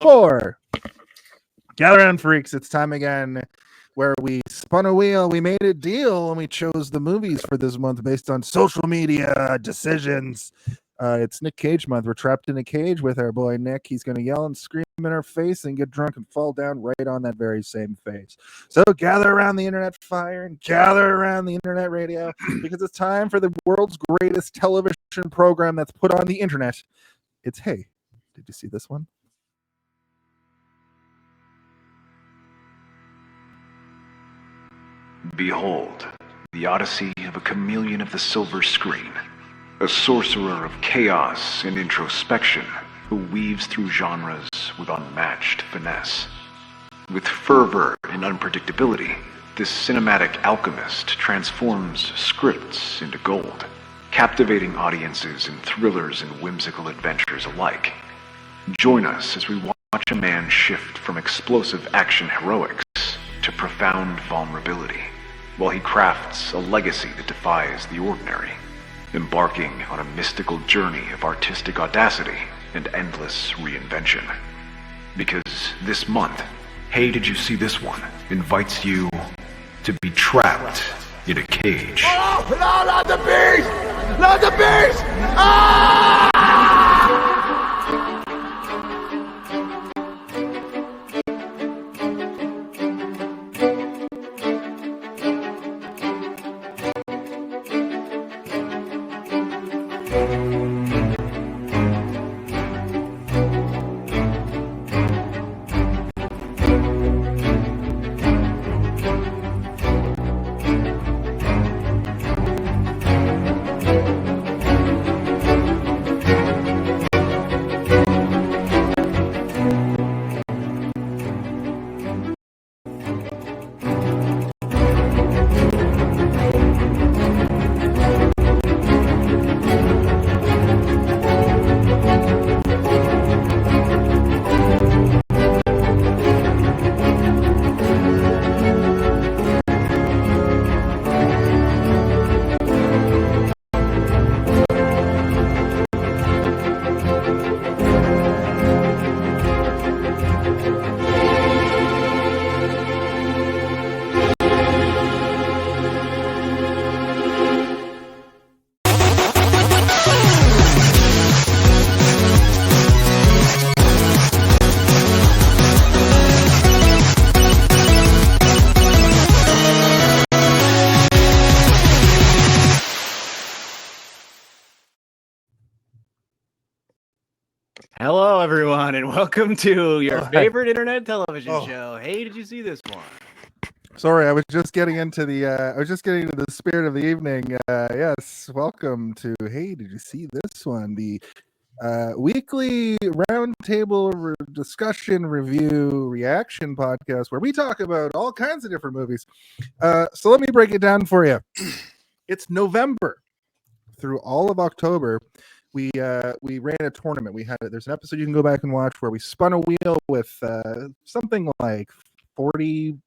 4. Gather around, freaks. It's time again where we spun a wheel, we made a deal, and we chose the movies for this month based on social media decisions. It's Nick Cage month. We're trapped in a cage with our boy Nick. He's going to yell and scream in our face and get drunk and fall down right on that very same face. So gather around the internet fire and gather around the internet radio because it's time for the world's greatest television program that's put on the internet. It's Hey, did you see this one? Behold, the odyssey of a chameleon of the silver screen, a sorcerer of chaos and introspection who weaves through genres with unmatched finesse. With fervor and unpredictability, this cinematic alchemist transforms scripts into gold, captivating audiences in thrillers and whimsical adventures alike. Join us as we watch a man shift from explosive action heroics to profound vulnerability, while he crafts a legacy that defies the ordinary, embarking on a mystical journey of artistic audacity and endless reinvention. Because this month, Hey, Did You See This One? Invites you to be trapped in a cage. Oh, no, not the beast! Not the beast! Ah! Hello, everyone, and welcome to your favorite internet television show. Hey, did you see this one? Sorry, I was just getting into the spirit of the evening. Yes, welcome to Hey, Did You See This One? The weekly roundtable discussion, review, reaction podcast where we talk about all kinds of different movies. So let me break it down for you. It's November through all of October. We ran a tournament. There's an episode you can go back and watch where we spun a wheel with something like 40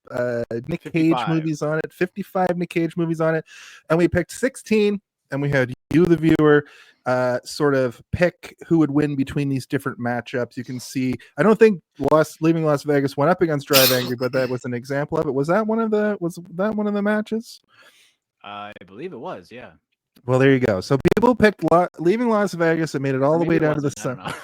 Nick Cage movies on it, 55 Nick Cage movies on it, and we picked 16, and we had you, the viewer, sort of pick who would win between these different matchups. You can see, I don't think Leaving Las Vegas went up against Drive Angry, but that was an example of it. Was that one of the matches? I believe it was, yeah. Well, there you go. So people picked Leaving Las Vegas and made it all the way down to the sun. I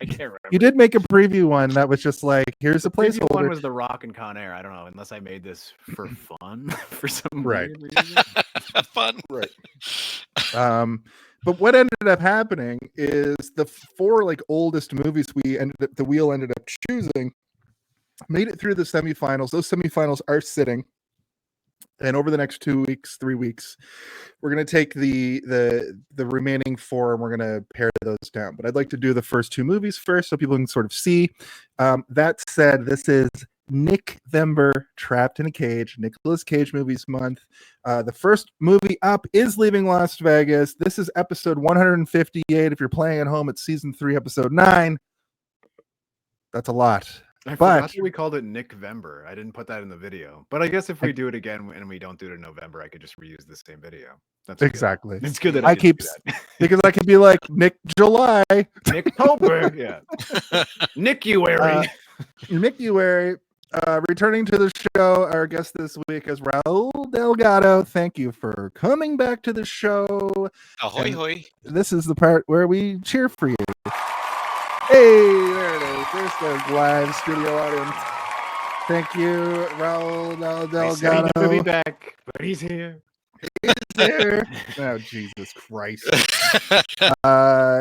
can't remember. You did make a preview one that was just like, here's a placeholder. The one was The Rock and Con Air. I don't know, unless I made this for fun for some weird reason. Fun, right? But what ended up happening is the 4 oldest movies the wheel ended up choosing made it through the semifinals. Those semifinals are sitting. And over the next 3 weeks, we're going to take the remaining 4 and we're going to pare those down. But I'd like to do the first 2 movies first so people can sort of see. That said, this is Nic-Vember, Trapped in a Cage, Nicolas Cage Movies Month. The first movie up is Leaving Las Vegas. This is episode 158. If you're playing at home, it's season 3, episode 9. That's a lot. I forgot that we called it Nic-Vember. I didn't put that in the video. But I guess if we do it again and we don't do it in November, I could just reuse the same video. That's exactly. It's good that I keep because I could be like Nick July, Nick-Vember, yeah, Nicuary. Nicuary. Returning to the show, our guest this week is Raul Delgado. Thank you for coming back to the show. Ahoy, hoy. This is the part where we cheer for you. Hey, there it is. There's the live studio audience. Thank you, Raul Delgado. He'll be back, but he's here. There. Oh, Jesus Christ.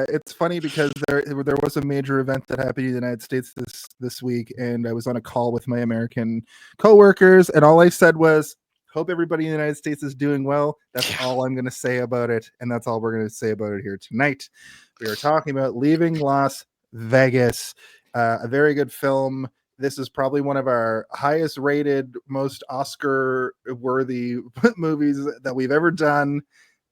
It's funny because there was a major event that happened in the United States this week, and I was on a call with my American coworkers, and all I said was, hope everybody in the United States is doing well. That's all I'm going to say about it, and that's all we're going to say about it here tonight. We are talking about Leaving Las Vegas, a very good film. This is probably one of our highest rated, most Oscar worthy movies that we've ever done.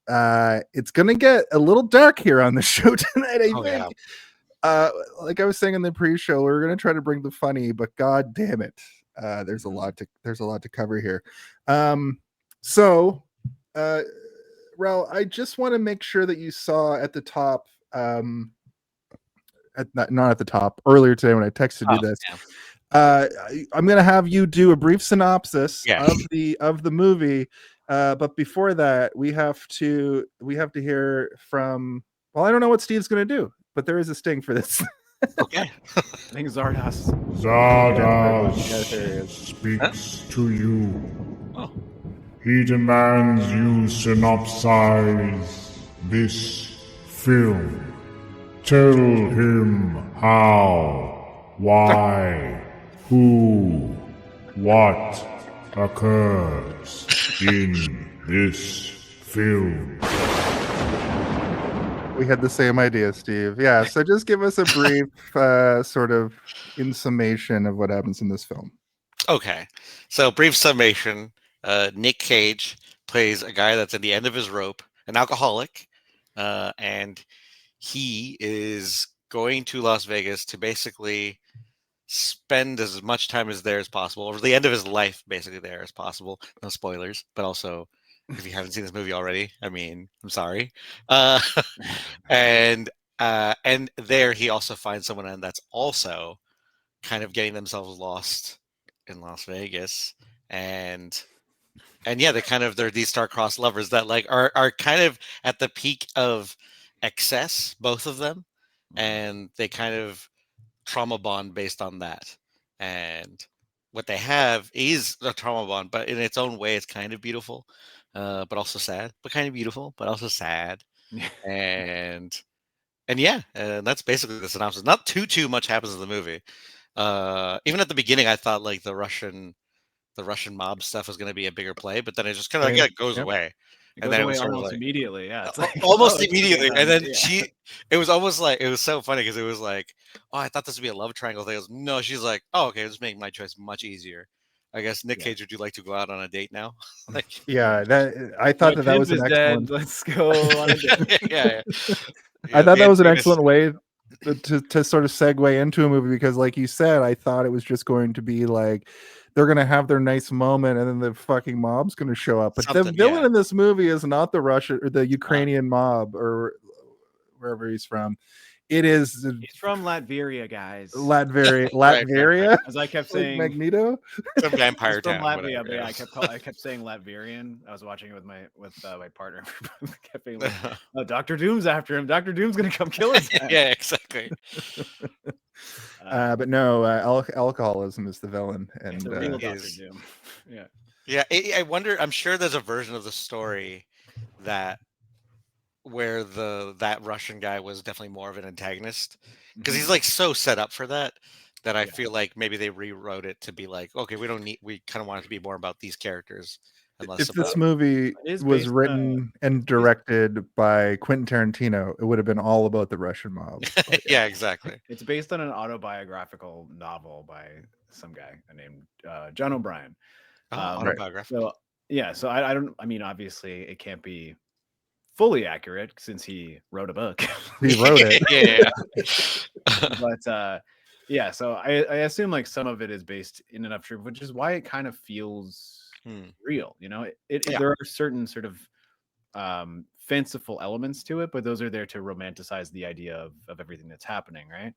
It's going to get a little dark here on the show tonight, I think. Yeah. Like I was saying in the pre-show, we're going to try to bring the funny, but god damn it. There's a lot to cover here. So Raul, I just want to make sure that you saw at the top, not at the top, earlier today when I texted you this. Yeah. I'm going to have you do a brief synopsis of the movie, but before that, we have to hear from. Well, I don't know what Steve's going to do, but there is a sting for this. Okay. I think Zardoz speaks to you. Oh. He demands you synopsize this film. Tell him how, why, who, what occurs in this film. We had the same idea, Steve. Yeah, so just give us a brief sort of in summation of what happens in this film. Okay, so brief summation. Nic Cage plays a guy that's at the end of his rope, an alcoholic, and he is going to Las Vegas to basically spend as much time as there as possible, or the end of his life basically there as possible. No spoilers, but also if you haven't seen this movie already, I mean, I'm sorry. And there he also finds someone that's also kind of getting themselves lost in Las Vegas, and yeah, they're these star-crossed lovers that like are kind of at the peak of excess, both of them, and they kind of trauma bond based on that. And what they have is a trauma bond, but in its own way, it's kind of beautiful, but also sad. But kind of beautiful, but also sad. and yeah, that's basically the synopsis. Not too much happens in the movie. Even at the beginning, I thought like the Russian mob stuff was going to be a bigger play, but then it just kind of goes away. And then it was almost immediately, it's like, almost immediately. And then it was almost like, it was so funny because it was like, oh, I thought this would be a love triangle thing. No, she's like, oh, okay, let's make my choice much easier. I guess Nic Cage, would you like to go out on a date now? Like, yeah, I thought that was an excellent. Let's go on a date. yeah. I thought that was an excellent way to sort of segue into a movie because, like you said, I thought it was just going to be like, they're going to have their nice moment and then the fucking mob's going to show up. But the villain in this movie is not the Russian or the Ukrainian mob or wherever he's from. He's from Latveria, guys. Latveria? As I kept saying, like Magneto? Some vampire town. From Latvia, but yeah, I kept saying Latvian. I was watching it with my partner. Kept being like, oh, Dr. Doom's after him. Dr. Doom's going to come kill us. Yeah, exactly. But no, alcoholism is the villain, and the real Dr. Doom. Yeah. I wonder. I'm sure there's a version of the story where that Russian guy was definitely more of an antagonist because he's like so set up for that I feel like maybe they rewrote it to be like, okay, we kind of want it to be more about these characters. If this movie was written and directed by Quentin Tarantino, it would have been all about the Russian mob. Yeah, exactly. It's based on an autobiographical novel by some guy named John O'Brien. Autobiographical. So I mean, obviously it can't be fully accurate since he wrote a book. He wrote it. Yeah. But so I assume like some of it is based in enough truth, which is why it kind of feels real. You know, there are certain sort of fanciful elements to it, but those are there to romanticize the idea of everything that's happening, right?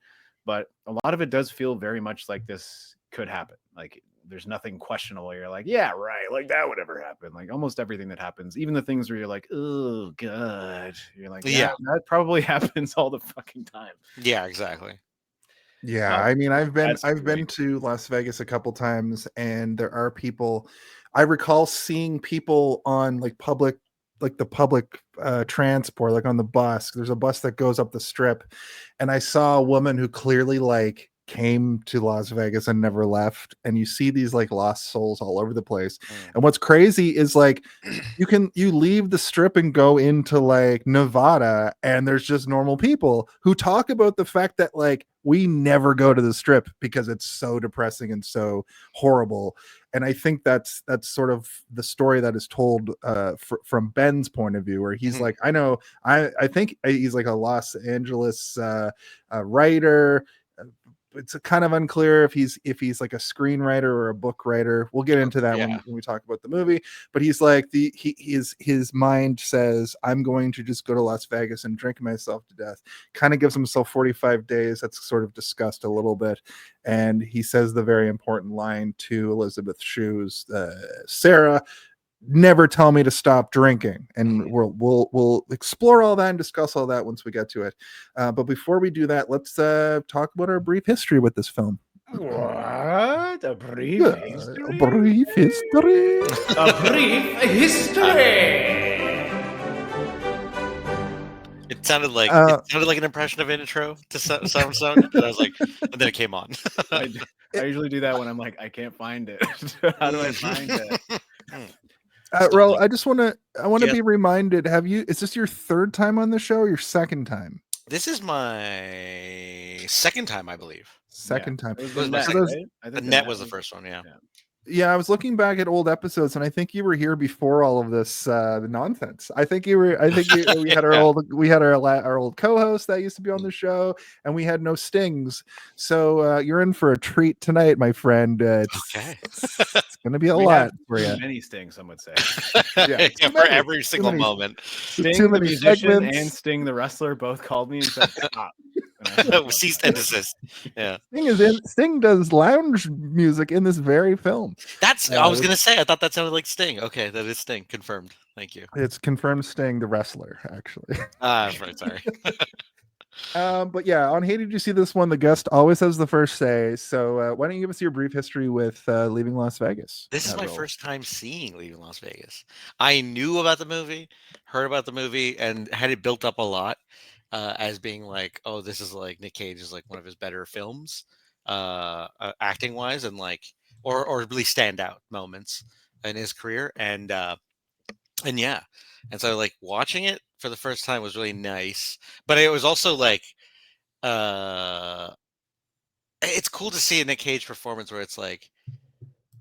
But a lot of it does feel very much like this could happen. Like there's nothing questionable. You're like, yeah, right. Like that would ever happen. Like almost everything that happens, even the things where you're like, oh god, you're like, yeah, that probably happens all the fucking time. Yeah, exactly. Yeah, I mean, I've been great. to Las Vegas a couple times, and there are people. I recall seeing people on like the public transport, like on the bus. There's a bus that goes up the strip, and I saw a woman who clearly like came to Las Vegas and never left. And you see these like lost souls all over the place. And what's crazy is like you leave the strip and go into like Nevada, and there's just normal people who talk about the fact that like we never go to the strip because it's so depressing and so horrible. And I think that's sort of the story that is told from Ben's point of view, where he's like, I think he's like a Los Angeles writer. It's kind of unclear if he's like a screenwriter or a book writer. We'll get into that when we talk about the movie. But he's like his mind says, I'm going to just go to Las Vegas and drink myself to death. Kind of gives himself 45 days. That's sort of discussed a little bit. And he says the very important line to Elisabeth Shue's Sera, never tell me to stop drinking. And we'll explore all that and discuss all that once we get to it. But before we do that, let's talk about our brief history with this film. What? A brief history? A brief history? A brief history! It sounded like an impression of intro to some song. And I was like, and then it came on. I usually do that when I'm like, I can't find it. How do I find it? Raul, I want to be reminded. Is this your third time on the show or your second time? This is my second time, I believe. Second time. It was my second, right? I think the net was the first one. Yeah, I was looking back at old episodes, and I think you were here before all of this the nonsense. I think we had our old co-host that used to be on the show, and we had no stings. So you're in for a treat tonight, my friend. It's going to be a lot for you. Many stings, some would say. For every single moment. Sting the musician and Sting the wrestler both called me and said, "Stop." Cease and desist. Yeah. Sting does lounge music in this very film. I was gonna say, I thought that sounded like Sting. Okay, that is Sting. Confirmed. Thank you. It's confirmed Sting the wrestler, actually. Right, sorry. But yeah, on Hey Did You See This One, the guest always has the first say. So why don't you give us your brief history with Leaving Las Vegas? This is my first time seeing Leaving Las Vegas. I knew about the movie, heard about the movie, and had it built up a lot. As being like, oh, this is like Nic Cage is like one of his better films, acting wise, and like, or really standout moments in his career, and yeah, and so like watching it for the first time was really nice, but it was also like, it's cool to see a Nic Cage performance where it's like,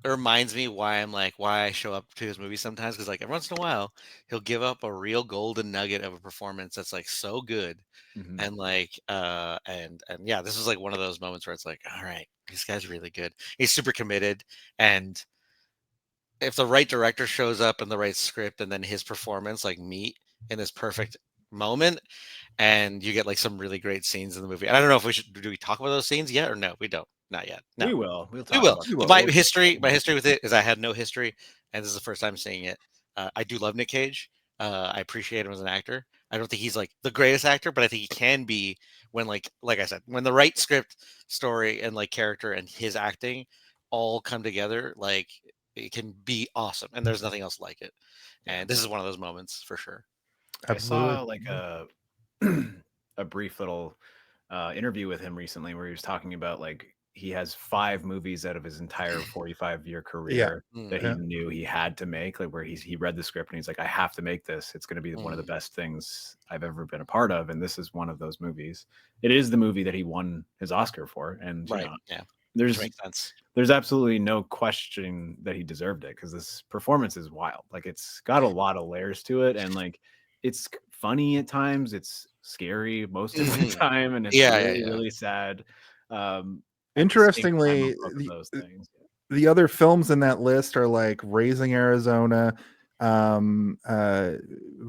it reminds me why I show up to his movies sometimes, because like every once in a while he'll give up a real golden nugget of a performance that's like so good, and like and yeah, this was like one of those moments where it's like, all right, this guy's really good. He's super committed, and if the right director shows up and the right script and then his performance like meet in this perfect moment, and you get like some really great scenes in the movie. And I don't know if do we talk about those scenes yet or no? We don't. Not yet. No. We will. We will. My history with it is I had no history, and this is the first time seeing it. I do love Nic Cage. I appreciate him as an actor. I don't think he's like the greatest actor, but I think he can be when like I said, when the right script, story, and like character and his acting all come together, like it can be awesome. And there's nothing else like it. And this is one of those moments for sure. Absolutely. I saw like a brief little interview with him recently where he was talking about like he has 5 movies out of his entire 45-year career that he knew he had to make, like where he read the script and he's like, I have to make this. It's going to be one of the best things I've ever been a part of. And this is one of those movies. It is the movie that he won his Oscar for. And right. Makes sense. There's absolutely no question that he deserved it, because this performance is wild. Like it's got a lot of layers to it, and like it's funny at times, it's scary most of the time, and it's really sad. Interestingly, the other films in that list are like Raising Arizona,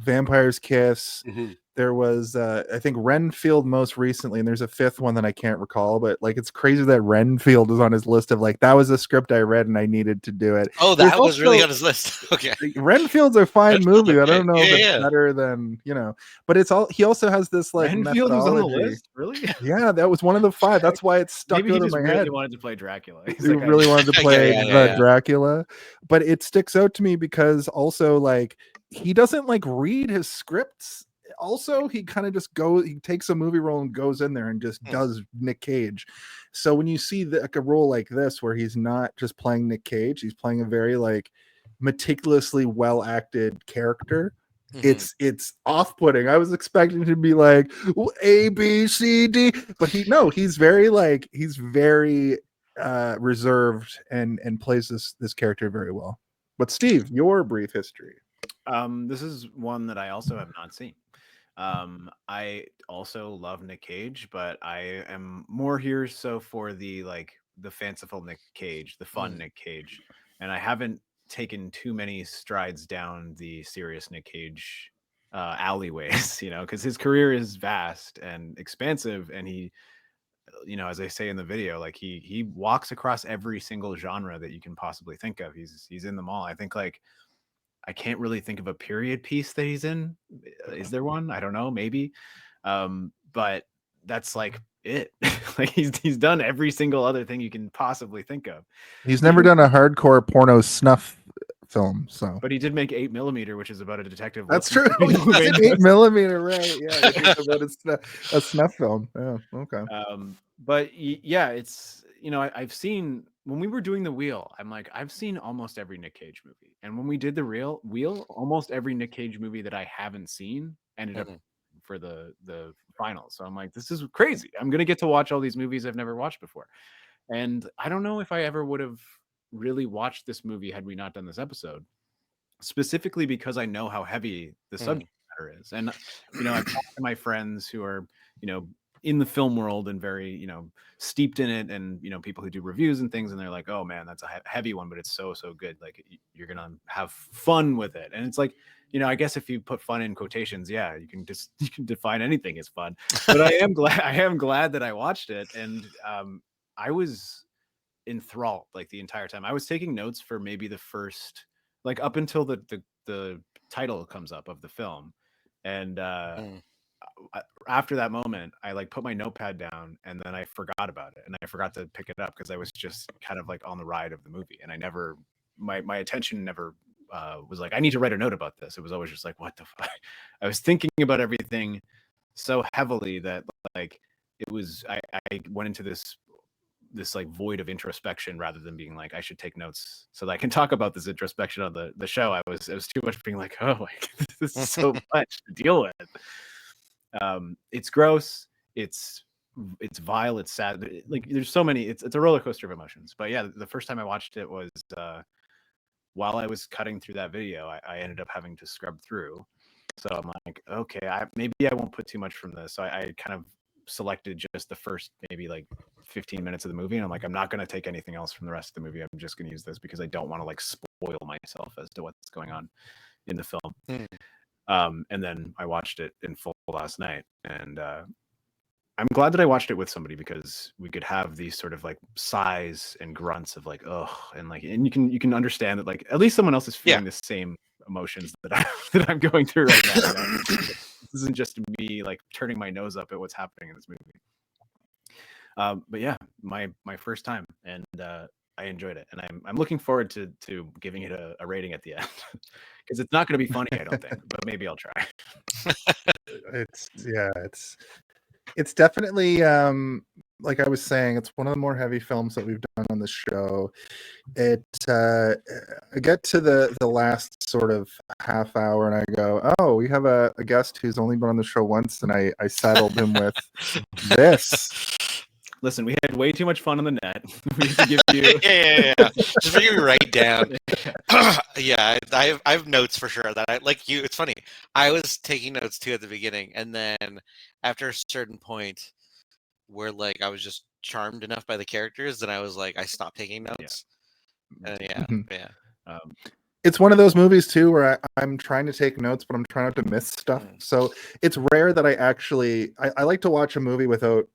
Vampire's Kiss. Mm-hmm. There was I think Renfield most recently, and there's a fifth one that I can't recall, but like it's crazy that Renfield is on his list of like that was a script I read and I needed to do it. Oh, There's that was also- really on his list. Okay. Renfield's a fine Renfield's movie. I okay. don't know if Yeah, it's yeah. better than, you know, but it's all he also has this like Renfield was on the methodology. list, really? Yeah, that was one of the 5. That's why it's stuck Maybe he out of just my really head. wanted to play Dracula. He's He like, really wanted to play Yeah. Dracula, but it sticks out to me because also like he doesn't like read his scripts. Also, he kind of just he takes a movie role and goes in there and just does Nick Cage. So when you see like a role like this where he's not just playing Nick Cage, he's playing a very like meticulously well acted character. It's off-putting. I was expecting to be like A B C D, but he's very reserved and plays this character very well. But Steve, your brief history. This is one that I also have not seen. I also love Nick Cage, but I am more here so for the fanciful Nick Cage, the fun Nick Cage, and I haven't taken too many strides down the serious Nick Cage alleyways, you know, because his career is vast and expansive, and he, you know, as I say in the video, like he walks across every single genre that you can possibly think of. He's in them all. I think like I can't really think of a period piece that he's in. Is there one? I don't know, maybe. But that's like it. Like he's done every single other thing you can possibly think of. He's never done a hardcore porno snuff film, so. But he did make 8mm, which is about a detective. That's true. He did 8mm, right? Yeah, it's about a snuff film. Yeah, okay. But yeah, it's, you know, I've seen, when we were doing the wheel, I'm like, I've seen almost every Nick Cage movie. And when we did the wheel, almost every Nick Cage movie that I haven't seen ended up for the final. So I'm like, this is crazy. I'm going to get to watch all these movies I've never watched before. And I don't know if I ever would have really watched this movie had we not done this episode, specifically because I know how heavy the subject matter is. And, you know, I've talked to my friends who are, you know, in the film world and very, you know, steeped in it, and, you know, people who do reviews and things, and they're like, oh man, that's a heavy one, but it's so good, like you're gonna have fun with it. And it's like, you know, I guess if you put fun in quotations, yeah, you can define anything as fun. But I am glad that I watched it, and I was enthralled like the entire time. I was taking notes for maybe the first, like up until the title comes up of the film, and after that moment, I like put my notepad down, and then I forgot about it, and I forgot to pick it up because I was just kind of like on the ride of the movie, and I never, my attention never was like, I need to write a note about this. It was always just like, what the fuck? I was thinking about everything so heavily that like it was, I went into this like void of introspection rather than being like, I should take notes so that I can talk about this introspection on the show. It was too much being like, oh, like, this is so much to deal with. It's gross, it's vile, it's sad, like there's so many, it's a roller coaster of emotions. But yeah, the first time I watched it was while I was cutting through that video, I ended up having to scrub through. So I'm like, okay, maybe I won't put too much from this. So I kind of selected just the first maybe like 15 minutes of the movie, and I'm like, I'm not going to take anything else from the rest of the movie. I'm just going to use this because I don't want to like spoil myself as to what's going on in the film. And then I watched it in full last night, and I'm glad that I watched it with somebody because we could have these sort of like sighs and grunts of like, oh, and like, and you can understand that like at least someone else is feeling the same emotions that I'm going through right now. You know? This isn't just me like turning my nose up at what's happening in this movie. But yeah, my first time, and I enjoyed it, and I'm looking forward to giving it a rating at the end because it's not going to be funny, I don't think, but maybe I'll try. It's definitely like I was saying, it's one of the more heavy films that we've done on the show. I get to the last sort of half hour and I go, oh, we have a guest who's only been on the show once, and I saddled him with this. Listen, we had way too much fun on the net. We used to give you yeah. Just for you to write down. Yeah, I have notes for sure that I like you. It's funny. I was taking notes too at the beginning, and then after a certain point where like I was just charmed enough by the characters that I was like, I stopped taking notes. Yeah. it's one of those movies too where I'm trying to take notes, but I'm trying not to miss stuff. So it's rare that I like to watch a movie without,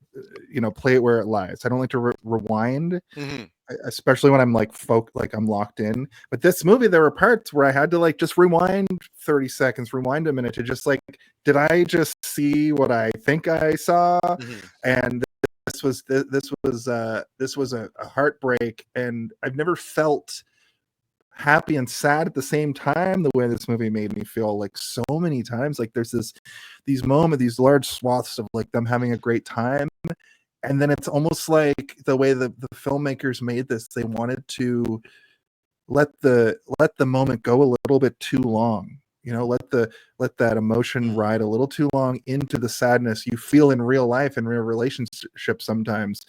play it where it lies. I don't like to rewind, especially when I'm like I'm locked in. But this movie, there were parts where I had to like just rewind 30 seconds, rewind a minute to just like, did I just see what I think I saw? And this was a heartbreak, and I've never felt happy and sad at the same time the way this movie made me feel, like so many times. Like there's these large swaths of like them having a great time, and then it's almost like the way the filmmakers made this, they wanted to let the moment go a little bit too long, let that emotion ride a little too long into the sadness you feel in real life and real relationships sometimes.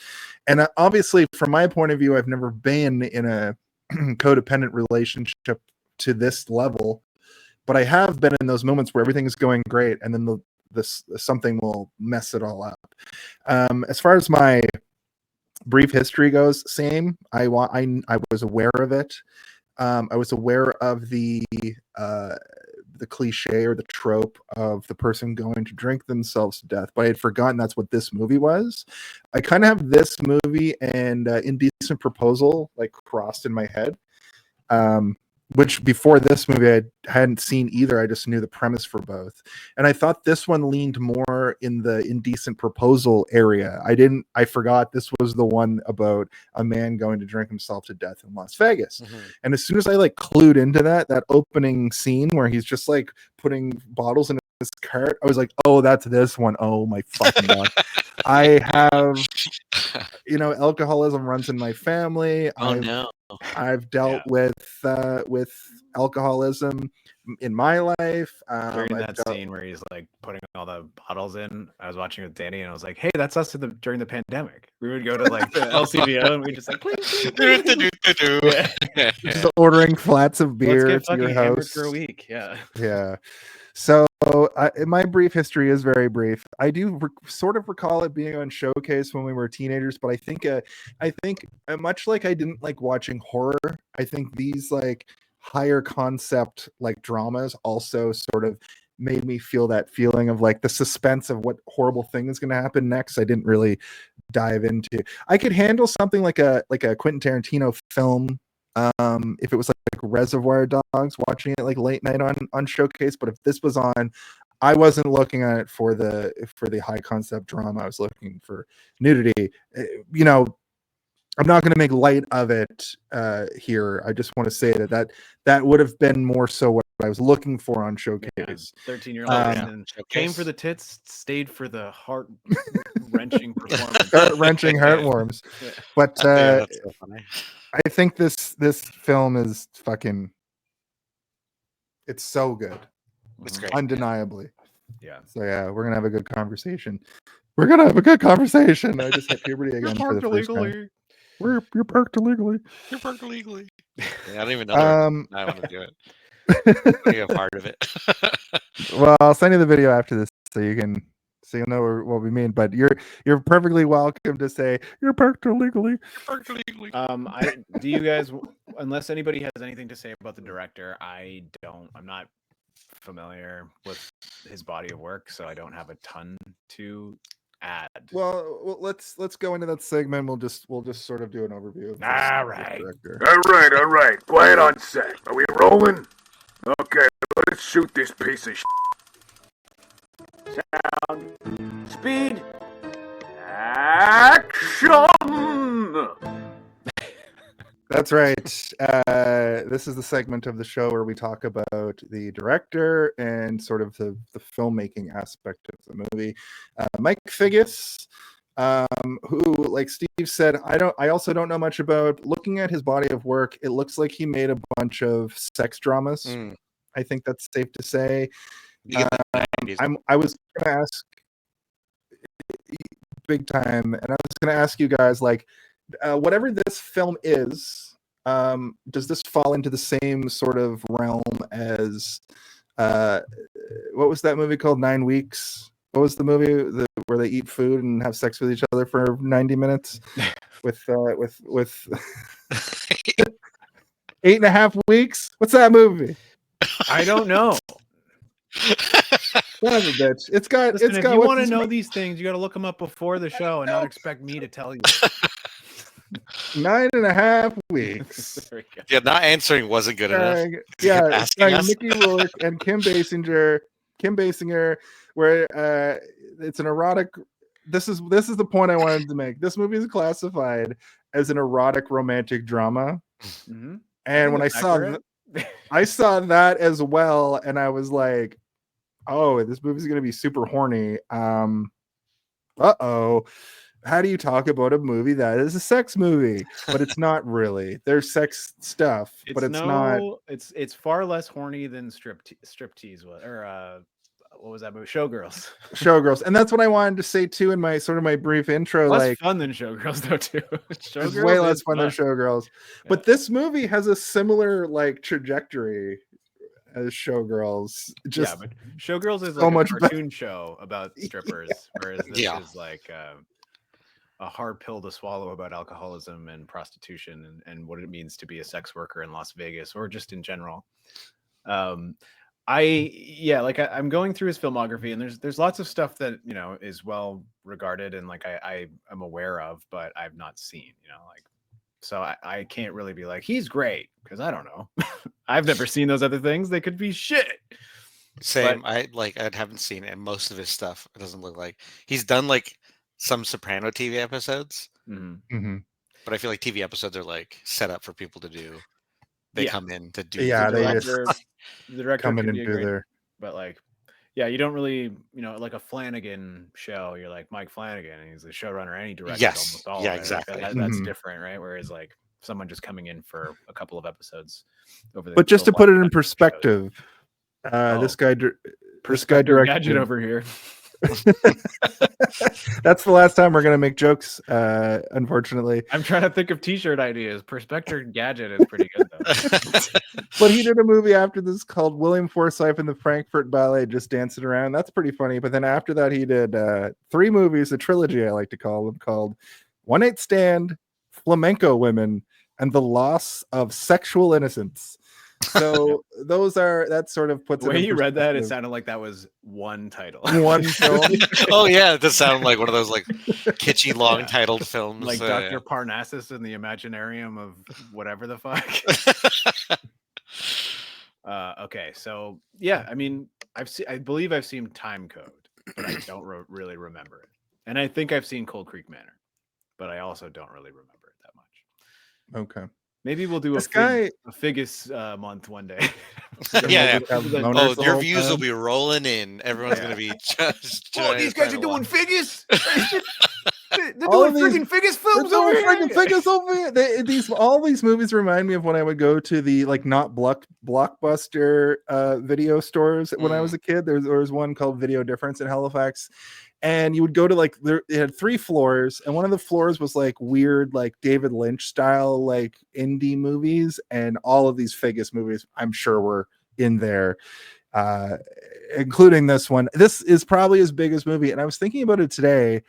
And obviously from my point of view, I've never been in a codependent relationship to this level, but I have been in those moments where everything is going great and then something will mess it all up. As far as my brief history goes, same. I was aware of it. I was aware of the cliche or the trope of the person going to drink themselves to death, but I had forgotten that's what this movie was. I kind of have this movie and Indecent Proposal like crossed in my head, which before this movie I hadn't seen either. I just knew the premise for both, and I thought this one leaned more in the Indecent Proposal area. I forgot this was the one about a man going to drink himself to death in Las Vegas. And as soon as I like clued into that opening scene where he's just like putting bottles in his cart, I was like, oh, that's this one. Oh my fucking god. I have alcoholism runs in my family. I've dealt with alcoholism in my life. During that scene where he's like putting all the bottles in, I was watching with Danny and I was like, hey, that's us during the pandemic. We would go to like the LCBO and we just like just ordering flats of beer Let's get to your hammered house for a week. Yeah. So my brief history is very brief. I do sort of recall it being on Showcase when we were teenagers, but I think much like I didn't like watching horror, I think these like higher concept like dramas also sort of made me feel that feeling of like the suspense of what horrible thing is going to happen next. I didn't really dive into. I could handle something like a Quentin Tarantino film if it was like Reservoir Dogs, watching it like late night on Showcase. But if this was on, I wasn't looking at it for the high concept drama. I was looking for nudity. I'm not going to make light of it here. I just want to say that would have been more so what I was looking for on Showcase. 13-year-old came for the tits, stayed for the heart wrenching performance. Wrenching heartworms. Yeah. But that's so funny. I think this film is fucking. It's so good. It's great. Undeniably. Yeah. So yeah, we're gonna have a good conversation. I just hit puberty again for the first time. You're parked illegally. You're parked illegally. Yeah, I don't even know. I want to do it. Be a part of it. Well, I'll send you the video after this so you'll know what we mean. But you're perfectly welcome to say you're parked illegally. Do you guys, unless anybody has anything to say about the director, I'm not familiar with his body of work, so I don't have a ton to add. Well, let's go into that segment. We'll just sort of do an overview. All right. All right. Quiet on set. Are we rolling? Okay, let's shoot this piece of sound, speed, action. That's right. This is the segment of the show where we talk about the director and sort of the filmmaking aspect of the movie. Mike Figgis, who, like Steve said, I also don't know much about. Looking at his body of work, it looks like he made a bunch of sex dramas. I think that's safe to say. I was going to ask big time, and I was going to ask you guys, like, whatever this film is, does this fall into the same sort of realm as what was that movie called, 9 Weeks? What was the movie where they eat food and have sex with each other for 90 minutes with 8.5 weeks. What's that movie? I don't know. Son of a bitch. It's got. Listen, it's if got. you what's want to his- know these things, you got to look them up before the show and not expect me to tell you. 9.5 weeks. There we go. Yeah, not answering wasn't good enough. Yeah, asking starring us. Mickey Rourke and Kim Basinger. Where it's an erotic. This is the point I wanted to make. This movie is classified as an erotic romantic drama, Mhm. and when I saw I saw that as well, and I was like, "Oh, this movie's gonna be super horny." How do you talk about a movie that is a sex movie, but it's not really? There's sex stuff, but it's not. It's far less horny than striptease was, or what was that movie? Showgirls. Showgirls, and that's what I wanted to say too in my brief intro. Less like, fun than Showgirls though too. it's way less fun than Showgirls, but this movie has a similar like trajectory as Showgirls. Just but Showgirls is so like much a cartoon show about strippers, whereas this is like a hard pill to swallow about alcoholism and prostitution and what it means to be a sex worker in Las Vegas or just in general. I'm going through his filmography, and there's lots of stuff that is well regarded and like I am aware of, but I've not seen. So I can't really be like he's great because I don't know. I've never seen those other things. They could be shit. Same. I haven't seen it, and most of his stuff it doesn't look like he's done like some Soprano TV episodes, but I feel like TV episodes are like set up for people to do. They come in to do. Yeah, the director come in can and be a do great, their. but like, yeah, you don't really, like a Flanagan show. You're like Mike Flanagan, and he's the showrunner, and he directed almost all. Yeah, of it. exactly. Like, that's different, right? Whereas like someone just coming in for a couple of episodes over the. But just to put it in perspective, this guy directed Gadget over here. That's the last time we're gonna make jokes, unfortunately. I'm trying to think of t-shirt ideas. Perspective Gadget is pretty good though. But he did a movie after this called William Forsythe and the Frankfurt Ballet, just dancing around. That's pretty funny. But then after that, he did 3 movies, a trilogy I like to call them, called One Night Stand, Flamenco Women, and The Loss of Sexual Innocence. So that sort of puts the way it in you read that, it perspective. sounded like that was one title. One film. Oh yeah, it does sound like one of those like kitschy long titled films, like Dr. Parnassus in the Imaginarium of whatever the fuck. Okay, so yeah, I mean, I believe I've seen Time Code, but I don't really remember it. And I think I've seen Cold Creek Manor, but I also don't really remember it that much. Okay. Maybe we'll do a Figgis month one day. Yeah. Oh, your views will be rolling in. Everyone's gonna be just. Oh, these guys are doing Figgis. They're doing freaking Figgis films over here. Figgis over here. All these movies remind me of when I would go to the like not Blockbuster video stores when I was a kid. There was one called Video Difference in Halifax. And you would go to like it had 3 floors, and one of the floors was like weird, like David Lynch style, like indie movies, and all of these Figgis movies, I'm sure, were in there, including this one. This is probably his biggest movie, and I was thinking about it today.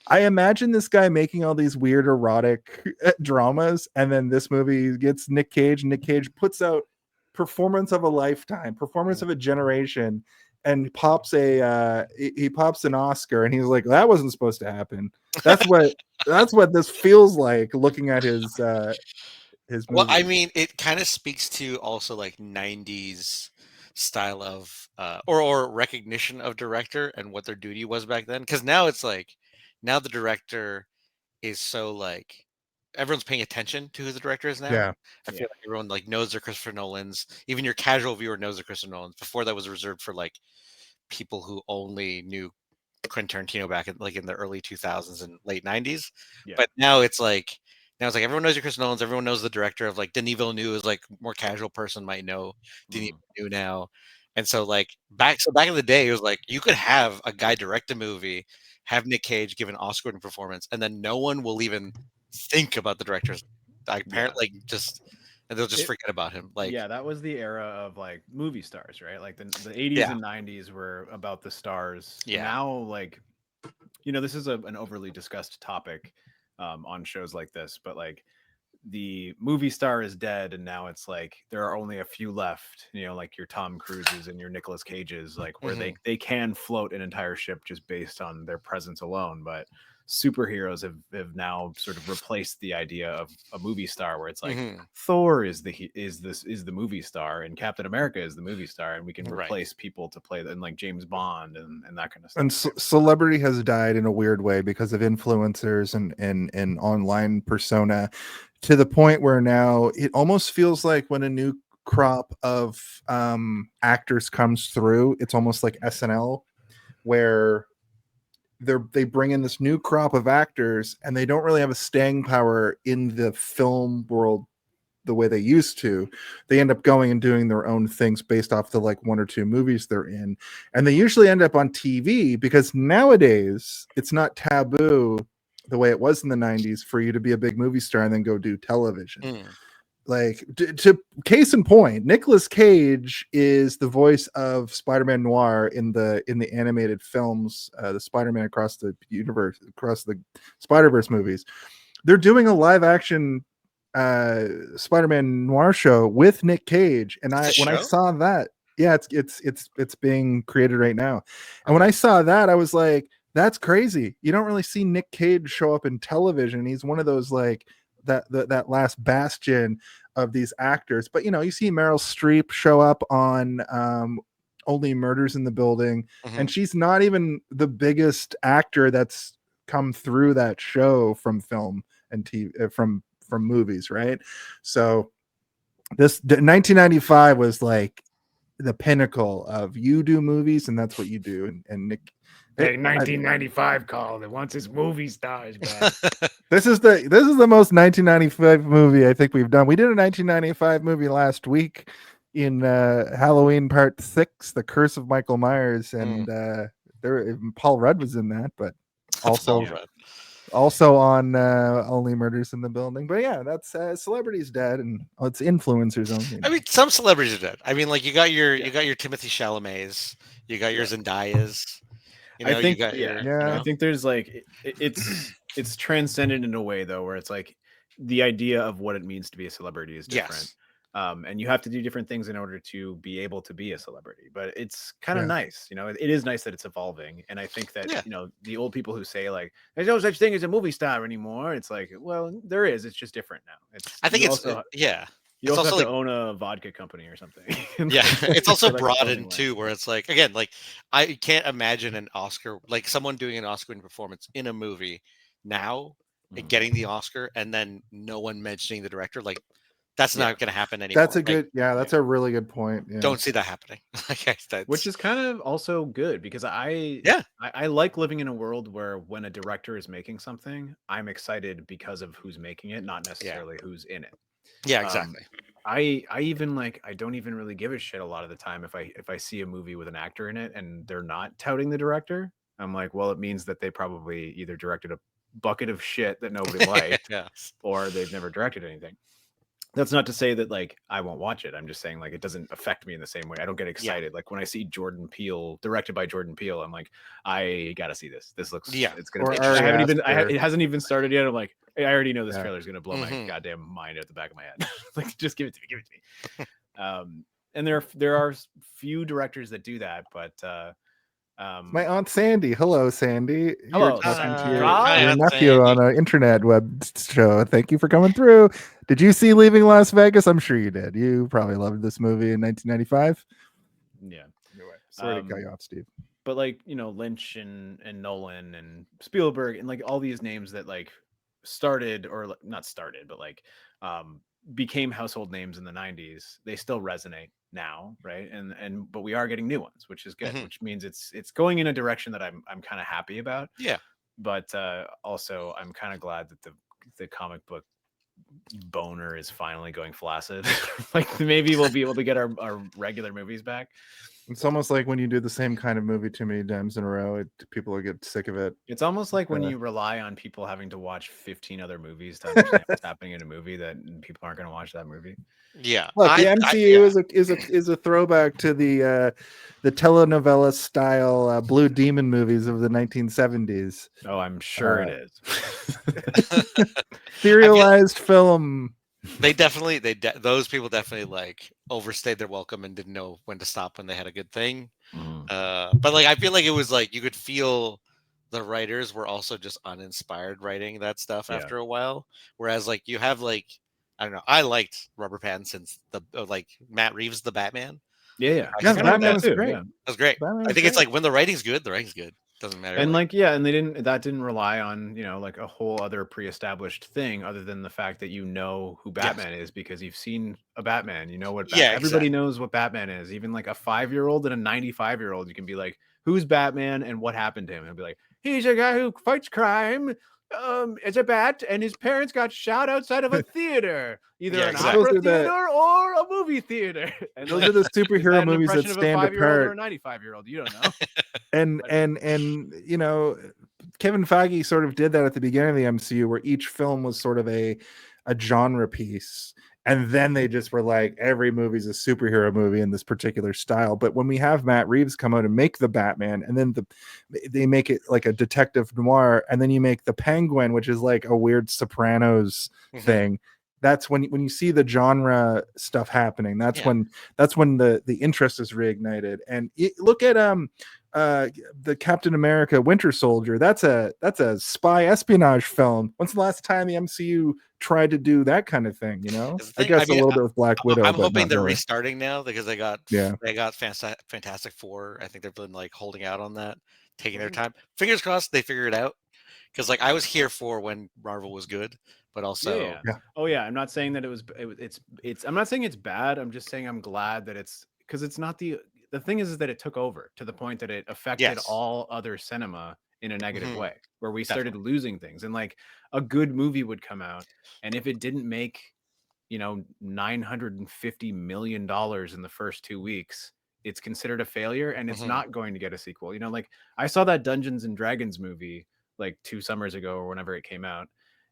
I imagine this guy making all these weird erotic dramas, and then this movie gets Nick Cage, and Nick Cage puts out performance of a lifetime, performance of a generation. And pops he pops an Oscar, and he's like, that wasn't supposed to happen. That's what this feels like looking at his movie. Well, I mean, it kind of speaks to also like 90s style of or recognition of director and what their duty was back then. Because now it's like the director is so like everyone's paying attention to who the director is now. Yeah. I feel like everyone like knows they're Christopher Nolan's. Even your casual viewer knows they're Christopher Nolan's. Before that was reserved for like people who only knew Quentin Tarantino back in the early 2000s and late 90s. Yeah. But now it's like everyone knows your Christopher Nolan's. Everyone knows the director of like Denis Villeneuve is like more casual person might know Denis Villeneuve now. And so like back in the day, it was like you could have a guy direct a movie, have Nick Cage give an Oscar-winning performance, and then no one will even think about the directors. Apparently, and they'll just forget about him. Like, yeah, that was the era of like movie stars, right? Like the 80s and 90s were about the stars. Yeah. Now, like, this is an overly discussed topic on shows like this, but like the movie star is dead, and now it's like there are only a few left, like your Tom Cruises and your Nicolas Cages, like where they can float an entire ship just based on their presence alone. But superheroes have now sort of replaced the idea of a movie star, where it's like Thor is the movie star, and Captain America is the movie star, and we can replace people to play them, like James Bond and that kind of stuff. And celebrity has died in a weird way because of influencers and online persona, to the point where now it almost feels like when a new crop of actors comes through, it's almost like SNL, where they bring in this new crop of actors and they don't really have a staying power in the film world the way they used to. They end up going and doing their own things based off the like 1 or 2 movies they're in, and they usually end up on TV, because nowadays it's not taboo the way it was in the 90s for you to be a big movie star and then go do television. Like, to case in point, Nicolas Cage is the voice of Spider-Man Noir in the animated films, the Spider-Man Across the Spider-Verse movies. They're doing a live action Spider-Man Noir show with Nick Cage, and I saw that, it's being created right now. And when I saw that, I was like, that's crazy. You don't really see Nick Cage show up in television. He's one of those like that last bastion of these actors. But you see Meryl Streep show up on Only Murders in the Building, and she's not even the biggest actor that's come through that show from film and TV, from movies, right? So this 1995 was like the pinnacle of you do movies, and that's what you do. And Nick, hey, 1995 called it wants his movie stars back. This is the most 1995 movie I think we've done. We did a 1995 movie last week in Halloween Part 6, The Curse of Michael Myers, and Paul Rudd was in that, but also on Only Murders in the Building. But yeah, that's celebrities dead, and it's influencers only. I mean, some celebrities are dead. I mean, like you got your Timothée Chalamets, you got your Zendayas. I think there's like it's transcended in a way though, where it's like the idea of what it means to be a celebrity is different. And you have to do different things in order to be able to be a celebrity, but it's kind of nice. It is nice that it's evolving. And I think that, the old people who say like, there's no such thing as a movie star anymore. It's like, well, there is, it's just different now. You also have to own a vodka company or something. It's also broadened too, where it's like, again, like I can't imagine an Oscar, like someone doing an Oscar-winning performance in a movie now and getting the Oscar and then no one mentioning the director. Like that's not going to happen anymore. That's a good, that's a really good point. Yeah. Don't see that happening. Which is kind of also good, because I like living in a world where when a director is making something, I'm excited because of who's making it, not necessarily who's in it. Yeah, exactly. I even like, I don't even really give a shit a lot of the time if I see a movie with an actor in it and they're not touting the director. I'm like, well, it means that they probably either directed a bucket of shit that nobody liked, or they've never directed anything. That's not to say that like I won't watch it. I'm just saying like it doesn't affect me in the same way. I don't get excited. Like when I see Jordan Peele, directed by Jordan Peele, I'm like, I gotta see this. This looks it's gonna be it hasn't even started yet. I'm like, I already know this trailer is gonna blow my goddamn mind out the back of my head. Like just give it to me. And there are few directors that do that, but my Aunt Sandy. Hello, Sandy. Hello. You're talking to your nephew on an internet web show. Thank you for coming through. Did you see Leaving Las Vegas? I'm sure you did. You probably loved this movie in 1995. Yeah. Sorry to cut you off, Steve. But like, Lynch and Nolan and Spielberg and like all these names that like started, or not started, but like became household names in the 90s, they still resonate now, right? But we are getting new ones, which is good, which means it's going in a direction that I'm kind of happy about. But also I'm kind of glad that the comic book boner is finally going flaccid. Like maybe we'll be able to get our regular movies back. It's almost like when you do the same kind of movie too many times in a row, people will get sick of it. It's almost like when you rely on people having to watch 15 other movies to understand what's happening in a movie, that people aren't going to watch that movie. Yeah, look, the MCU is a throwback to the telenovela style Blue Demon movies of the 1970s. Oh, I'm sure it is. Serialized film Those people definitely like overstayed their welcome and didn't know when to stop when they had a good thing. But like I feel like it was like you could feel the writers were also just uninspired writing that stuff after a while. Whereas like you have like I don't know, I liked Rubber Pattinson's the like Matt Reeves the Batman. Yeah. Yeah, I Batman like was that too, great. yeah. That's great. Batman I was think it's great. like when the writing's good, the writing's good. Doesn't matter. And like and that didn't rely on, you know, like a whole other pre-established thing other than the fact that you know who Batman is because you've seen a Batman. You know what everybody knows what Batman is. Even like a 5-year-old and a 95-year-old, you can be like, who's Batman and what happened to him? And be like, he's a guy who fights crime. It's a bat, and his parents got shot outside of a theater, either an opera theater or a movie theater. And those are the superhero movies that stand apart. Or a 95-year-old, you don't know. and you know, Kevin Feige sort of did that at the beginning of the MCU, where each film was sort of a genre piece, and then they just were like, every movie's a superhero movie in this particular style. But when we have Matt Reeves come out and make the Batman, and then they make it like a detective noir, and then you make the Penguin, which is like a weird Sopranos thing. That's when you see the genre stuff happening. That's when the interest is reignited. And look at the Captain America Winter Soldier. That's a spy espionage film. When's the last time the MCU tried to do that kind of thing? You know, I guess a little bit with Black Widow. I'm but hoping they're really restarting now because they got Fantastic Four. I think they've been like holding out on that, taking their time. Fingers crossed they figure it out. Because like I was here for when Marvel was good, but also I'm not saying that it's I'm not saying it's bad. I'm just saying I'm glad that it's because it's not the thing is that it took over to the point that it affected all other cinema in a negative way, where we started losing things. And like a good movie would come out, and if it didn't make, you know, $950 million in the first 2 weeks, it's considered a failure, and it's not going to get a sequel. You know, like I saw that Dungeons and Dragons movie like 2 summers ago or whenever it came out,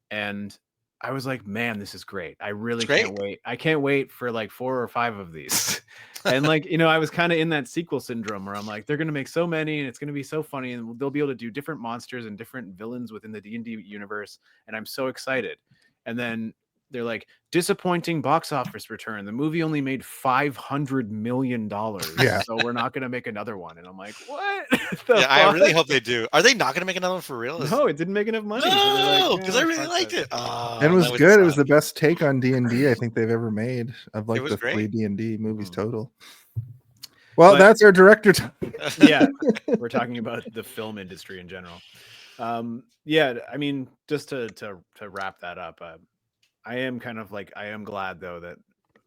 and I was like, man, this is great. I really can't wait. I can't wait for like 4 or 5 of these. And like, you know, I was kind of in that sequel syndrome where I'm like, they're going to make so many and it's going to be so funny, and they'll be able to do different monsters and different villains within the D&D universe, and I'm so excited. And then they're like, disappointing box office return. The movie only made $500 million. So we're not going to make another one. And I'm like, what? I really hope they do. Are they not going to make another one for real? No, it didn't make enough money. No, because I really liked it. And it was good. It was the best take on D&D I think they've ever made of like the 3 D&D movies total. Well, that's our director time. We're talking about the film industry in general. I mean, just to wrap that up, I am kind of like, I am glad though that,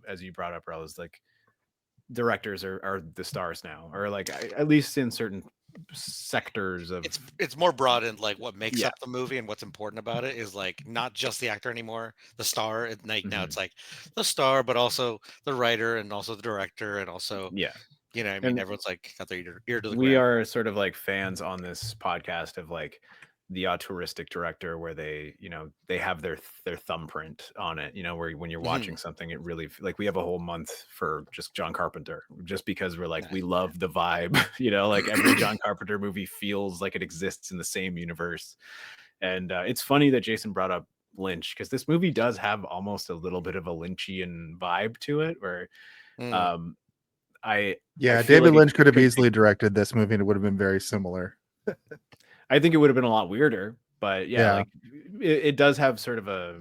as you brought up, Raul, is like directors are the stars now, or like at least in certain sectors of it's more broad in like what makes up the movie, and what's important about it is like not just the actor anymore, the star. Like now it's like the star, but also the writer and also the director and also you know, I mean, everyone's like got their ear to the ground. We are sort of like fans on this podcast of like the auteuristic director, where they, you know, they have their thumbprint on it, you know, where when you're watching something, it really, like, we have a whole month for just John Carpenter, just because we're like, we love the vibe, you know, like every John Carpenter movie feels like it exists in the same universe. And it's funny that Jason brought up Lynch, because this movie does have almost a little bit of a Lynchian vibe to it, where David Lynch could have easily directed this movie and it would have been very similar. I think it would have been a lot weirder, but like it does have sort of a,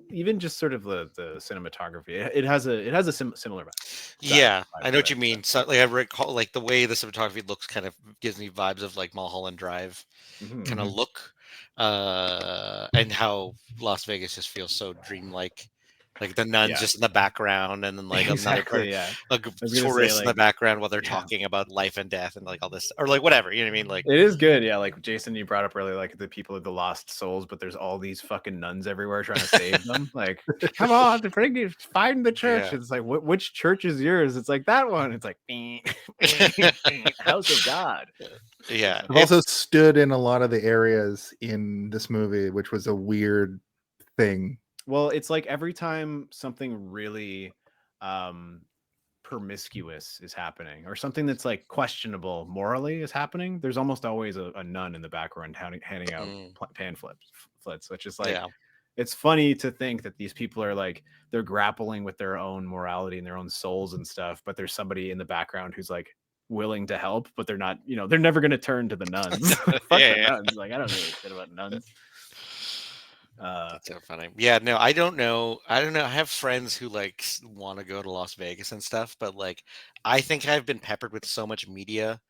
even just sort of the cinematography. It has a similar vibe. Yeah, I know what you mean. So like I recall, like the way the cinematography looks kind of gives me vibes of like Mulholland Drive kind of look, and how Las Vegas just feels so dreamlike. Like the nuns just in the background, and then like a tourist in the background while they're talking about life and death and like all this, or like whatever, you know what I mean? Like it is good, like Jason, you brought up earlier, like the people are the lost souls, but there's all these fucking nuns everywhere trying to save them. Like, come on, find the church. It's like, which church is yours? It's like that one. It's like House of God. Yeah, I've also stood in a lot of the areas in this movie, which was a weird thing. Well, it's like every time something really promiscuous is happening, or something that's like questionable morally is happening, there's almost always a nun in the background handing out pamphlets, which is like, it's funny to think that these people are like they're grappling with their own morality and their own souls and stuff, but there's somebody in the background who's like willing to help, but they're not, they're never going to turn to the nuns. Fuck the nuns. Like, I don't really shit about nuns. That's so funny. Yeah, no, I don't know. I have friends who like want to go to Las Vegas and stuff, but like I think I've been peppered with so much media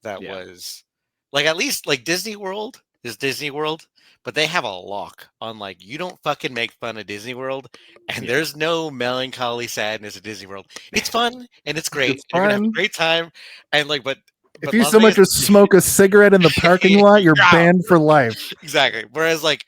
that was like, at least like Disney World is Disney World, but they have a lock on like, you don't fucking make fun of Disney World, and there's no melancholy sadness at Disney World. It's fun and it's great. You're gonna have a great time, and like, but if you so much as smoke a cigarette in the parking lot, you're banned for life. Exactly. Whereas like,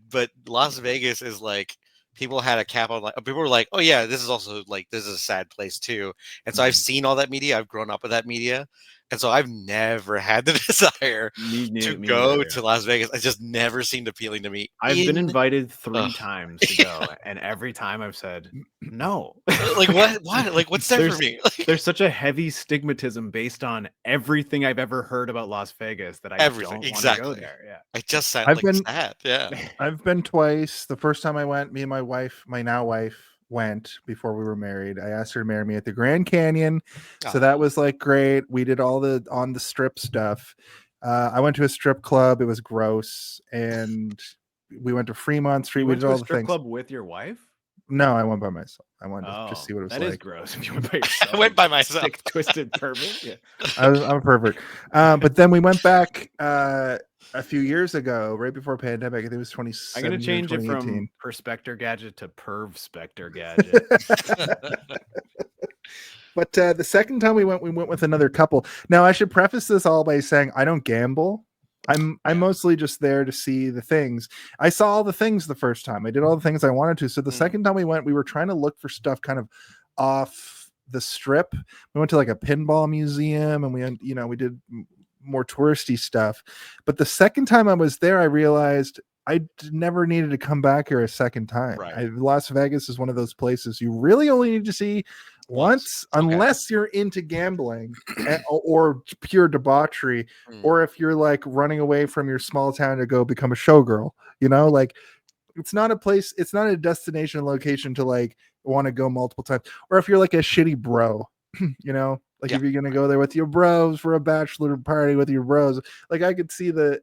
but Las Vegas is like, people had a cap on, like, people were like, oh yeah, this is also like, this is a sad place too. And so I've seen all that media. I've grown up with that media. And so I've never had the desire to go to Las Vegas. It just never seemed appealing to me. I've been invited 3 times to go, and every time I've said no. Like, what? Like, what's there for me? There's such a heavy stigmatism based on everything I've ever heard about Las Vegas that I don't want to go there. Yeah, I just sound sad. Yeah, I've been twice. The first time I went, me and my wife, my now wife, went before we were married. I asked her to marry me at the Grand Canyon, so that was like great. We did all the on the strip stuff. I went to a strip club. It was gross, and we went to Fremont Street. We did all the strip things. Club with your wife? No, I went by myself. I wanted to just see what it was like. That is gross. If you went by yourself, I went by myself. Sick, twisted pervert. Yeah, I'm a pervert. But then we went back a few years ago, right before pandemic. I think it was 2017. I'm going to change it from Perspector Gadget to Perv Spectre Gadget. But the second time we went with another couple. Now, I should preface this all by saying I don't gamble. I'm mostly just there to see the things. I saw all the things the first time. I did all the things I wanted to. So the second time we went, we were trying to look for stuff kind of off the strip. We went to like a pinball museum, and we did more touristy stuff. But the second time I was there, I realized I never needed to come back here a second time. Right. Las Vegas is one of those places you really only need to see once, unless you're into gambling or pure debauchery, or if you're like running away from your small town to go become a showgirl. Like, it's not a place, it's not a destination location to like want to go multiple times. Or if you're like a shitty bro, like if you're gonna go there with your bros for a bachelor party with your bros, like I could see the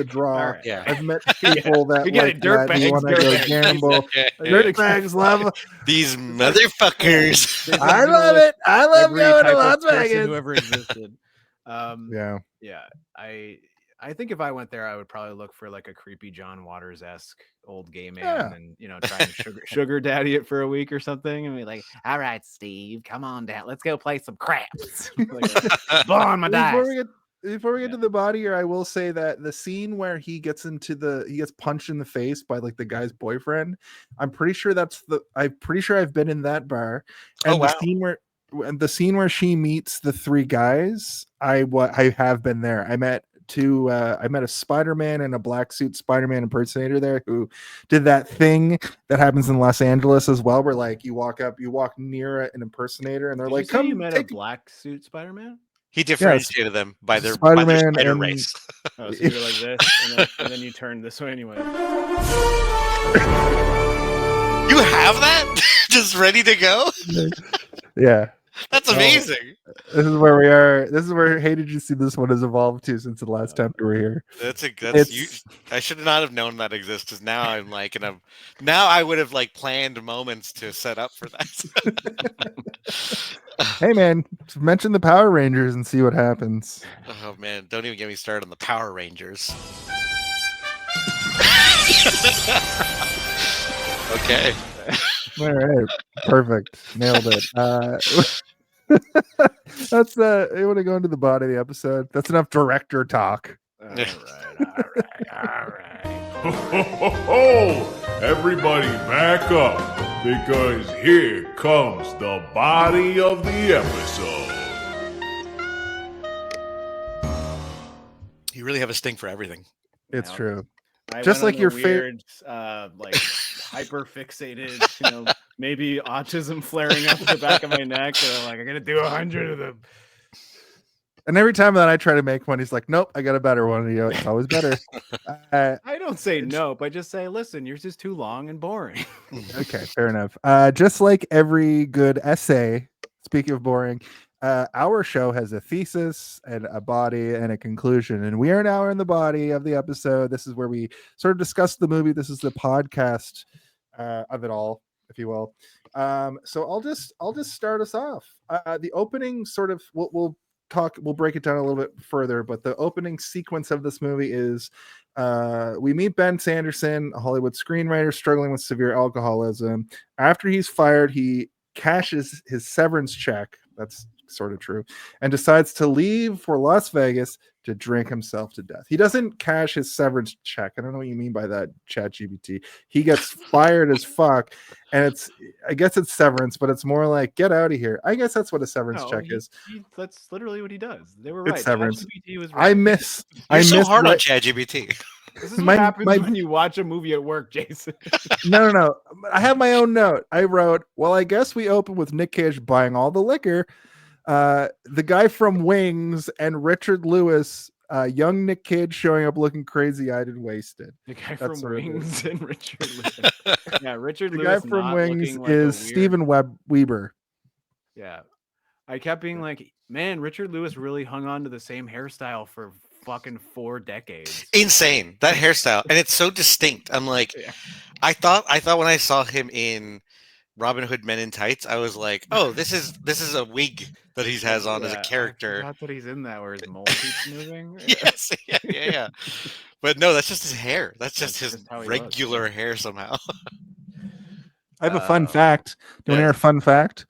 draw. Yeah. I've met people that You like dirt that. You want to go gamble. Dirt bags love these motherfuckers. I love it. I love going to Las Vegas. Who ever existed. Yeah. I think if I went there, I would probably look for like a creepy John Waters-esque old gay man, and try and sugar daddy it for a week or something, and be like, "All right, Steve, come on down, let's go play some craps." Blow on my dice. Before we get to the body here, I will say that the scene where he gets punched in the face by like the guy's boyfriend, I'm pretty sure I've been in that bar, and the scene where she meets the 3 guys, I have been there. I met a Spider-Man and a black suit Spider-Man impersonator there who did that thing that happens in Los Angeles as well, where like you walk near an impersonator and they're like, "Come." You met a black suit Spider-Man? He differentiated them by their Spider-Man spider race. Oh, so you're like this, and then you turn this way anyway. You have that just ready to go? Yeah. That's amazing. This is where we are. This is where Hey Did You See This One has evolved to since the last time we were here. I should not have known that exists, because now I'm like now I would have like planned moments to set up for that. Hey man, mention the Power Rangers and see what happens. Oh man, don't even get me started on the Power Rangers. Okay. All right, perfect, nailed it. That's you want to go into the body of the episode? That's enough director talk. All right. Ho, ho, ho, ho! Everybody back up, because here comes the body of the episode. You really have a sting for everything. It's true. Just like your weird, like hyper fixated, maybe autism flaring up the back of my neck, and I'm like, I'm gonna do 100 of them. And every time that I try to make one, he's like, "Nope, I got a better one." You know, it's always better. I don't say nope. I just say, listen, yours is too long and boring. Okay, fair enough. Just like every good essay, speaking of boring, our show has a thesis and a body and a conclusion, and we are now in the body of the episode. This is where we sort of discuss the movie. This is the podcast of it all, if you will. So I'll just start us off. The opening sort of we'll break it down a little bit further, but the opening sequence of this movie is we meet Ben Sanderson, a Hollywood screenwriter struggling with severe alcoholism. After he's fired, he cashes his severance check. That's sort of true, and decides to leave for Las Vegas to drink himself to death. He doesn't cash his severance check. I don't know what you mean by that, ChatGPT. He gets fired as fuck, and I guess it's severance, but it's more like get out of here. I guess that's what a severance check is. That's literally what he does. They were right. It's severance. ChatGPT was right. You're so hard on ChatGPT. This is what happens when you watch a movie at work, Jason. No. I have my own note. I wrote, well, I guess we open with Nic Cage buying all the liquor. The guy from Wings and Richard Lewis, young Nic Cage showing up looking crazy-eyed and wasted. The guy from Wings and Richard Lewis. Yeah, Richard the Lewis. The guy from Wings like is Steven Weber. Yeah. I kept being like, man, Richard Lewis really hung on to the same hairstyle for fucking 4 decades. Insane, that hairstyle, and it's so distinct. I'm like, yeah. I thought when I saw him in Robin Hood Men in Tights, I was like, oh, this is a wig that he has on as a character. I forgot that he's in that where his mole keeps moving. Yes, yeah. But no, that's just his hair. That's just his regular hair somehow. I have a fun fact. Do you want to hear a fun fact?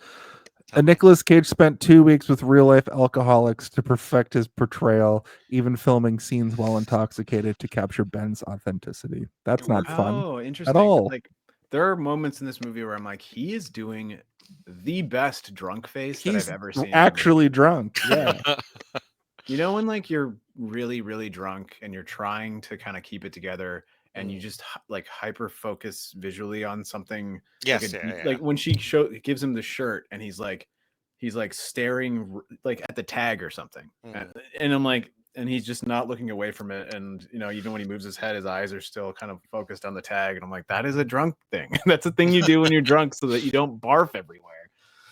Nicolas Cage spent 2 weeks with real-life alcoholics to perfect his portrayal, even filming scenes while intoxicated to capture Ben's authenticity. That's not fun interesting. at all. Like, there are moments in this movie where I'm like, he is doing the best drunk face that I've ever seen. Actually drunk, yeah. You know when like you're really, really drunk and you're trying to kind of keep it together and you just like hyper focus visually on something. Yes, like when she gives him the shirt and he's like staring like at the tag or something, and I'm like, and he's just not looking away from it, and you know, even when he moves his head, his eyes are still kind of focused on the tag, and I'm like, that is a drunk thing. That's a thing you do when you're drunk so that you don't barf everywhere.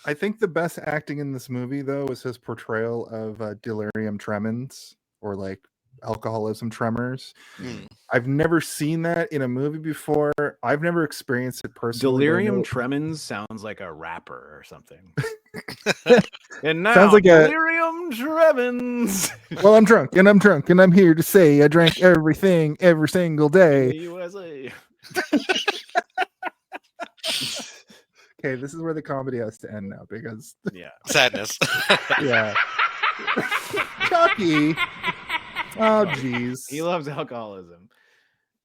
I think the best acting in this movie though is his portrayal of delirium tremens, or like alcoholism tremors. I've never seen that in a movie before. I've never experienced it personally. Delirium tremens sounds like a rapper or something. And now sounds like delirium tremens. Well, I'm drunk and I'm here to say I drank everything every single day. In the USA. Okay, this is where the comedy has to end now because sadness. Yeah. Chucky. Oh, geez. He loves alcoholism.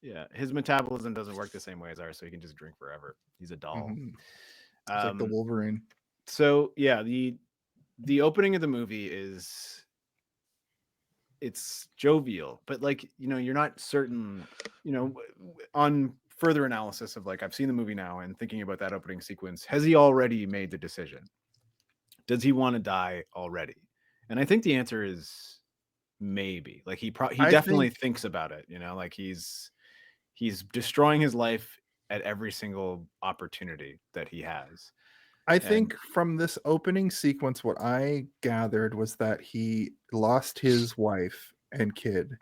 Yeah, his metabolism doesn't work the same way as ours, so he can just drink forever. He's a doll. It's like the Wolverine. So yeah, the opening of the movie it's jovial, but like, you know, you're not certain, you know, on further analysis of like, I've seen the movie now and thinking about that opening sequence, has he already made the decision? Does he want to die already? And I think the answer is maybe. Like he definitely thinks about it, you know, like he's destroying his life at every single opportunity that he has. I think from this opening sequence, what I gathered was that he lost his wife and kid.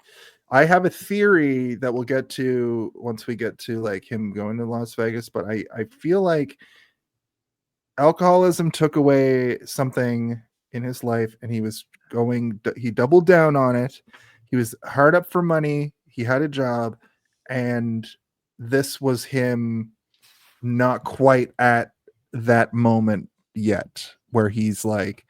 I have a theory that we'll get to once we get to like him going to Las Vegas, but I feel like alcoholism took away something in his life and he doubled down on it. He was hard up for money. He had a job, and this was him not quite at that moment yet where he's like,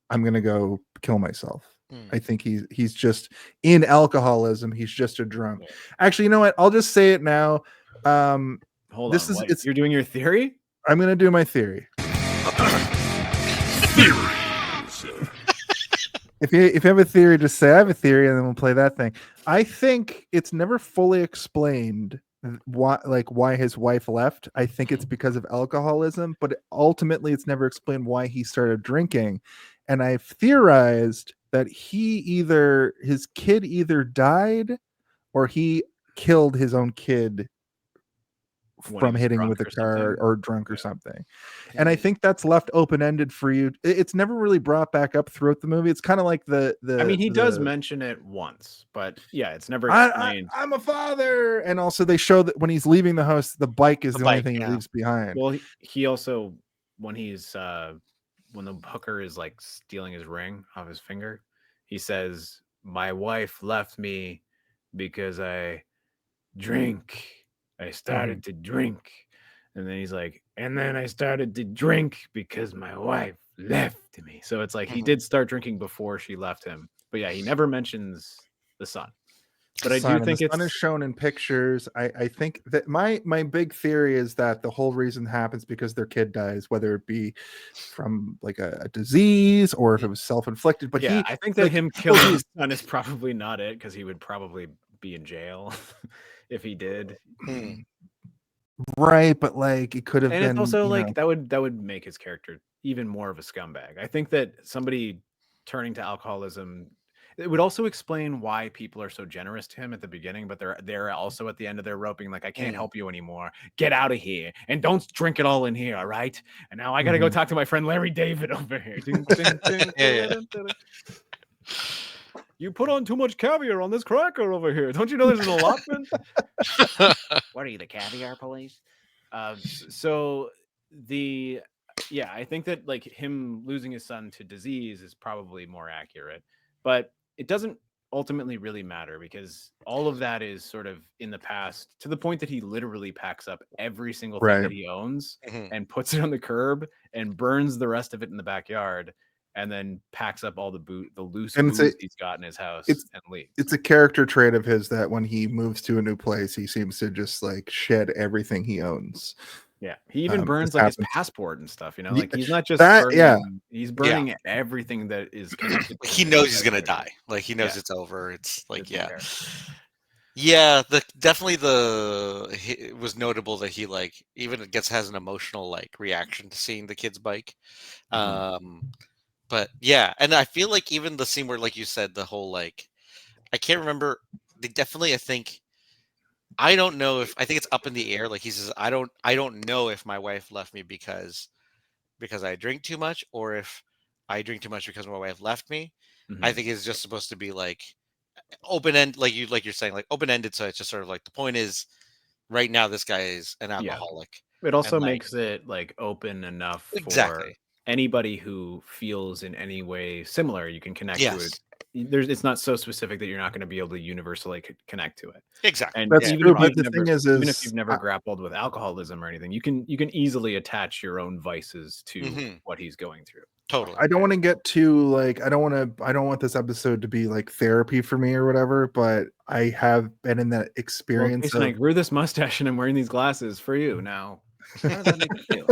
I'm gonna go kill myself. I think he's just in alcoholism. He's just a drunk. Actually, you know what? I'll just say it now. Hold on. You're doing your theory? I'm gonna do my theory. If you have a theory, just say I have a theory, and then we'll play that thing. I think it's never fully explained why his wife left. I think it's because of alcoholism, but ultimately it's never explained why he started drinking. And I've theorized that his kid either died or he killed his own kid from hitting with a car or drunk or something. And I think that's left open-ended for you. It's never really brought back up throughout the movie. It's kind of like he does mention it once, but yeah, it's never explained. I'm a father. And also they show that when he's leaving the house, the bike is the only thing he leaves behind. Well, he also, when he's when the hooker is like stealing his ring off his finger, he says, "My wife left me because I drink. I started to drink." And then he's like, "And then I started to drink because my wife left me." So it's like he did start drinking before she left him. But yeah, he never mentions the son. But I do think the son is shown in pictures. I think that my big theory is that the whole reason happens because their kid dies, whether it be from like a disease or if it was self-inflicted. But yeah, I think that him killing his son is probably not it, because he would probably be in jail if he did. Right, but like it could have been. And it's also like that would make his character even more of a scumbag. I think that somebody turning to alcoholism, it would also explain why people are so generous to him at the beginning, but they're also at the end of their rope being like, "I can't help you anymore. Get out of here and don't drink it all in here, all right? And now I got to go talk to my friend Larry David over here." "You put on too much caviar on this cracker over here. Don't you know there's an allotment?" "What are you, the caviar police?" So I think that like him losing his son to disease is probably more accurate, but it doesn't ultimately really matter because all of that is sort of in the past, to the point that he literally packs up every single thing that he owns and puts it on the curb and burns the rest of it in the backyard, and then packs up all the loose booze he's got in his house and leaves. It's a character trait of his that when he moves to a new place, he seems to just like shed everything he owns. Yeah, he even burns like his passport and stuff, like he's not just he's burning everything that is connected. He knows he's gonna die. Like he knows it's over. It's like definitely it was notable that he like even has an emotional like reaction to seeing the kid's bike. But yeah, and I feel like even the scene where, like you said, the whole like I can't remember. They definitely, I don't know I think it's up in the air. Like he says, I don't know if my wife left me because I drink too much, or if I drink too much because my wife left me. I think it's just supposed to be like open end, like you're saying, like open ended. So it's just sort of like the point is, right now this guy is an alcoholic. It also makes it like open enough for anybody who feels in any way similar. You can connect to it. It's not so specific that you're not going to be able to universally connect to it. Exactly. And that's true, but the thing is even if you've never grappled with alcoholism or anything, you can easily attach your own vices to what he's going through. Totally. I don't want to get too like I don't want this episode to be like therapy for me or whatever, but I have been in that experience. Jason, I grew this mustache and I'm wearing these glasses for you now. How does that make you feel?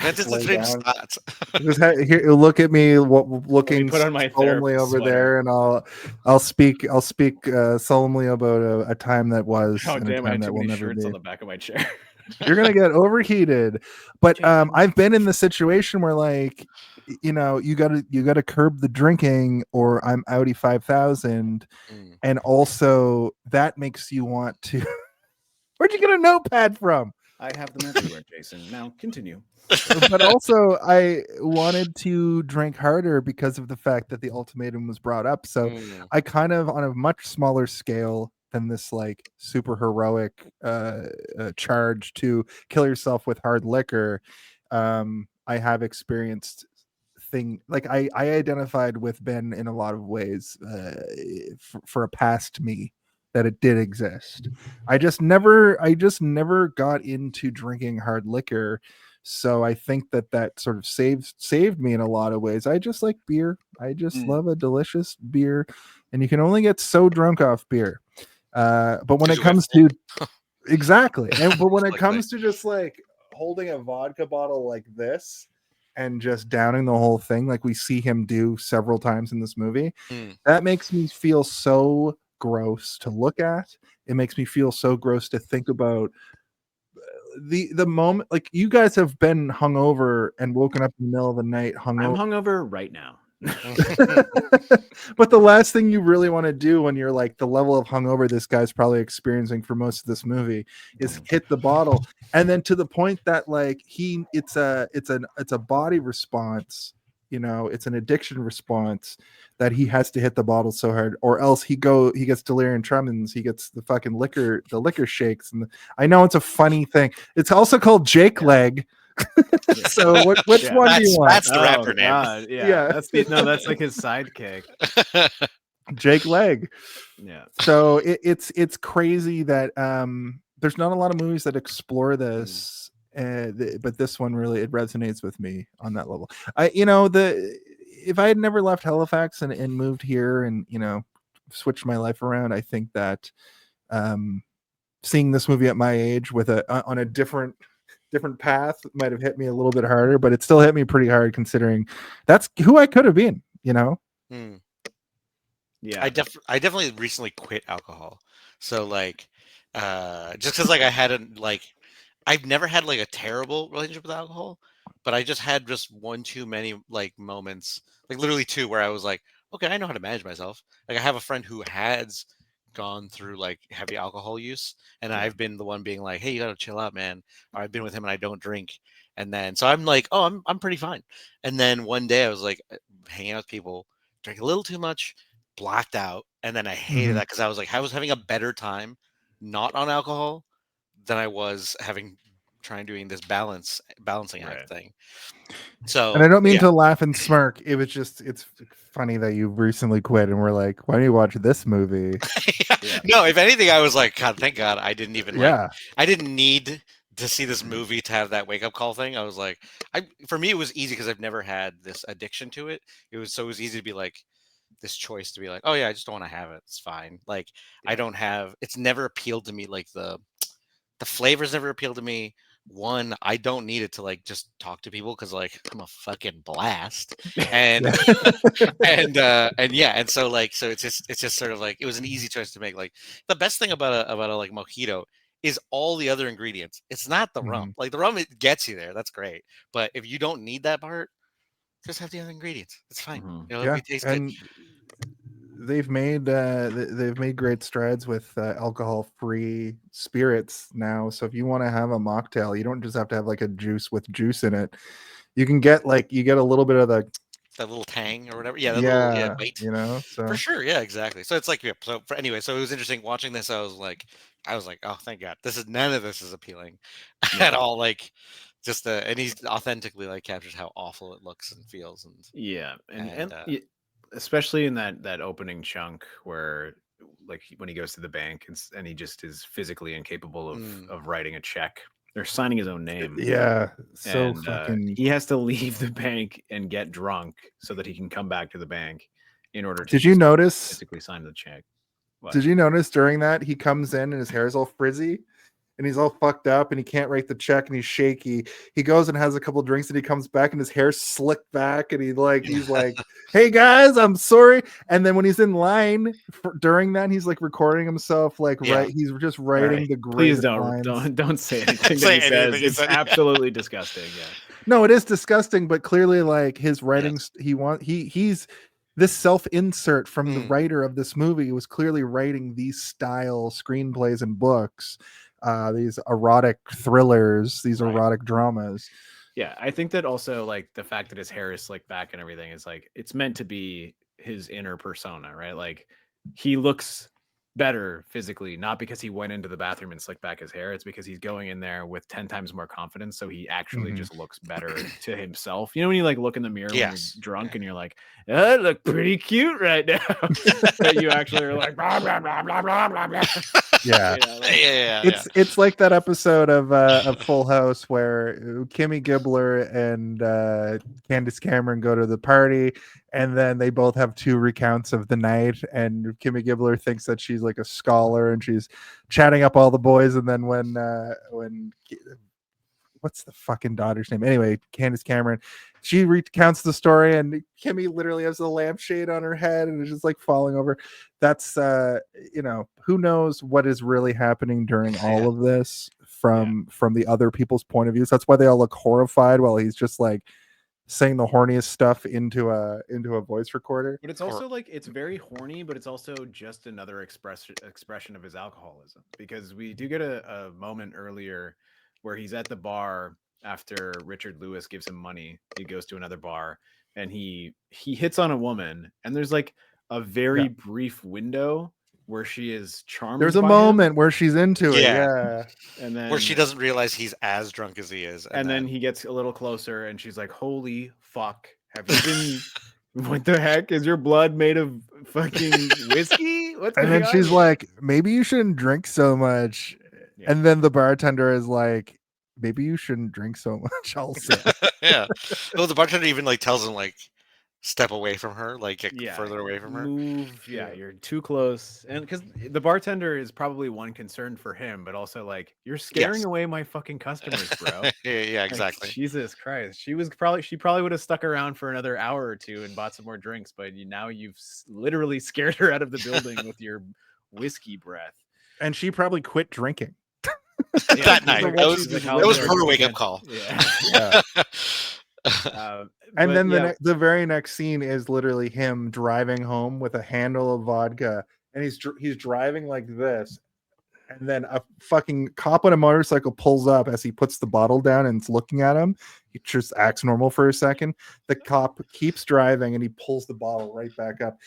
That is the dream spot. Here, look at me looking put on my solemnly over sweater. there, and I'll speak solemnly about a time that was. Oh damn! I have too many shirts on the back of my chair. You're gonna get overheated. But I've been in the situation where like you gotta curb the drinking, or I'm Audi 5000, and also that makes you want to. Where'd you get a notepad from? I have them everywhere, Jason. Now continue. But also, I wanted to drink harder because of the fact that the ultimatum was brought up. So I kind of, on a much smaller scale than this like super heroic charge to kill yourself with hard liquor, I have experienced like I identified with Ben in a lot of ways for a past me. That it did exist. I just never got into drinking hard liquor, so I think that sort of saved me in a lot of ways. I just like beer. I just love a delicious beer, and you can only get so drunk off beer. But when it comes to exactly, but when it comes to just like holding a vodka bottle like this and just downing the whole thing, like we see him do several times in this movie, that makes me feel so gross to look at. It makes me feel so gross to think about. The moment, like you guys have been hungover and woken up in the middle of the night hungover. I'm hungover right now. But the last thing you really want to do when you're like the level of hungover this guy's probably experiencing for most of this movie is hit the bottle, and then to the point that like it's a body response, you know, it's an addiction response that he has to hit the bottle so hard, or else he gets delirium tremens, he gets the fucking liquor shakes, and I know it's a funny thing. It's also called Jake Leg. So which one do you want? That's the rapper name. God, Yeah. That's like his sidekick. Jake Leg. Yeah. So it's crazy that there's not a lot of movies that explore this, but this one really it resonates with me on that level. If I had never left Halifax and moved here and switched my life around, I think that seeing this movie at my age with on a different path might have hit me a little bit harder, but it still hit me pretty hard considering that's who I could have been, Yeah. I definitely recently quit alcohol. So like just because like I've never had like a terrible relationship with alcohol, but I just had one too many like moments, like literally two, where I was like, okay, I know how to manage myself. Like I have a friend who has gone through like heavy alcohol use, and I've been the one being like, hey, you gotta chill out, man. Or I've been with him and I don't drink, and then so I'm like, oh, I'm pretty fine. And then one day I was like hanging out with people, drank a little too much, blacked out, and then I hated that because I was having a better time not on alcohol than I was doing this balancing act thing. So, and I don't mean to laugh and smirk. It was just it's funny that you recently quit, and we're like, why don't you watch this movie? No, if anything, I was like, God, thank God I didn't even I didn't need to see this movie to have that wake up call thing. I was like, for me it was easy because I've never had this addiction to it. It was easy to be like this choice to be like, oh yeah, I just don't want to have it. It's fine. Like it's never appealed to me. Like the flavors never appealed to me. One, I don't need it to like just talk to people because like I'm a fucking blast, and and so it's just sort of like it was an easy choice to make. Like the best thing about a like mojito is all the other ingredients. It's not the rum. Like the rum, it gets you there. That's great. But if you don't need that part, just have the other ingredients. It's fine. It tastes good. They've made great strides with alcohol-free spirits now. So if you want to have a mocktail, you don't just have to have like a juice with juice in it. You can get a little bit of that little tang or whatever. Little bite. So. For sure. Yeah, exactly. So it's like so it was interesting watching this. I was like, oh, thank God, none of this is appealing at all. Like just and he authentically like captures how awful it looks and feels and especially in that opening chunk where like when he goes to the bank and he just is physically incapable of writing a check or signing his own name. So he has to leave the bank and get drunk so that he can come back to the bank in order to did you notice physically sign the check. Did you notice during that he comes in and his hair is all frizzy and he's all fucked up and he can't write the check and he's shaky. He goes and has a couple drinks and he comes back and his hair's slicked back and he's like, hey guys, I'm sorry. And then when he's in line during that, he's like recording himself right. He's just writing the greatest lines. Don't say anything that he says. It's absolutely disgusting. Yeah. No, it is disgusting, but clearly like his writing, he's this self-insert from the writer of this movie was clearly writing these style screenplays and books. These erotic thrillers, these erotic dramas. Yeah, I think that also like the fact that his hair is slicked back and everything is like it's meant to be his inner persona, right? Like he looks better physically, not because he went into the bathroom and slicked back his hair. It's because he's going in there with 10 times more confidence, so he actually just looks better to himself. You know, when you like look in the mirror when you're drunk and you're like, oh, I look pretty cute right now. But you actually are like, blah, blah, blah, blah, blah, blah, blah. It's like that episode of Full House where Kimmy Gibbler and Candace Cameron go to the party, and then they both have two recounts of the night, and Kimmy Gibbler thinks that she's like a scholar and she's chatting up all the boys, and then when what's the fucking daughter's name? Anyway, Candace Cameron, she recounts the story and Kimmy literally has a lampshade on her head and is just like falling over. That's who knows what is really happening during all of this from the other people's point of views. That's why they all look horrified while he's just like saying the horniest stuff into a voice recorder. But it's also like it's very horny, but it's also just another expression of his alcoholism, because we do get a moment earlier where he's at the bar after Richard Lewis gives him money. He goes to another bar and he hits on a woman, and there's like a very brief window where she is charmed. There's a moment where she's into it, and then where she doesn't realize he's as drunk as he is, and then he gets a little closer, and she's like, "Holy fuck, have you been? What the heck is your blood made of? Fucking whiskey?" What's and going then on she's here?" like, maybe you shouldn't drink so much. And then the bartender is like, maybe you shouldn't drink so much also. Yeah. Well, the bartender even like tells him like, step away from her, like get further away from her. Move, you're too close. And because the bartender is probably one concern for him, but also like, you're scaring away my fucking customers, bro. Yeah, exactly. Like, Jesus Christ. She probably would have stuck around for another hour or two and bought some more drinks, but now you've literally scared her out of the building with your whiskey breath. And she probably quit drinking. That night. That was her wake-up call. Yeah. And then the very next scene is literally him driving home with a handle of vodka, and he's driving like this, and then a fucking cop on a motorcycle pulls up as he puts the bottle down and is looking at him. He just acts normal for a second. The cop keeps driving and he pulls the bottle right back up.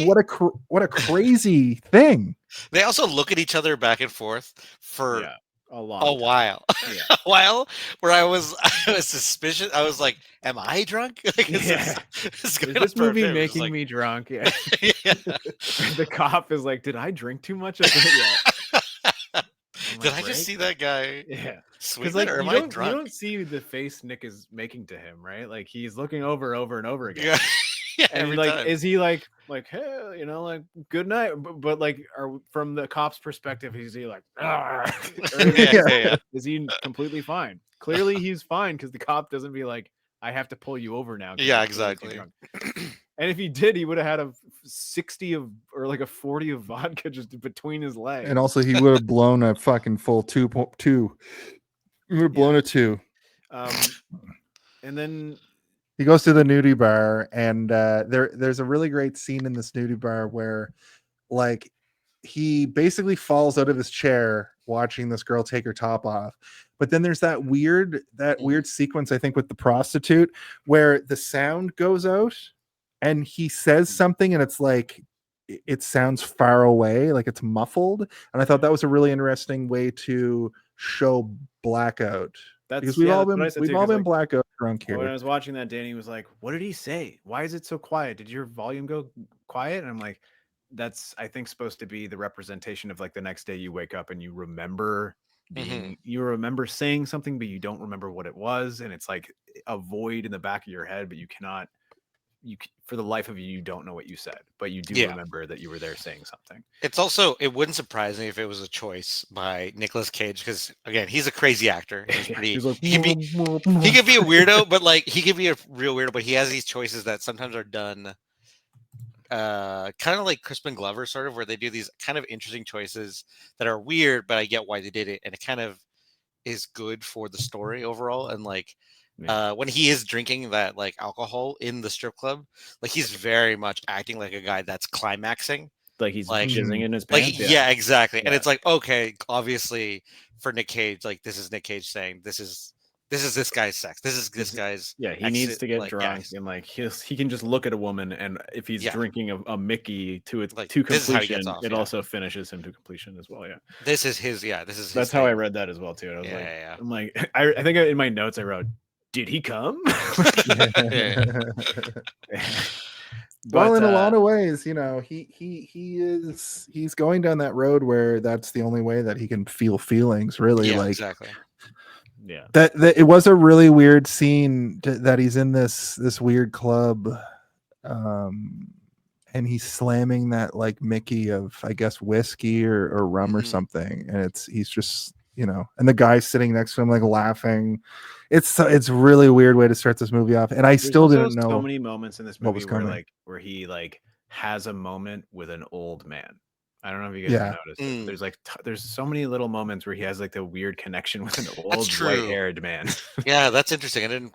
What a crazy thing. They also look at each other back and forth for a while. A while where I was suspicious. I was like, am I drunk? Like, is this movie making me drunk? Yeah. The cop is like, did I drink too much? Did I just see that guy? Yeah. Because like, or am I drunk? You don't see the face Nick is making to him, right? Like he's looking over and over again. Yeah, and like time. Is he like hey, like good night, but like from the cop's perspective, is he like is he completely fine? Clearly he's fine, because the cop doesn't be like, I have to pull you over now. Yeah, exactly. And if he did, he would have had a 60 or like a 40 of vodka just between his legs. And also he would have blown a fucking full 2.2. He would have blown a 2. And then he goes to the nudie bar, and there's a really great scene in this nudie bar where like he basically falls out of his chair watching this girl take her top off. But then there's that weird sequence, I think, with the prostitute where the sound goes out and he says something and it's like it sounds far away, like it's muffled. And I thought that was a really interesting way to show blackout. Because we've all been blackout drunk here. When I was watching that, Danny was like, what did he say? Why is it so quiet? Did your volume go quiet? And I'm like, that's, I think, supposed to be the representation of like the next day you wake up and you remember you remember saying something, but you don't remember what it was. And it's like a void in the back of your head, but for the life of you don't know what you said, but you do remember that you were there saying something. It's also, it wouldn't surprise me if it was a choice by Nicolas Cage, because again, he's a crazy actor. He's pretty, he could be a weirdo, but like he could be a real weirdo, but he has these choices that sometimes are done kind of like Crispin Glover, sort of, where they do these kind of interesting choices that are weird, but I get why they did it, and it kind of is good for the story overall. And like when he is drinking that like alcohol in the strip club, like he's very much acting like a guy that's climaxing, like he's like jizzing in his pants. Like, yeah, exactly. And it's like, okay, obviously for Nick Cage, like this is Nick Cage saying this is this guy's sex. This is this guy's. Yeah, he needs to get drunk, and like he can just look at a woman, and if he's drinking a Mickey to completion, it also finishes him to completion as well. Yeah, this is his. That's how I read that as well too. And I was I'm like, I think in my notes I wrote, did he come? Well, in a lot of ways, you know, he's going down that road where that's the only way that he can feel feelings, really. Yeah, exactly. Yeah, that it was a really weird scene that he's in this weird club, and he's slamming that like Mickey of, I guess, whiskey or rum or something, and he's just, you know, and the guy sitting next to him like laughing. It's a really weird way to start this movie off, and There's still didn't know so many moments in this movie where he like has a moment with an old man. I don't know if you guys have noticed. There's like there's so many little moments where he has like the weird connection with an old white-haired man. Yeah, that's interesting. I didn't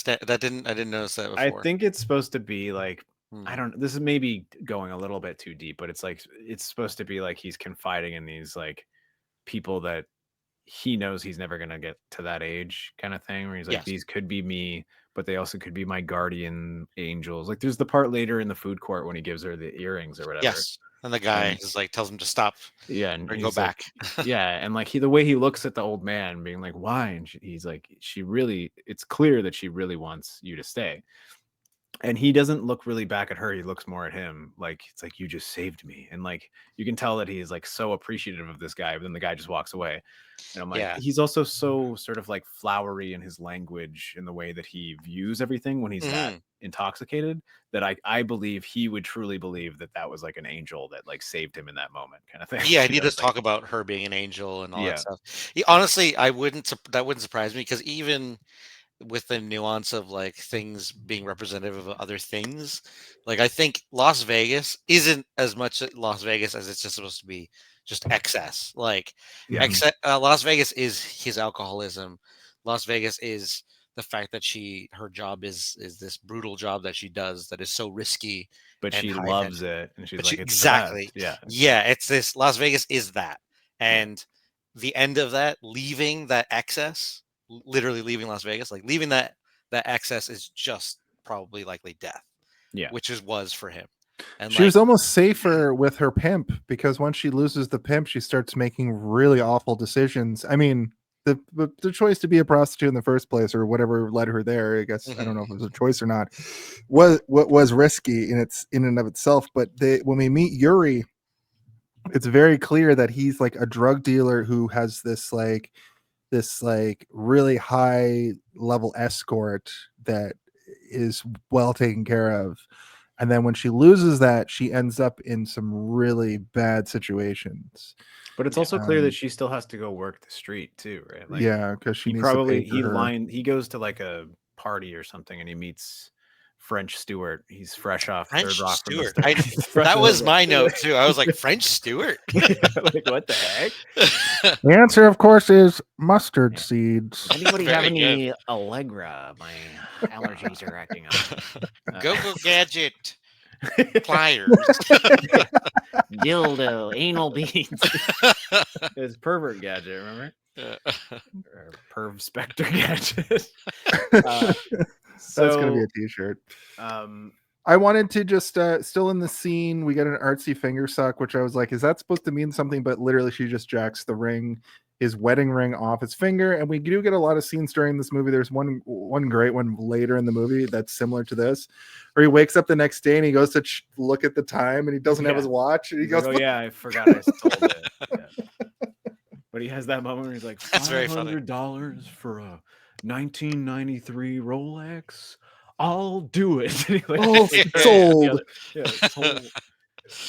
That didn't I didn't notice that I before. think it's supposed to be like, I Hmm. don't. This is maybe going a little bit too deep, but it's like it's supposed to be like he's confiding in these like people that he knows he's never gonna get to that age, kind of thing. Where he's like, Yes. these could be me, but they also could be my guardian angels. Like, there's the part later in the food court when he gives her the earrings or whatever. Yes. And the guy And is like tells him to stop yeah, and or go he's like, back. yeah, and like the way he looks at the old man, being like, why? And he's like, it's clear that she really wants you to stay. And he doesn't look really back at her. He looks more at him. Like, it's like, you just saved me. And like, you can tell that he's like so appreciative of this guy, but then the guy just walks away. And I'm like, Yeah. he's also so sort of like flowery in his language, in the way that he views everything when he's that intoxicated, that I believe he would truly believe that that was like an angel that like saved him in that moment, kind of thing. Yeah, You and he know, does it's like, talk about her being an angel and all that yeah, stuff. Honestly, that wouldn't surprise me, because even with the nuance of like things being representative of other things, like I think Las Vegas isn't as much Las Vegas as it's just supposed to be just excess. Like yeah, Las Vegas is his alcoholism. Las Vegas is the fact that her job is this brutal job that she does that is so risky but and she high loves tension. it, and she's But like, it's the exactly, best. Yeah, yeah, it's this Las Vegas is that, yeah, and the end of that, leaving that excess, literally leaving Las Vegas, like leaving that excess is just probably likely death, yeah. which was for him. And She was like, almost safer with her pimp, because once she loses the pimp, she starts making really awful decisions. I mean, the choice to be a prostitute in the first place, or whatever led her there, I guess, I don't know if it was a choice or not, was risky in and of itself. But when we meet Yuri, it's very clear that he's like a drug dealer who has this really high level escort that is well taken care of. And then when she loses that, she ends up in some really bad situations. But it's also clear that she still has to go work the street too, right? Like, Yeah, because she needs to pay for her. he goes to like a party or something, and he meets French Stewart. He's fresh off Third French Rock from the Stewart. Start. That was my note too. I was like, French Stewart. Like, what the heck? The answer, of course, is mustard seeds. Anybody Very have good. any Allegra? My allergies are acting up. Go gadget. Pliers. Dildo, anal beads. It's pervert gadget, remember? Or perv specter gadget. That's gonna be a t-shirt. I wanted to just still in the scene, we get an artsy finger suck, which I was like, is that supposed to mean something? But literally she just jacks the ring, his wedding ring, off his finger. And we do get a lot of scenes during this movie. There's one great one later in the movie that's similar to this, where he wakes up the next day and he goes to look at the time and he doesn't have his watch, and he goes, oh yeah, I forgot I stole it. Yeah. But he has that moment where he's like, That's very funny. $500 for a 1993 Rolex. I'll do it. Sold. Yeah, sold.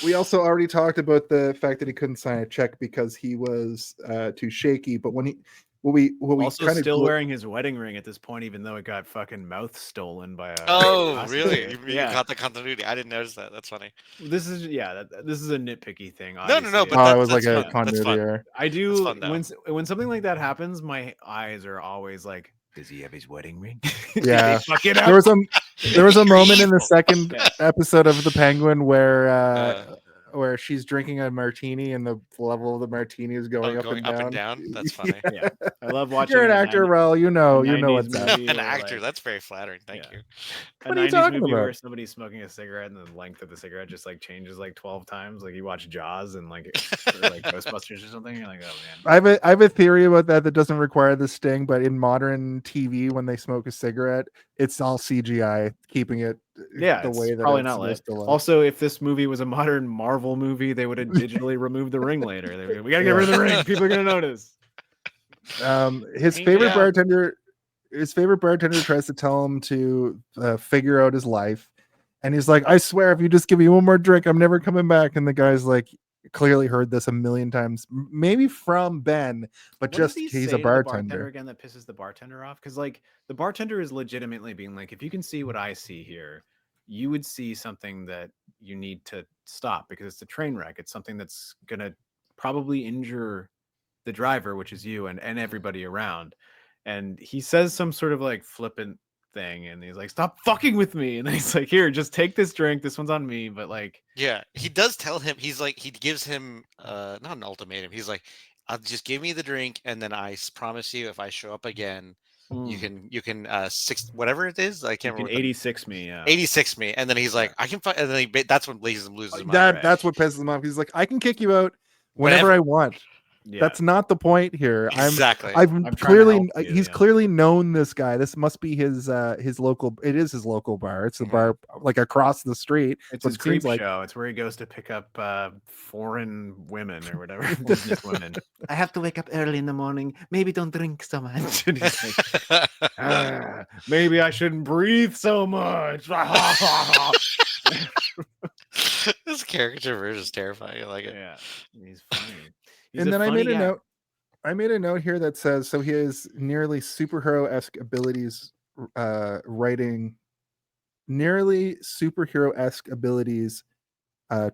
We also already talked about the fact that he couldn't sign a check because he was too shaky. But when we also kind still of wearing his wedding ring at this point, even though it got fucking mouth stolen by a. Oh, really? You Yeah. got the continuity. I didn't notice that. That's funny. This is this is a nitpicky thing. No, Obviously. but it was like a fun. continuity error. I do fun, when something like that happens, my eyes are always like, does he have his wedding ring? Yeah. Fuck it up. There was a moment in the second episode of The Penguin where she's drinking a martini and the level of the martini is going up and down. That's funny. Yeah. I love watching. You're an actor, Raul. You know what's up. An actor. That's very flattering. Thank you. What are you talking movie about? Where somebody's smoking a cigarette and the length of the cigarette just like changes like 12 times. Like you watch Jaws and like or like Ghostbusters or something. You're like, oh man. I have a theory about that doesn't require the sting, but in modern TV, when they smoke a cigarette, it's all CGI, keeping it the way that probably it's not lit. supposed to look. Also, if this movie was a modern Marvel movie, they would have digitally removed the ring later. We gotta get rid of the ring. People are gonna notice. His favorite bartender tries to tell him to figure out his life, and he's like, I swear, if you just give me one more drink, I'm never coming back. And the guy's like, clearly heard this a million times, maybe from Ben, but just he's a bartender again that pisses the bartender off, because like the bartender is legitimately being like, if you can see what I see here, you would see something that you need to stop, because it's a train wreck. It's something that's gonna probably injure the driver, which is you, and everybody around. And he says some sort of like flippant thing, and he's like, "Stop fucking with me!" And he's like, "Here, just take this drink. This one's on me." But like, yeah, he does tell him. He's like, he gives him not an ultimatum. He's like, "I'll just give me the drink, and then promise you, if I show up again, you can whatever it is. I can't remember. 86 me, yeah. 86 me." And then he's like, "I can fight." And then that's when loses his mind. That's what pisses him off. He's like, I can kick you out whenever I want. Yeah. That's not the point here. Exactly. I'm clearly he's clearly known this guy. This must be his local. It is his local bar. It's the bar like across the street. It's his creep show. It's where he goes to pick up foreign women or whatever. Business women. I have to wake up early in the morning. Maybe don't drink so much. And he's like, maybe I shouldn't breathe so much. This caricature version is terrifying. I like it. Yeah, he's funny. And then I made a note. I made a note here that says so he has nearly superhero-esque abilities, writing nearly superhero-esque abilities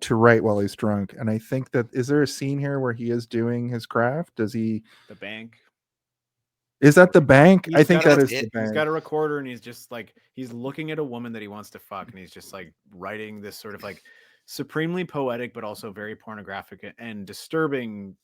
to write while he's drunk. And I think that is there a scene here where he is doing his craft? Does he? The bank. Is that the bank? I think that is the bank. He's got a recorder and he's just like he's looking at a woman that he wants to fuck, and he's just like writing this sort of like supremely poetic but also very pornographic and disturbing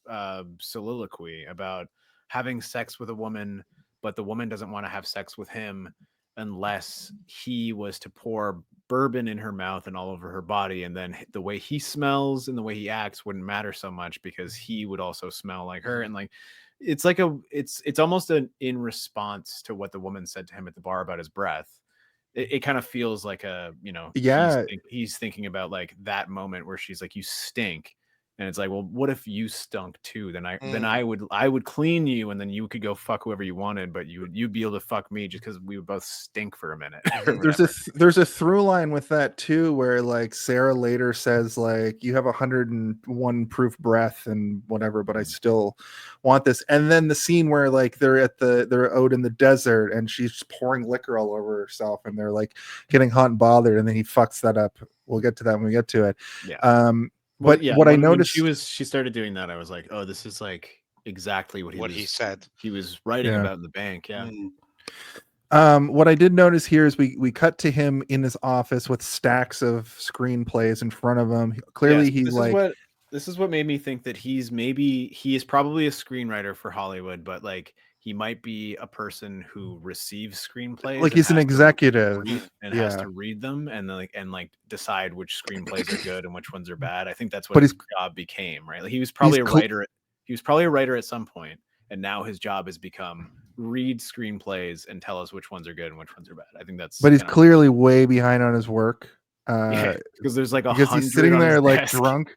soliloquy about having sex with a woman, but the woman doesn't want to have sex with him unless he was to pour bourbon in her mouth and all over her body, and then the way he smells and the way he acts wouldn't matter so much because he would also smell like her. And like it's like it's almost in response to what the woman said to him at the bar about his breath. It kind of feels like a, you know, he's thinking about like that moment where she's like, "You stink," and it's like, well, what if you stunk too? Then I would clean you, and then you could go fuck whoever you wanted, but you'd be able to fuck me just because we would both stink for a minute. There's a through line with that too, where like Sera later says like, "You have 101 proof breath and whatever, but I still want this." And then the scene where like they're out in the desert and she's pouring liquor all over herself, and they're like getting hot and bothered, and then he fucks that up. We'll get to that when we get to it. Yeah. But yeah, what I noticed, she started doing that, I was like, oh, this is like exactly what he said he was writing about in the bank. Yeah. What I did notice here is we cut to him in his office with stacks of screenplays in front of him. Clearly, he's like, this is what made me think that he is probably a screenwriter for Hollywood, but like he might be a person who receives screenplays. Like he's an executive and has to read them and decide which screenplays are good and which ones are bad. I think that's what But his job became, right? Like he was probably a writer. He was probably a writer at some point, and now his job has become read screenplays and tell us which ones are good and which ones are bad. I think that's. But he's clearly way behind on his work. Because there's like because he's sitting there like drunk.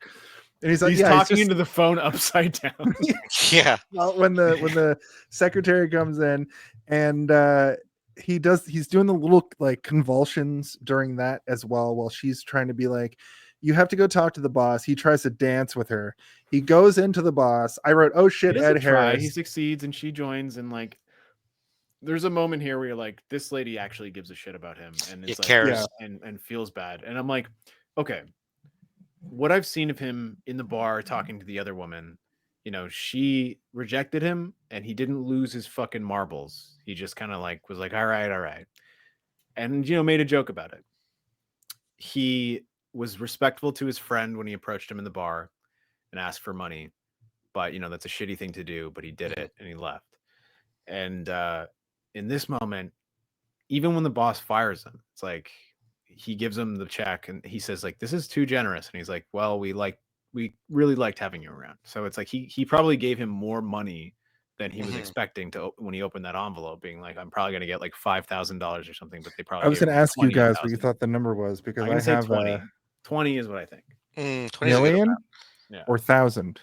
And he's like, he's talking into the phone upside down. Yeah. Well, when the secretary comes in, and he's doing the little like convulsions during that as well, while she's trying to be like, you have to go talk to the boss. He tries to dance with her. He goes into the boss. I wrote, oh shit, Ed Harris. He succeeds and she joins, and like there's a moment here where you're like, this lady actually gives a shit about him and it's like, cares and feels bad. And I'm like, okay. What I've seen of him in the bar talking to the other woman, you know, she rejected him and he didn't lose his fucking marbles. He just kind of like was like, all right. And, you know, made a joke about it. He was respectful to his friend when he approached him in the bar and asked for money. But, you know, that's a shitty thing to do, but he did it and he left. And in this moment, even when the boss fires him, it's like, he gives him the check and he says like, this is too generous. And he's like, well, we really liked having you around. So it's like, he probably gave him more money than he was expecting to when he opened that envelope, being like, I'm probably going to get like $5,000 or something, but they probably, I was going to ask you guys what you thought the number was, because I have 20 is what I think. 20 million or 1,000,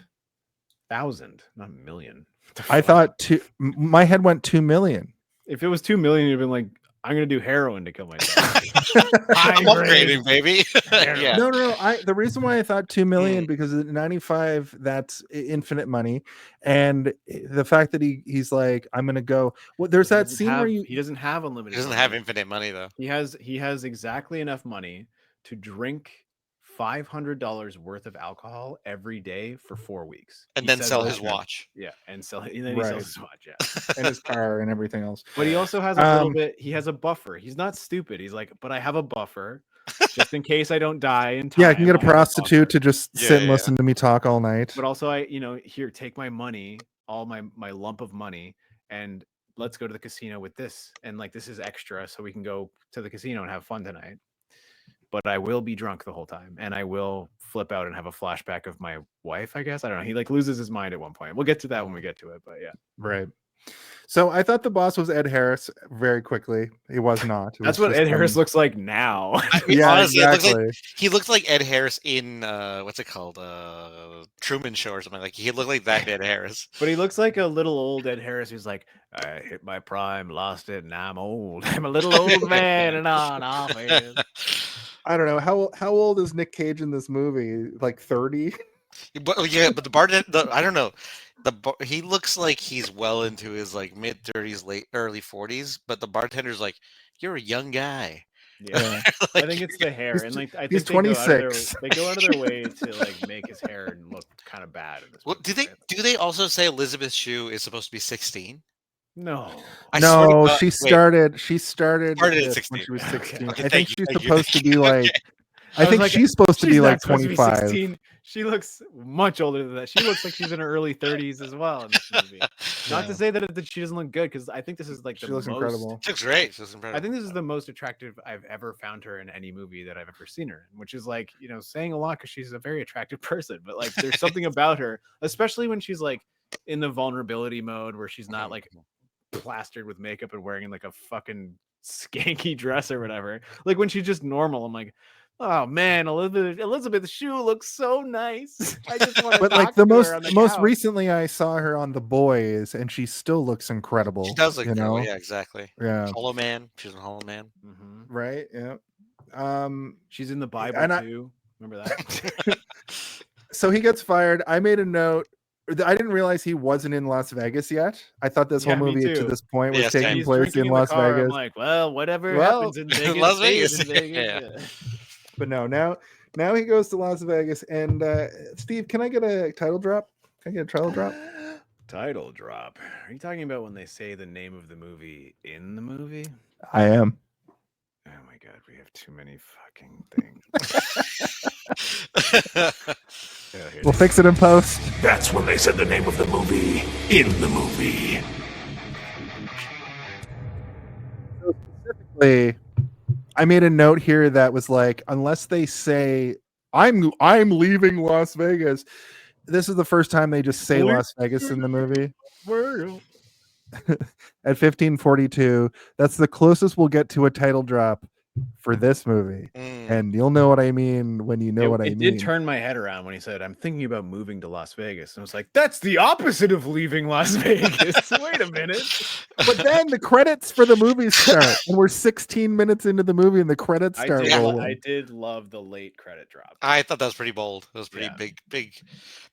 not million. I thought my head went 2 million. If it was 2 million, you'd been like, I'm gonna do heroin to kill myself. I'm upgrading, baby. Yeah. No. The reason why I thought 2 million because at 95, that's infinite money, and the fact that he's like, I'm gonna go. Well, there's that scene where he doesn't have unlimited. He doesn't have infinite money though. He has exactly enough money to drink $500 worth of alcohol every day for 4 weeks, And He then says sell that- his watch. Yeah, and then he sells his watch. Yeah, and his car and everything else. but he also has a little bit. He has a buffer. He's not stupid. He's like, but I have a buffer just in case I don't die in time. Yeah, I can get a I have prostitute buffer. to just Yeah, sit and yeah. listen to me talk all night. But also, here, take my money, all my lump of money, and let's go to the casino with this. And like, this is extra, so we can go to the casino and have fun tonight. But I will be drunk the whole time, and I will flip out and have a flashback of my wife, I guess. I don't know. He like loses his mind at one point. We'll get to that when we get to it, but yeah. Right. So I thought the boss was Ed Harris very quickly. He was not. It That's was what just Ed Harris some- looks like now. I mean, Yeah, honestly, exactly. he looked like Ed Harris in what's it called, Truman Show or something. Like he looked like that Ed Harris. But he looks like a little old Ed Harris who's like, I hit my prime, lost it, and now I'm old. I'm a little old man and on office. I don't know how old is Nick Cage in this movie? Like 30? But yeah, but the bartender, I don't know. He looks like he's well into his like mid 30s, early 40s. But the bartender's like, "You're a young guy." Yeah, Like, I think it's the hair, and like I think he's they go out of 26. they go out of their way to like make his hair look kind of bad. In this Well, movie. do they also say Elisabeth Shue is supposed to be 16? No, I swear to No, God- she wait, started Started at this 16. when she was Okay, 16. okay, I thank think you, she's thank you, supposed to thank you. be like Okay. I think was like, she's supposed to be she's like not supposed to be 25. 16. She looks much older than that. She looks like she's in her early 30s as well in this movie. Not to say that she doesn't look good, because I think this is like She the looks most. incredible. She looks great. She looks I incredible. think this is the most attractive I've ever found her in any movie that I've ever seen her in, which is like, saying a lot because she's a very attractive person. But like, there's something about her, especially when she's like in the vulnerability mode where she's not like plastered with makeup and wearing like a fucking skanky dress or whatever. Like when she's just normal, I'm like, oh man, Elisabeth Shue looks so nice. I just want to But talk like the to most her on the most couch. recently I saw her on The Boys and she still looks incredible. She does look incredible. know? Yeah, exactly. Yeah. Hollow Man. She's in Hollow Man. Mhm. Right? Yeah. She's in the Bible and too. Remember that? So he gets fired. I made a note. I didn't realize he wasn't in Las Vegas yet. I thought this whole Yeah, me movie to too. this point was Yeah, taking same. He's place drinking in the Las car. Vegas. I'm like, well, whatever Well, happens in Vegas, Las stays Vegas. in Vegas. Yeah. But no, now he goes to Las Vegas. And Steve, can I get a title drop? Can I get a title drop? Title drop. Are you talking about when they say the name of the movie in the movie? I am. Oh my god, we have too many fucking things. Oh, here We'll it is. fix it in post. That's when they said the name of the movie in the movie. Specifically, I made a note here that was like, unless they say I'm leaving Las Vegas, this is the first time they just say Las Vegas in the movie. At 15:42, that's the closest we'll get to a title drop for this movie. And you'll know what I mean when you know what I It mean. did turn my head around when he said, I'm thinking about moving to Las Vegas. And I was like, that's the opposite of leaving Las Vegas. Wait a minute. But then the credits for the movie start, and we're 16 minutes into the movie, and the credits start rolling. I did love the late credit drop. I thought that was pretty bold. It was pretty Yeah.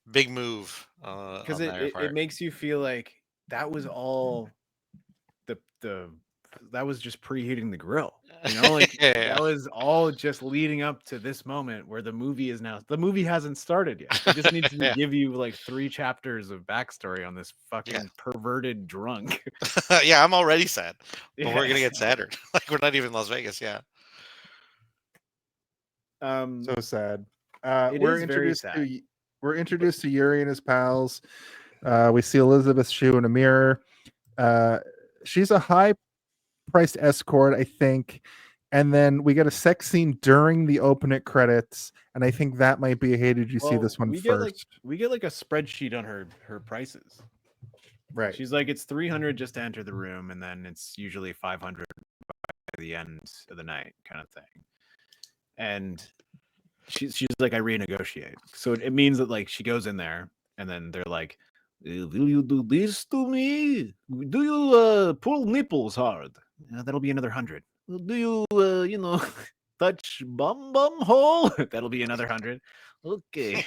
big move. Because it makes you feel like that was all that was just preheating the grill. Like Yeah. that was all just leading up to this moment where the movie hasn't started yet. It just needs to Yeah. give you like 3 chapters of backstory on this fucking perverted drunk. Yeah, I'm already sad. But Yeah. we're gonna get sadder. Like we're not even in Las Vegas. Yeah. So sad. It We're is very introduced sad. to we're introduced to Yuri and his pals. We see Elisabeth Shue in a mirror. She's a high-priced escort, I think. And then we get a sex scene during the opening credits, and I think that might be a hey, did you see this one first? We get like a spreadsheet on her prices. Right. She's like, it's $300 just to enter the room, and then it's usually $500 by the end of the night, kind of thing. And she's like, I renegotiate. So it means that like she goes in there, and then they're like, will you do this to me? Do you pull nipples hard? That'll be another $100. Do you touch bum hole? That'll be another $100. Okay.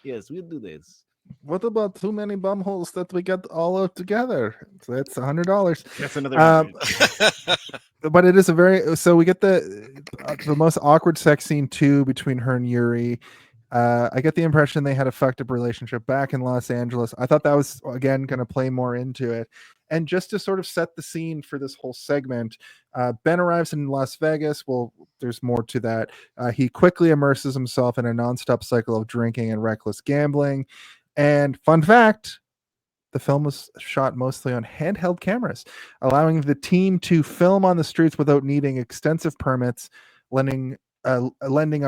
Yes, we'll do this. What about too many bumholes that we get all out together? So that's $100. That's another. But it is a very, so we get the most awkward sex scene too between her and Yuri. I get the impression they had a fucked up relationship back in Los Angeles. I thought that was again going to play more into it. And just to sort of set the scene for this whole segment, Ben arrives in Las Vegas. Well, there's more to that. He quickly immerses himself in a nonstop cycle of drinking and reckless gambling. And fun fact, the film was shot mostly on handheld cameras, allowing the team to film on the streets without needing extensive permits, lending a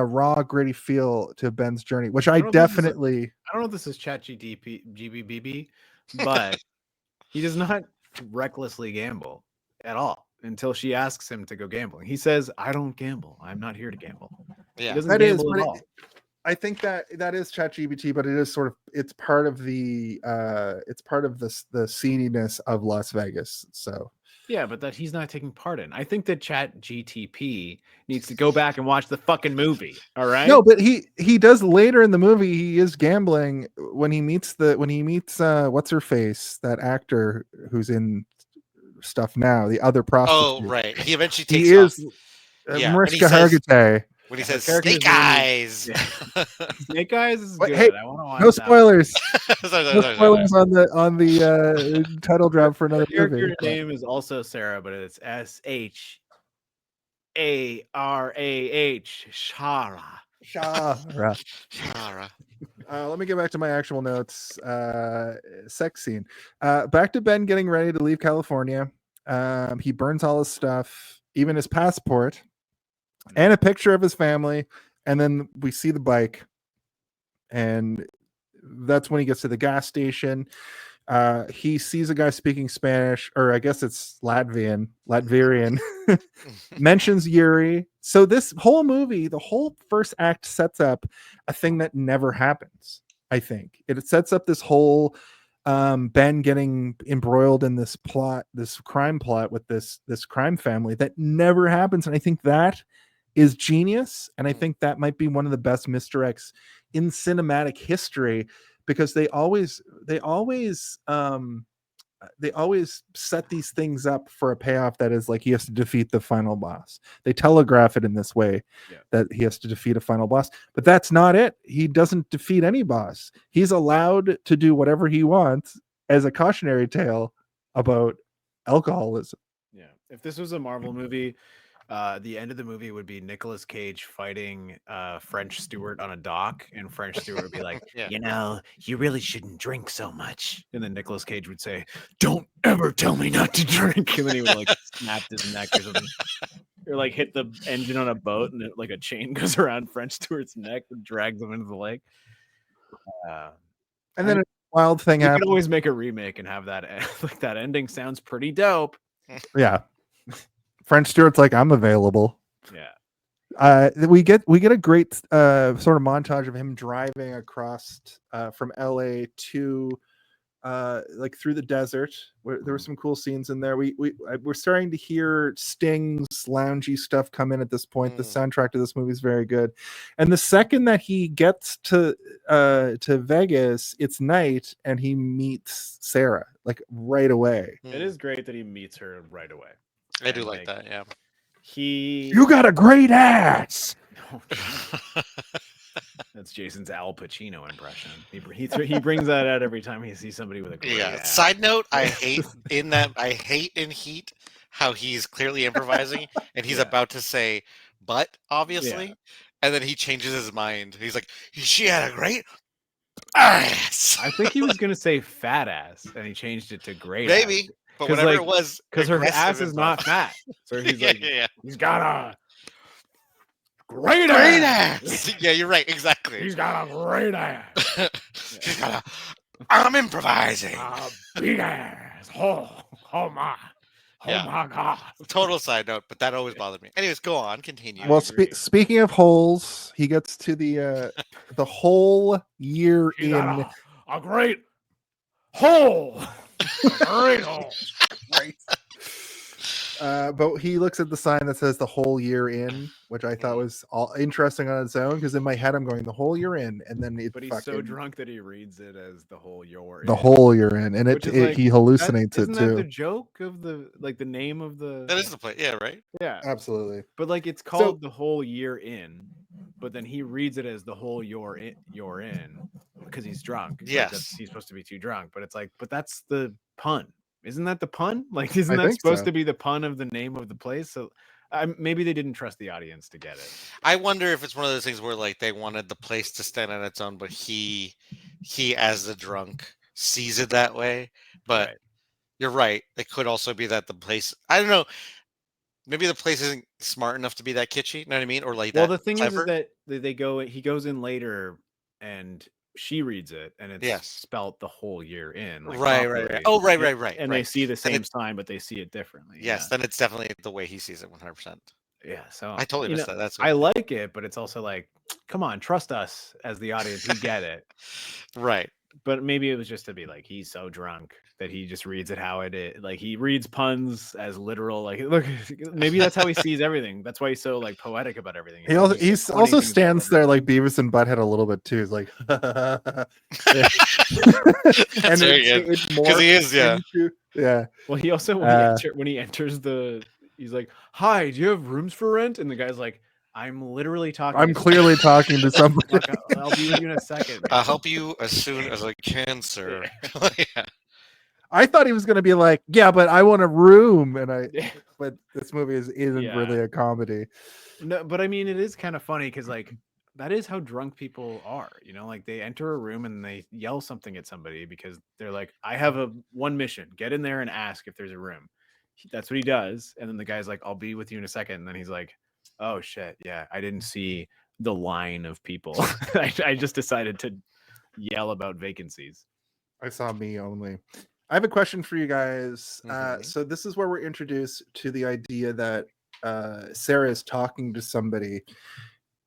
raw, gritty feel to Ben's journey, which I definitely. I don't know if this is GBBB, but he does not recklessly gamble at all until she asks him to go gambling. He says, "I don't gamble. I'm not here to gamble." Yeah, he doesn't That is, gamble but at all. I think that is ChatGPT, but it is sort of, it's part of the sceniness of Las Vegas. So Yeah, but that he's not taking part in. I think that ChatGTP needs to go back and watch the fucking movie. All right. no, but he does later in the movie. He is gambling when he meets what's her face, that actor who's in stuff now, the other prostitute. Oh, right. He eventually takes He off. is Yeah, Mariska Hargitay. When he says character's snake name eyes. Snake Eyes is Wait, good. hey, I want to watch No that. spoilers. Sorry. No spoilers on the title drop for another Character movie. name is also Sera, but it's SHARAH. Shara. Shara. Shara. Let me get back to my actual notes. Sex scene. Back to Ben getting ready to leave California. He burns all his stuff, even his passport, and a picture of his family. And then we see the bike. And that's when he gets to the gas station. He sees a guy speaking Spanish, or I guess it's Latvian, mentions Yuri. So this whole movie, the whole first act sets up a thing that never happens. I think it sets up this whole Ben getting embroiled in this crime plot with this crime family that never happens. And I think that is genius. And I think that might be one of the best misdirects in cinematic history, because they always set these things up for a payoff that is like he has to defeat the final boss. They telegraph it in this way, that he has to defeat a final boss, but that's not it. He doesn't defeat any boss. He's allowed to do whatever he wants as a cautionary tale about alcoholism. Yeah. If this was a Marvel movie, the end of the movie would be Nicolas Cage fighting French Stewart on a dock, and French Stewart would be like, Yeah. you really shouldn't drink so much. And then Nicolas Cage would say, "Don't ever tell me not to drink." And then he would like snap his neck or something. Or like hit the engine on a boat, and like a chain goes around French Stewart's neck and drags him into the lake. And then a wild thing You happens. could always make a remake and have that like that ending sounds pretty dope. Yeah. French Stewart's like, I'm available. Yeah. We get a great sort of montage of him driving across from LA to like through the desert. There were some cool scenes in there. We're starting to hear Sting's loungy stuff come in at this point. The soundtrack to this movie is very good. And the second that he gets to Vegas, it's night, and he meets Sera like right away. It is great that he meets her right away. I do like that, yeah. You got a great ass. That's Jason's Al Pacino impression. He brings that out every time he sees somebody with a great ass. Side note, I hate in Heat how he's clearly improvising and he's about to say "but" obviously, and then he changes his mind. He's like, "She had a great ass." I think he was gonna say "fat ass" and he changed it to "great." Maybe. Ass. But whatever it was, because her ass is not fat, so he's like, he's got a great ass. Yeah, you're right. Exactly. He's got a great ass. She's got a. I'm improvising. A big ass. Oh my god. Total side note, but that always bothered me. Anyways, go on. Continue. Well, speaking of holes, he gets to the whole year She's in got a great hole. Great hole. Right. But he looks at the sign that says the whole year in, which I thought was all interesting on its own, because in my head I'm going the whole year in, and then it But he's so drunk that he reads it as the whole you're the in. whole year in, and Which is like, he hallucinates isn't it that the too. joke of the name of the? That is the play. Yeah, right. Yeah, Absolutely. but like it's called the whole year in, but then he reads it as the whole you're in because he's drunk. Yes, like he's supposed to be too drunk, but it's like, but that's the pun. Isn't that the pun? Like, isn't I that think supposed so. to be the pun of the name of the place? So maybe they didn't trust the audience to get it. I wonder if it's one of those things where like they wanted the place to stand on its own, but he as the drunk sees it that way. But Right. you're right. It could also be that the place, I don't know, maybe the place isn't smart enough to be that kitschy. You know what I mean? Or like Well, that the thing clever. is that he goes in later and she reads it and it's spelt the whole year in. Like right. Oh, right. And they see the same sign, but they see it differently. Yes, then it's definitely the way he sees it 100%. Yeah, so I totally missed that. That's I like it, but it's also like, come on, trust us as the audience. We get it. Right. But maybe it was just to be like, he's so drunk that he just reads it how it is. Like he reads puns as literal. Like, look, maybe that's how he sees everything. That's why he's so like poetic about everything. He also stands there like Beavis and Butthead a little bit too. He's like, and because he is, yeah. Well, he also when he enters he's like, "Hi, do you have rooms for rent?" And the guy's like, "I'm literally talking. I'm clearly talking to somebody. I'll be with you in a second. I'll help you as soon as I can, sir." Yeah. I thought he was going to be like, "Yeah, but I want a room," but this movie isn't really a comedy. No, but I mean, it is kind of funny because like that is how drunk people are. You know, like they enter a room and they yell something at somebody because they're like, "I have one mission: get in there and ask if there's a room." That's what he does, and then the guy's like, "I'll be with you in a second. And then he's like, "Oh shit, yeah, I didn't see the line of people. I just decided to yell about vacancies. I saw me only." I have a question for you guys. So this is where we're introduced to the idea that Sera is talking to somebody.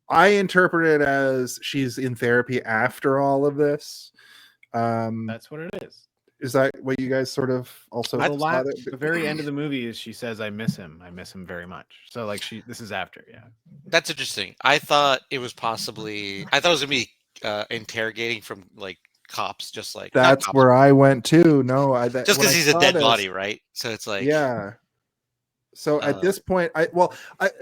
I interpret it as she's in therapy after all of this. That's what it is. Is that what you guys sort of also saw? The very end of the movie is she says, "I miss him. I miss him very much." So like this is after, yeah. That's interesting. I thought it was gonna be interrogating from like cops, just like that's where I went too. No, just because he's a dead body, right? So it's like, yeah. So at this point,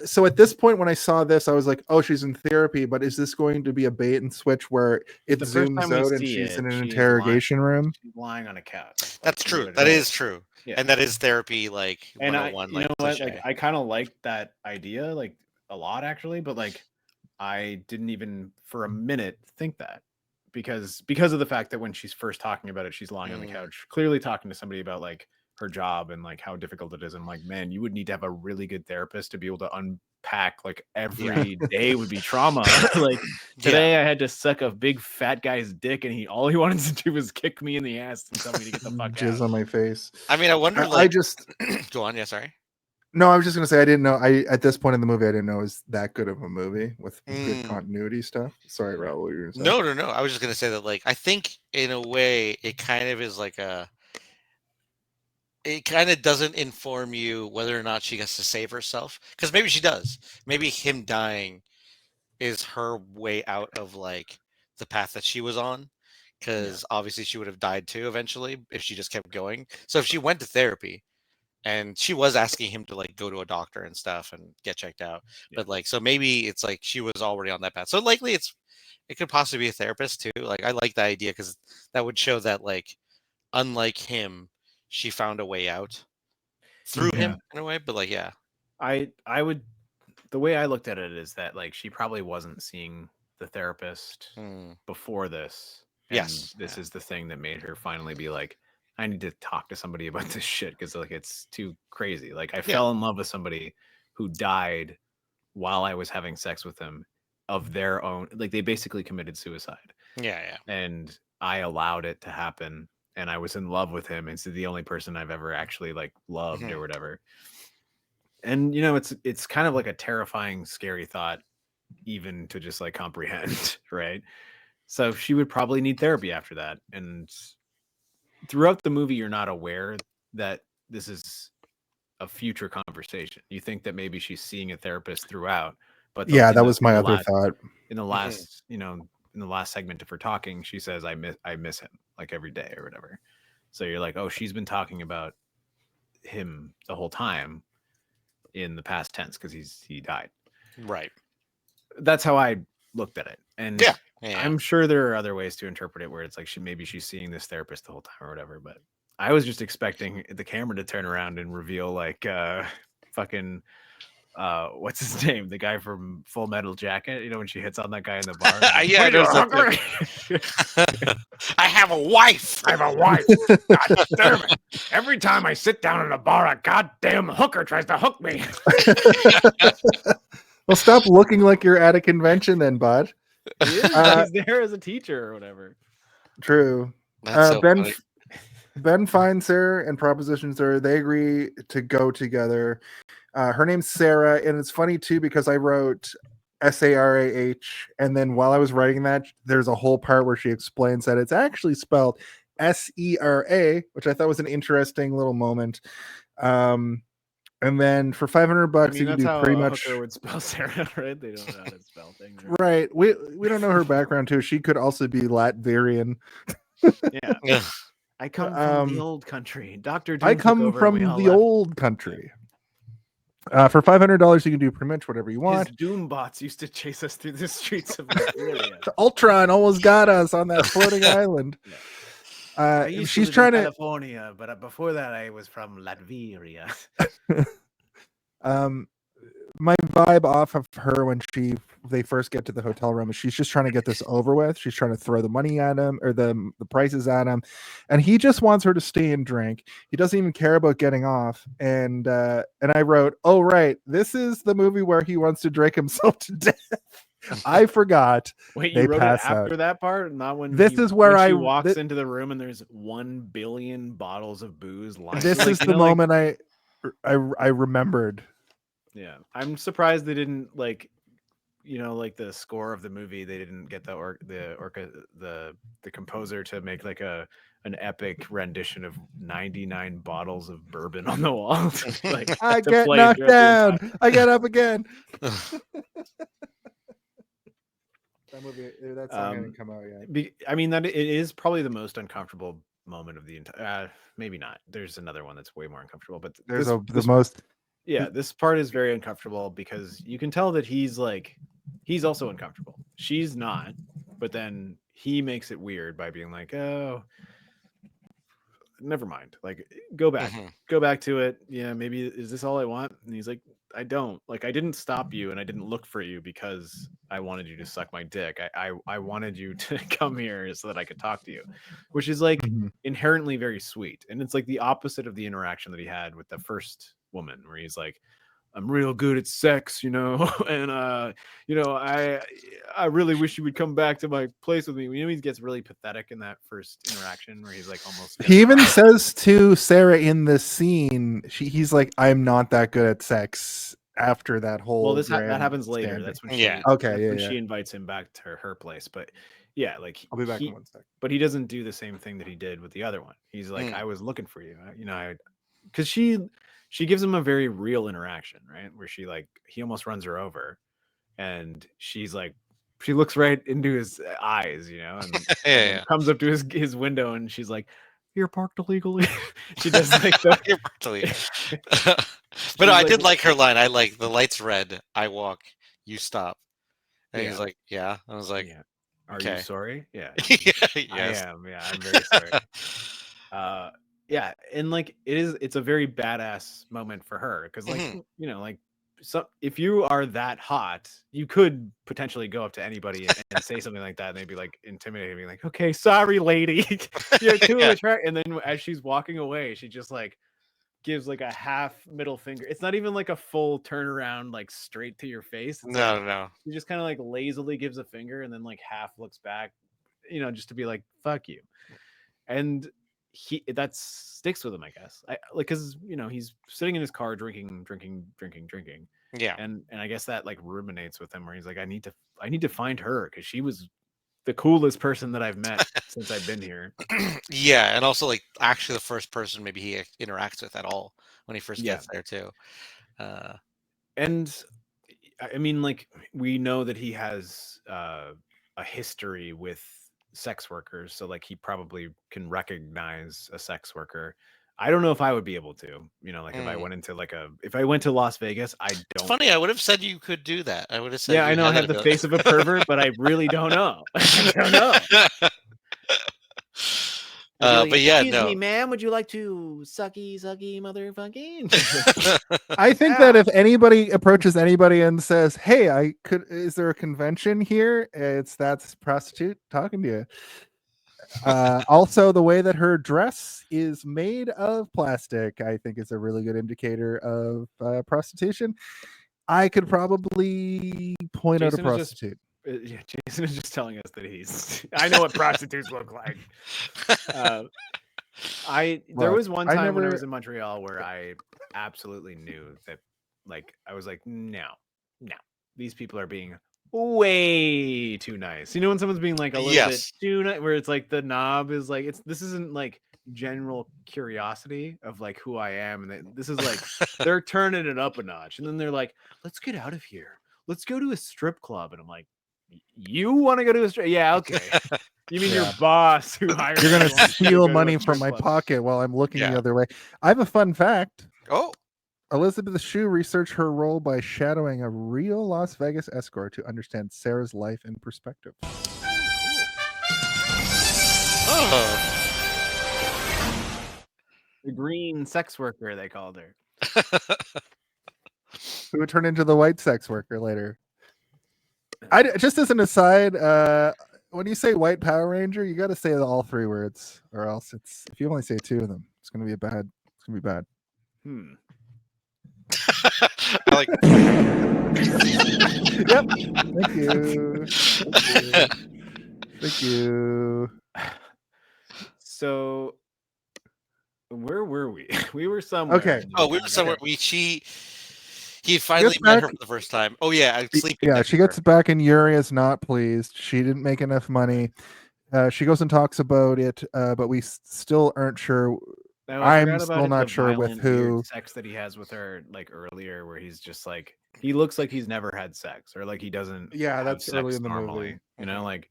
so at this point when I saw this, I was like, "Oh, she's in therapy." But is this going to be a bait and switch where it zooms out and she's in an interrogation room? She's lying on a couch. That's true. That is true. Yeah. And that is therapy, like 101. You know what? Like I kind of like that idea, like a lot actually. But like, I didn't even for a minute think that. Because of the fact that when she's first talking about it, she's lying on the couch, clearly talking to somebody about like her job and like how difficult it is. I'm like, man, you would need to have a really good therapist to be able to unpack like every day would be trauma. Like today I had to suck a big fat guy's dick and all he wanted to do was kick me in the ass and tell me to get the fuck jizz out. on my face. I mean, I wonder I just go on. Yeah, sorry. No, I was just gonna say I didn't know. At this point in the movie, I didn't know it was that good of a movie with good continuity stuff. Sorry, Raul, what you were saying. No. I was just gonna say that, like, I think in a way it kind of is like it kind of doesn't inform you whether or not she gets to save herself, because maybe she does. Maybe him dying is her way out of like the path that she was on, because obviously she would have died too eventually if she just kept going. So if she went to therapy. And she was asking him to like go to a doctor and stuff and get checked out. But like, so maybe it's like she was already on that path. So likely it could possibly be a therapist too. Like I like the idea because that would show that like, unlike him, she found a way out through him in a way. But like, yeah, I would, the way I looked at it is that like, she probably wasn't seeing the therapist before this. Yes. This is the thing that made her finally be like, I need to talk to somebody about this shit because like it's too crazy. Like I fell in love with somebody who died while I was having sex with them of their own. Like they basically committed suicide. Yeah. And I allowed it to happen, and I was in love with him. It's the only person I've ever actually like loved or whatever. And you know, it's kind of like a terrifying, scary thought, even to just like comprehend, right? So she would probably need therapy after that, and throughout the movie, you're not aware that this is a future conversation. You think that maybe she's seeing a therapist throughout, but Yeah, that was my other thought. In the last, in the last segment of her talking, she says, I miss him like every day or whatever. So you're like, oh, she's been talking about him the whole time in the past tense because he died. Right. That's how I looked at it. And Yeah. I'm sure there are other ways to interpret it where it's like maybe she's seeing this therapist the whole time or whatever, but I was just expecting the camera to turn around and reveal like fucking what's his name? The guy from Full Metal Jacket, you know, when she hits on that guy in the bar. Like, Yeah, there's I have a wife. I have a wife. God damn it. Every time I sit down in a bar, a goddamn hooker tries to hook me. Well, stop looking like you're at a convention then, bud. He's there as a teacher or whatever. True. That's so funny. Ben finds her and propositions her. They agree to go together. Her name's Sera, and it's funny too because I wrote Sarah, and then while I was writing that, there's a whole part where she explains that it's actually spelled Sera, which I thought was an interesting little moment. And then for $500, you can do pretty much. Would spell Sera, right? They don't know how to spell things. Right. We don't know her background too. She could also be Latvian. Yeah. I come from the old country. Dr. Doom I come from the old country. For $500, you can do pretty much whatever you want. His Doom bots used to chase us through the streets of Liberia. Ultron almost got us on that floating island. She's trying to California, but before that, I was from Latveria. My vibe off of her when they first get to the hotel room is she's just trying to get this over with. She's trying to throw the money at him or the prices at him, and he just wants her to stay and drink. He doesn't even care about getting off. And I wrote, oh right, this is the movie where he wants to drink himself to death. I forgot. Wait, you wrote it after that part, not when this is where when she walks into the room and there's 1 billion bottles of booze lying. This is the moment I remembered. Yeah, I'm surprised they didn't like the score of the movie. They didn't get the composer to make like an epic rendition of 99 bottles of bourbon on the wall. Like I get knocked down, I get up again. That movie, that song didn't come out yet. I mean, that it is probably the most uncomfortable moment of the entire. Maybe not. There's another one that's way more uncomfortable, but there's the most. Yeah, this part is very uncomfortable because you can tell that he's also uncomfortable. She's not, but then he makes it weird by being like, oh, never mind. Like, go back to it. Yeah, maybe is this all I want? And he's like, I don't. Like, I didn't stop you and I didn't look for you because I wanted you to suck my dick. I wanted you to come here so that I could talk to you, which is like inherently very sweet. And it's like the opposite of the interaction that he had with the first woman where he's like, I'm real good at sex, and I really wish you would come back to my place with me. He gets really pathetic in that first interaction where he's like almost. He even says to Sera in this scene, he's like, I'm not that good at sex. After that whole, well, that happens later. Standing. That's when she invites him back to her place. But yeah, like I'll be back in 1 second. But he doesn't do the same thing that he did with the other one. He's like, I was looking for you, because she gives him a very real interaction, right? Where he almost runs her over and she's like, she looks right into his eyes, and comes up to his window and she's like, you're parked illegally. She does like that. You're parked illegally. But no, I did like her line. I like the light's red. I walk, you stop. And he's like, yeah. I was like, are you sorry? Yeah. Yes. I am. Yeah, I'm very sorry. Yeah, and like it's a very badass moment for her because so if you are that hot, you could potentially go up to anybody and say something like that, and they'd be like intimidated, being like, "Okay, sorry, lady, you're too attractive." And then as she's walking away, she just like gives like a half middle finger. It's not even like a full turnaround, like straight to your face. It's no. She just kind of like lazily gives a finger and then like half looks back, just to be like, "Fuck you," and. That sticks with him, I guess. Because he's sitting in his car drinking. Yeah, and I guess that like ruminates with him, where he's like, I need to find her because she was the coolest person that I've met since I've been here. Yeah, and also like actually the first person maybe he interacts with at all when he first Yeah. gets there too. And I mean, like, we know that he has a history with sex workers, so like he probably can recognize a sex worker. I don't know if I would be able to, like if I went into if I went to Las Vegas, I It's don't. funny. I would have said you could do that. I would have said. Yeah, you I know I had have the that ability. face of a pervert, but I really don't know. I don't know. But yeah, excuse no. me, ma'am, would you like to sucky motherfucking? I think that if anybody approaches anybody and says, "Hey, is there a convention here?" That's prostitute talking to you. Also, the way that her dress is made of plastic, I think, is a really good indicator of prostitution. I could probably point out a prostitute. Jason is just telling us that I know what prostitutes look like. There was one time when I was in Montreal where I absolutely knew that, like, I was like, no, these people are being way too nice. You know, when someone's being like a little bit too nice, where it's like the knob is like, this isn't like general curiosity of like who I am, and this is like they're turning it up a notch, and then they're like, let's get out of here, let's go to a strip club, and I'm like, you want to go to a strip? Yeah, okay. You mean your boss who hired You're gonna you wants you to steal go to a money strip from my club. pocket while I'm looking the other way. I have a fun fact. Oh. Elisabeth Shue researched her role by shadowing a real Las Vegas escort to understand Sera's life in perspective. The green sex worker, they called her. Who would turn into the white sex worker later. Just as an aside, when you say white Power Ranger, you got to say all three words, or else if you only say two of them, it's gonna be bad. I like. Yep. Thank you. So, where were we? We were somewhere. Okay. Oh, we were somewhere. He finally met her for the first time. Oh yeah, I'm sleeping. Yeah, she gets back, and Yuri is not pleased. She didn't make enough money. She goes and talks about it, but we still aren't sure. No, I'm still not sure with who. Sex that he has with her, like earlier, where he's just like, he looks like he's never had sex, or like he doesn't. Yeah, that's sex early in the normally. movie. You know, like,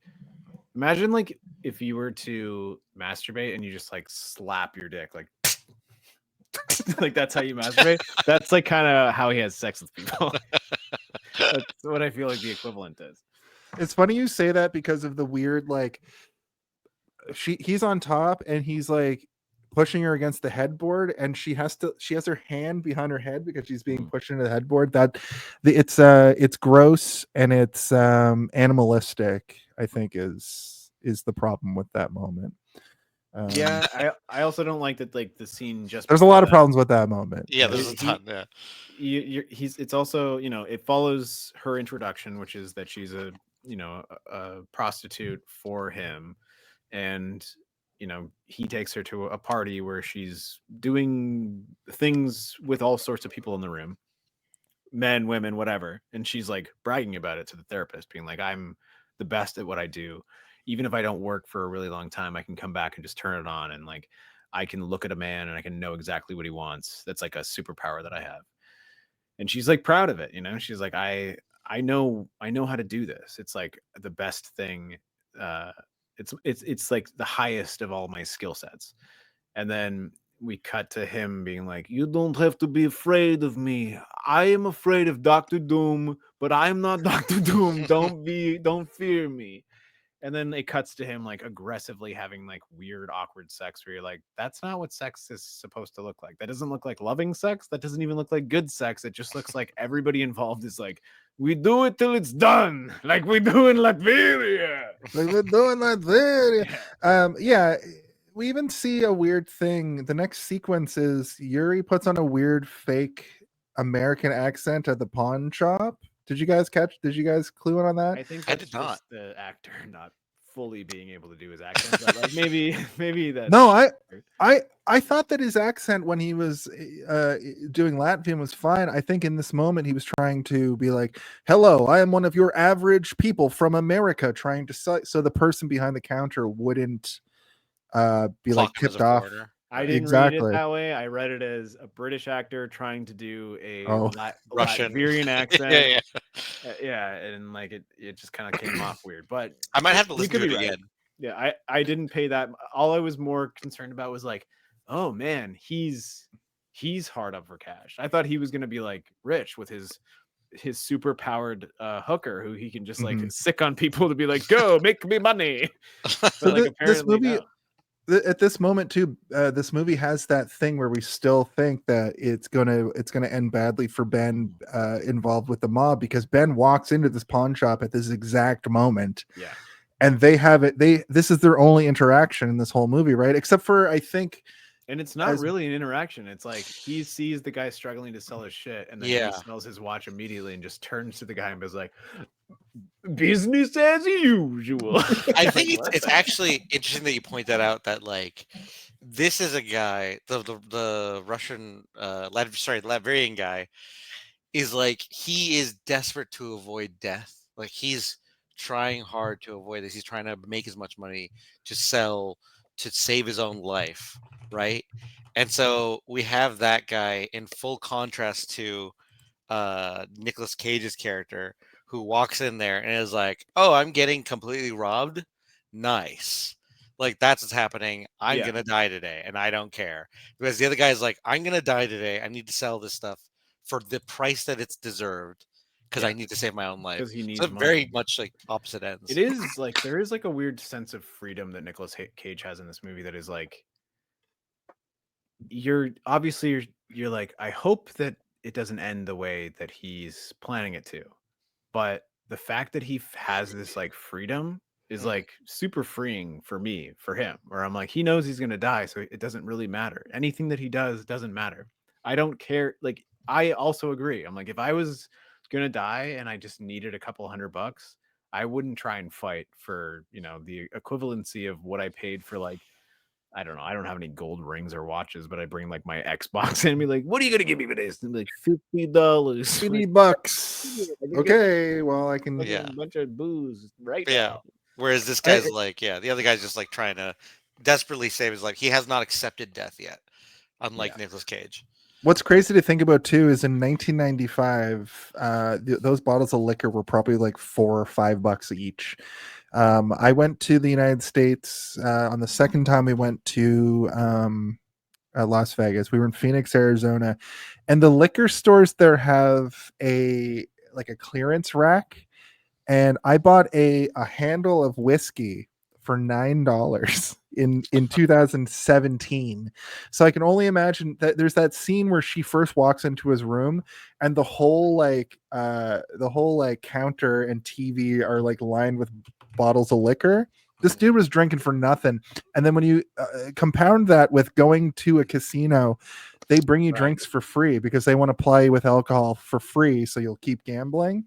imagine like if you were to masturbate and you just like slap your dick, like, like that's how you masturbate. That's like kind of how he has sex with people. That's what I feel like the equivalent is. It's funny you say that because of the weird, like, he's on top and he's like pushing her against the headboard, and she has her hand behind her head because she's being pushed into the headboard. It's gross and it's animalistic, I think is the problem with that moment. Yeah, I also don't like that, like, the scene just there's a lot of problems with that moment. Yeah, there's a ton. Yeah, it's also, it follows her introduction, which is that she's a prostitute for him, and he takes her to a party where she's doing things with all sorts of people in the room, men, women, whatever, and she's like bragging about it to the therapist, being like, I'm the best at what I do. Even if I don't work for a really long time, I can come back and just turn it on, and like I can look at a man and I can know exactly what he wants. That's like a superpower that I have. And she's like proud of it, She's like, I know how to do this. It's like the best thing. It's like the highest of all my skill sets. And then we cut to him being like, you don't have to be afraid of me. I am afraid of Dr. Doom, but I'm not Dr. Doom. Don't fear me. And then it cuts to him like aggressively having like weird, awkward sex where you're like, that's not what sex is supposed to look like. That doesn't look like loving sex. That doesn't even look like good sex. It just looks like everybody involved is like, we do it till it's done. Like we do in Latveria. Yeah. We even see a weird thing. The next sequence is Yuri puts on a weird fake American accent at the pawn shop. Did you guys clue in on that? I think that's did not. The actor not fully being able to do his accent, but like maybe that's no. I thought that his accent when he was doing Latvian was fine. I think in this moment he was trying to be like, "Hello, I am one of your average people from America," trying to so the person behind the counter wouldn't be like tipped off. I didn't read it that way. I read it as a British actor trying to do a Russian Latvian accent. yeah. And like it just kind of came off weird. But I might have to listen to it again. Yeah, I didn't pay that. All I was more concerned about was like, oh man, he's hard up for cash. I thought he was gonna be like rich with his super powered hooker who he can just like sick on people to be like, go make me money. So like, this movie at this moment too, this movie has that thing where we still think that it's gonna end badly for Ben involved with the mob, because Ben walks into this pawn shop at this exact moment. Yeah. And this is their only interaction in this whole movie, right? Except for, I think, and it's not really an interaction. It's like he sees the guy struggling to sell his shit, and then he smells his watch immediately and just turns to the guy and is like, business as usual. I think it's actually interesting that you point that out, that like this is a guy, the Russian Latvian guy is like, he is desperate to avoid death. Like he's trying hard to avoid this. He's trying to make as much money to save his own life, right? And so we have that guy in full contrast to Nicolas Cage's character, who walks in there and is like, oh, I'm getting completely robbed. Nice. Like that's what's happening. I'm gonna die today and I don't care. Because the other guy is like, I'm gonna die today. I need to sell this stuff for the price that it's deserved, because I need to save my own life. Because he needs money. Very much like opposite ends. It is like, there is like a weird sense of freedom that Nicolas Cage has in this movie that is like, you're like, I hope that it doesn't end the way that he's planning it to. But the fact that he has this like freedom is like super freeing for me, for him, where I'm like, he knows he's going to die. So it doesn't really matter. Anything that he does doesn't matter. I don't care. Like, I also agree. I'm like, if I was going to die and I just needed a couple $100, I wouldn't try and fight for, the equivalency of what I paid for, like, I don't know. I don't have any gold rings or watches, but I bring like my Xbox and be like, what are you going to give me for this? And be like, $50. $50. Okay. Well, I can. A bunch of booze right now. Whereas this guy's like, the other guy's just like trying to desperately save his life. He has not accepted death yet, unlike Nicolas Cage. What's crazy to think about too is in 1995, those bottles of liquor were probably like $4 or $5 each. I went to the United States on the second time we went to Las Vegas. We were in Phoenix, Arizona, and the liquor stores there have a clearance rack, and I bought a handle of whiskey for $9 in 2017. So I can only imagine that there's that scene where she first walks into his room and the whole counter and TV are like lined with bottles of liquor. This dude was drinking for nothing. And then when you compound that with going to a casino, they bring you drinks for free because they want to ply you with alcohol for free, so you'll keep gambling.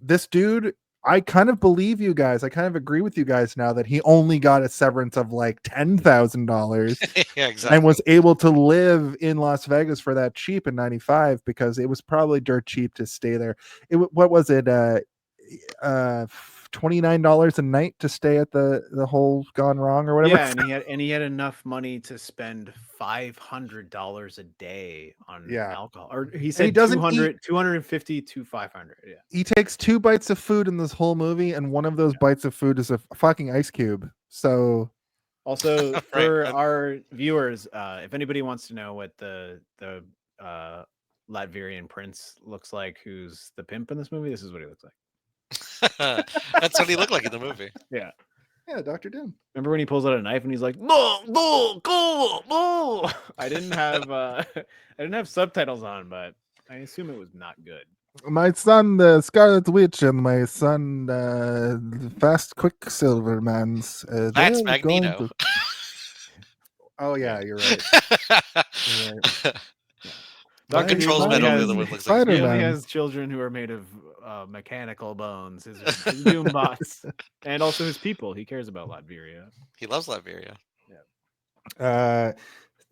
This dude, I kind of believe you guys. I kind of agree with you guys now that he only got a severance of like $10,000 exactly. and was able to live in Las Vegas for that cheap in 95, because it was probably dirt cheap to stay there. What was it? $29 a night to stay at the Hole Gone Wrong or whatever. Yeah, and he had enough money to spend $500 a day on alcohol. Or he said 250 to 500. Yeah. He takes 2 bites of food in this whole movie, and one of those bites of food is a fucking ice cube. So also for our viewers, if anybody wants to know what the Latvian prince looks like, who's the pimp in this movie, this is what he looks like. That's what he looked like in the movie. Yeah, Dr. Doom. Remember when he pulls out a knife and he's like, "No, no, go, no." I didn't have subtitles on, but I assume it was not good. My son, the Scarlet Witch, and my son, the Fast Quicksilver Man's. That's Magneto. Oh yeah, you're right. Dark Control's metal. The other one looks like he only has children who are made of mechanical bones. His doom bots, and also his people. He cares about Latveria. He loves Latveria. Yeah.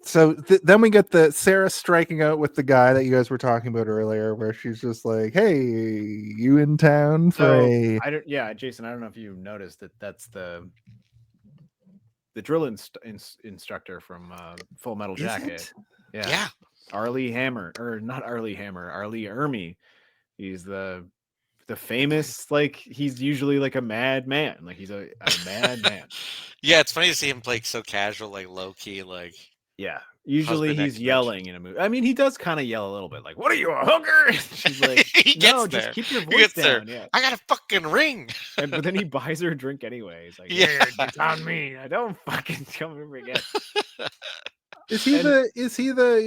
So then we get the Sera striking out with the guy that you guys were talking about earlier, where she's just like, "Hey, you in town for a?" Jason. I don't know if you noticed that. That's the drill instructor from Full Metal Jacket. Yeah. Arlie Hammer, or not Arlie Hammer, Arlie Ermy. He's the famous, like, he's usually like a mad man. Like, he's a mad man. Yeah, it's funny to see him play so casual, like low key, like. Yeah. Usually Husband he's expert. yelling in a movie. I mean, he does kind of yell a little bit, like, "What are you, a hooker?" She's like, He "No, gets just there. keep your He voice gets there. down." Yeah. I got a fucking ring. But then he buys her a drink anyway. He's like, Yeah. "Yeah, it's on me. I don't fucking come over again." Is he the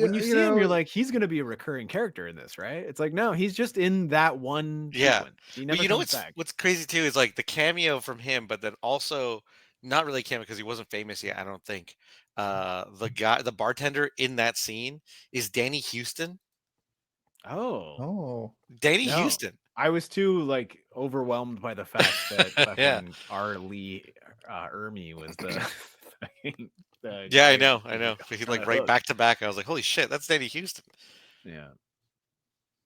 When you see him, you're like, he's gonna be a recurring character in this, right? It's like, no, he's just in that one sequence. He never But you know comes back. what's crazy too is like the cameo from him, but then also not really cameo because he wasn't famous yet, I don't think. The bartender in that scene is Danny Houston. Oh. Danny No. Houston. I was too like overwhelmed by the fact that fucking Yeah. Arlie Ermy was the Yeah, I know. He's like right back to back. I was like, holy shit, that's Danny Houston. Yeah.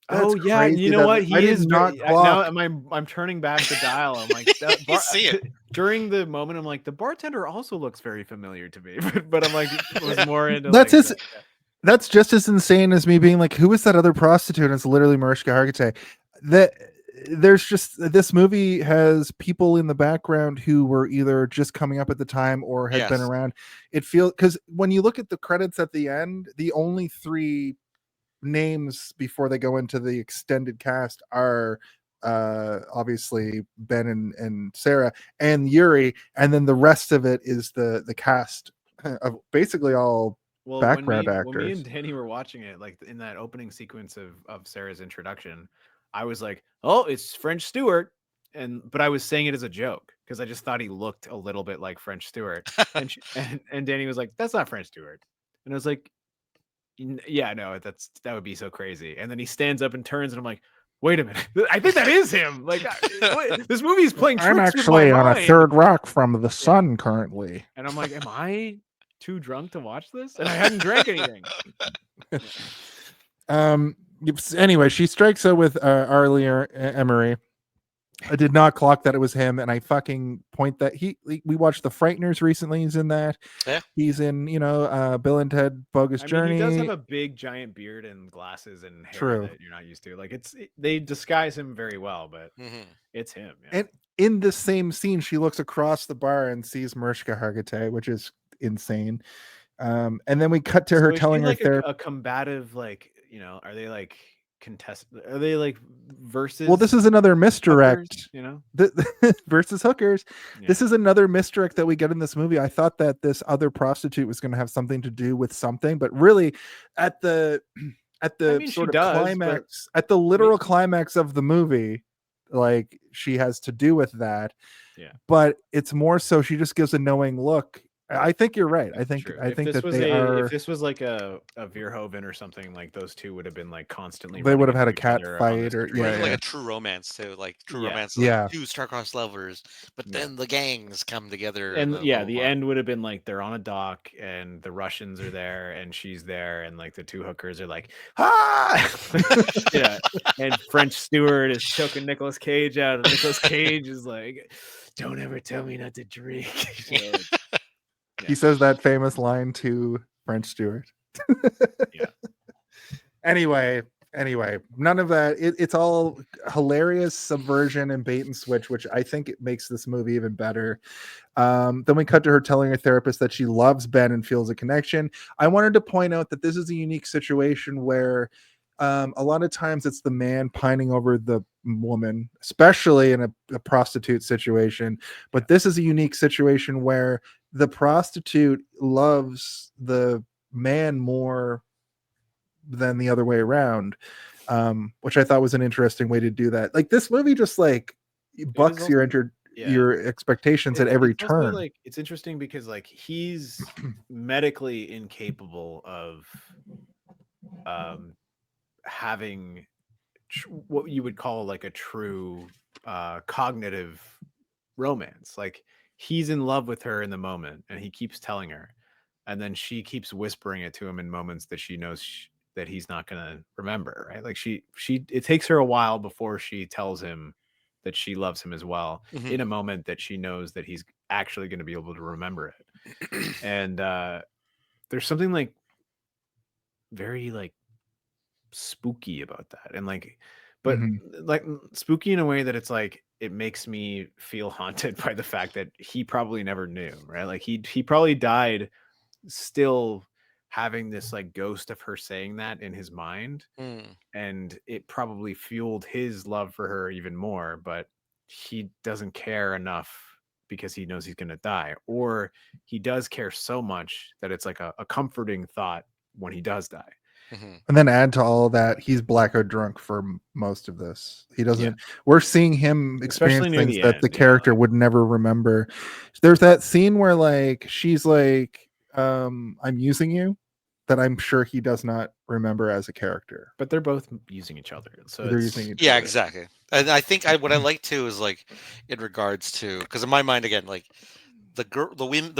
That's yeah, crazy you know that what? He I did is not now. clock. I'm turning back the dial. I'm like, You see it. during the moment. I'm like, the bartender also looks very familiar to me, but I'm like, it was more into That's like, his. That's just as insane as me being like, who is that other prostitute? And it's literally Mariska Hargitay. There's just, this movie has people in the background who were either just coming up at the time or had been Yes. around. It feels, because when you look at the credits at the end, the only three names before they go into the extended cast are obviously Ben and Sera and Yuri, and then the rest of it is the cast of basically all background actors. When me and Danny were watching it, like in that opening sequence of Sarah's introduction, I was like, "Oh, it's French Stewart," but I was saying it as a joke because I just thought he looked a little bit like French Stewart, and Danny was like, "That's not French Stewart," and I was like, "Yeah, no, that would be so crazy." And then he stands up and turns, and I'm like, "Wait a minute, I think that is him." Like, this movie is playing tricks I'm with actually my on a mind. third rock from the sun currently. And I'm like, am I too drunk to watch this? And I hadn't drank anything. Anyway, she strikes out with Arlie Emery. I did not clock that it was him, and I fucking point that we watched The Frighteners recently. He's in that. Yeah. He's in, Bill and Ted Bogus Journey. He does have a big giant beard and glasses and hair True. that you're not used to. Like, they disguise him very well, but it's him. Yeah. And in the same scene, she looks across the bar and sees Mariska Hargitay, which is insane. And then we cut to her telling her like therapist. A combative, like, are they like are they like versus? Well, this is another misdirect, hookers, versus hookers. Yeah. This is another misdirect that we get in this movie. I thought that this other prostitute was going to have something to do with something, but really at the sort of climax, at the literal climax of the movie, like, she has to do with that. Yeah. But it's more so she just gives a knowing look. I think you're right. I think that if this was like a Verhoeven or something, like, those two would have been like constantly. They would have had a cat fight or like a true romance too. Like true romance, like two star-crossed lovers, but then the gangs come together. And the end would have been like they're on a dock and the Russians are there and she's there and like the two hookers are like, and French Stewart is choking Nicolas Cage out and Nicolas Cage is like, "Don't ever tell me not to drink." He says that famous line to French Stewart. Anyway, none of that. It's all hilarious subversion and bait and switch, which I think it makes this movie even better. Then we cut to her telling her therapist that she loves Ben and feels a connection. I wanted to point out that this is a unique situation where a lot of times it's the man pining over the woman, especially in a prostitute situation. But this is a unique situation where the prostitute loves the man more than the other way around, which I thought was an interesting way to do that. Like, this movie just like bucks your expectations at every turn. Like, it's interesting because like he's medically incapable of having what you would call like a true cognitive romance. Like, he's in love with her in the moment and he keeps telling her, and then she keeps whispering it to him in moments that she knows that he's not going to remember, right? Like, it takes her a while before she tells him that she loves him as well, in a moment that she knows that he's actually going to be able to remember it. And there's something like very like spooky about that, and like, but like spooky in a way that it's like it makes me feel haunted by the fact that he probably never knew, right? Like he probably died still having this like ghost of her saying that in his mind, and it probably fueled his love for her even more, but he doesn't care enough because he knows he's going to die, or he does care so much that it's like a comforting thought when he does die. And then add to all that, he's blackout drunk for most of this. He doesn't. We're seeing him experience things that the character would never remember. There's that scene where like she's like, "I'm using you," that I'm sure he does not remember as a character. But they're both using each other, so they're using each yeah, other. exactly. And I think what I like too is like in regards to, because in my mind again, like the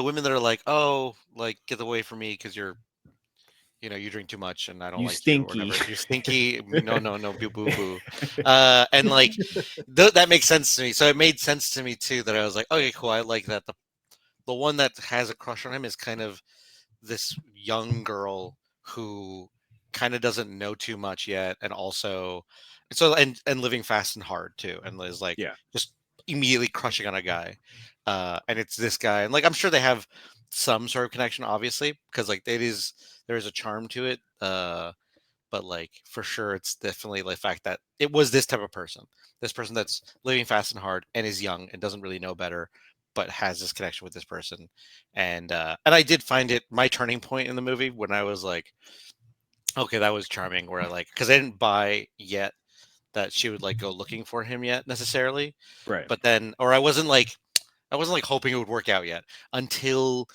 women that are like, oh, like get away from me because you're, you know, you drink too much and I don't like stinky. you or whatever. You're stinky. No, boo, boo, boo. And like that makes sense to me. So it made sense to me too that I was like, okay, cool. I like that. The one that has a crush on him is kind of this young girl who kind of doesn't know too much yet, and also and living fast and hard too, and is like just immediately crushing on a guy. And it's this guy, and like I'm sure they have some sort of connection, obviously, because like there is a charm to it, but like for sure it's definitely the fact that it was this type of person, this person that's living fast and hard and is young and doesn't really know better, but has this connection with this person. And I did find it my turning point in the movie when I was like, okay, that was charming, where I like, because I didn't buy yet that she would like go looking for him yet necessarily, right? But then, or I wasn't like hoping it would work out yet until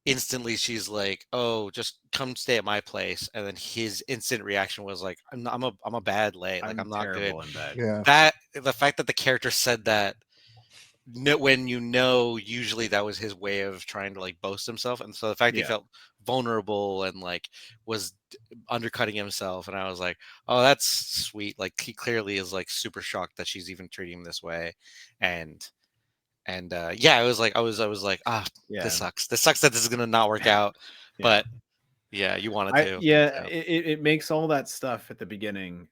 instantly she's like, "Oh, just come stay at my place," and then his instant reaction was like, "I'm a bad lay, like I'm not good." In bed. Yeah. That the fact that the character said that, when usually that was his way of trying to like boast himself, and so the fact he felt vulnerable and like was undercutting himself, and I was like, "Oh, that's sweet." Like he clearly is like super shocked that she's even treating him this way, and yeah, I was like, this sucks. This sucks that this is gonna not work out. But yeah, you wanted to. Yeah, it makes all that stuff at the beginning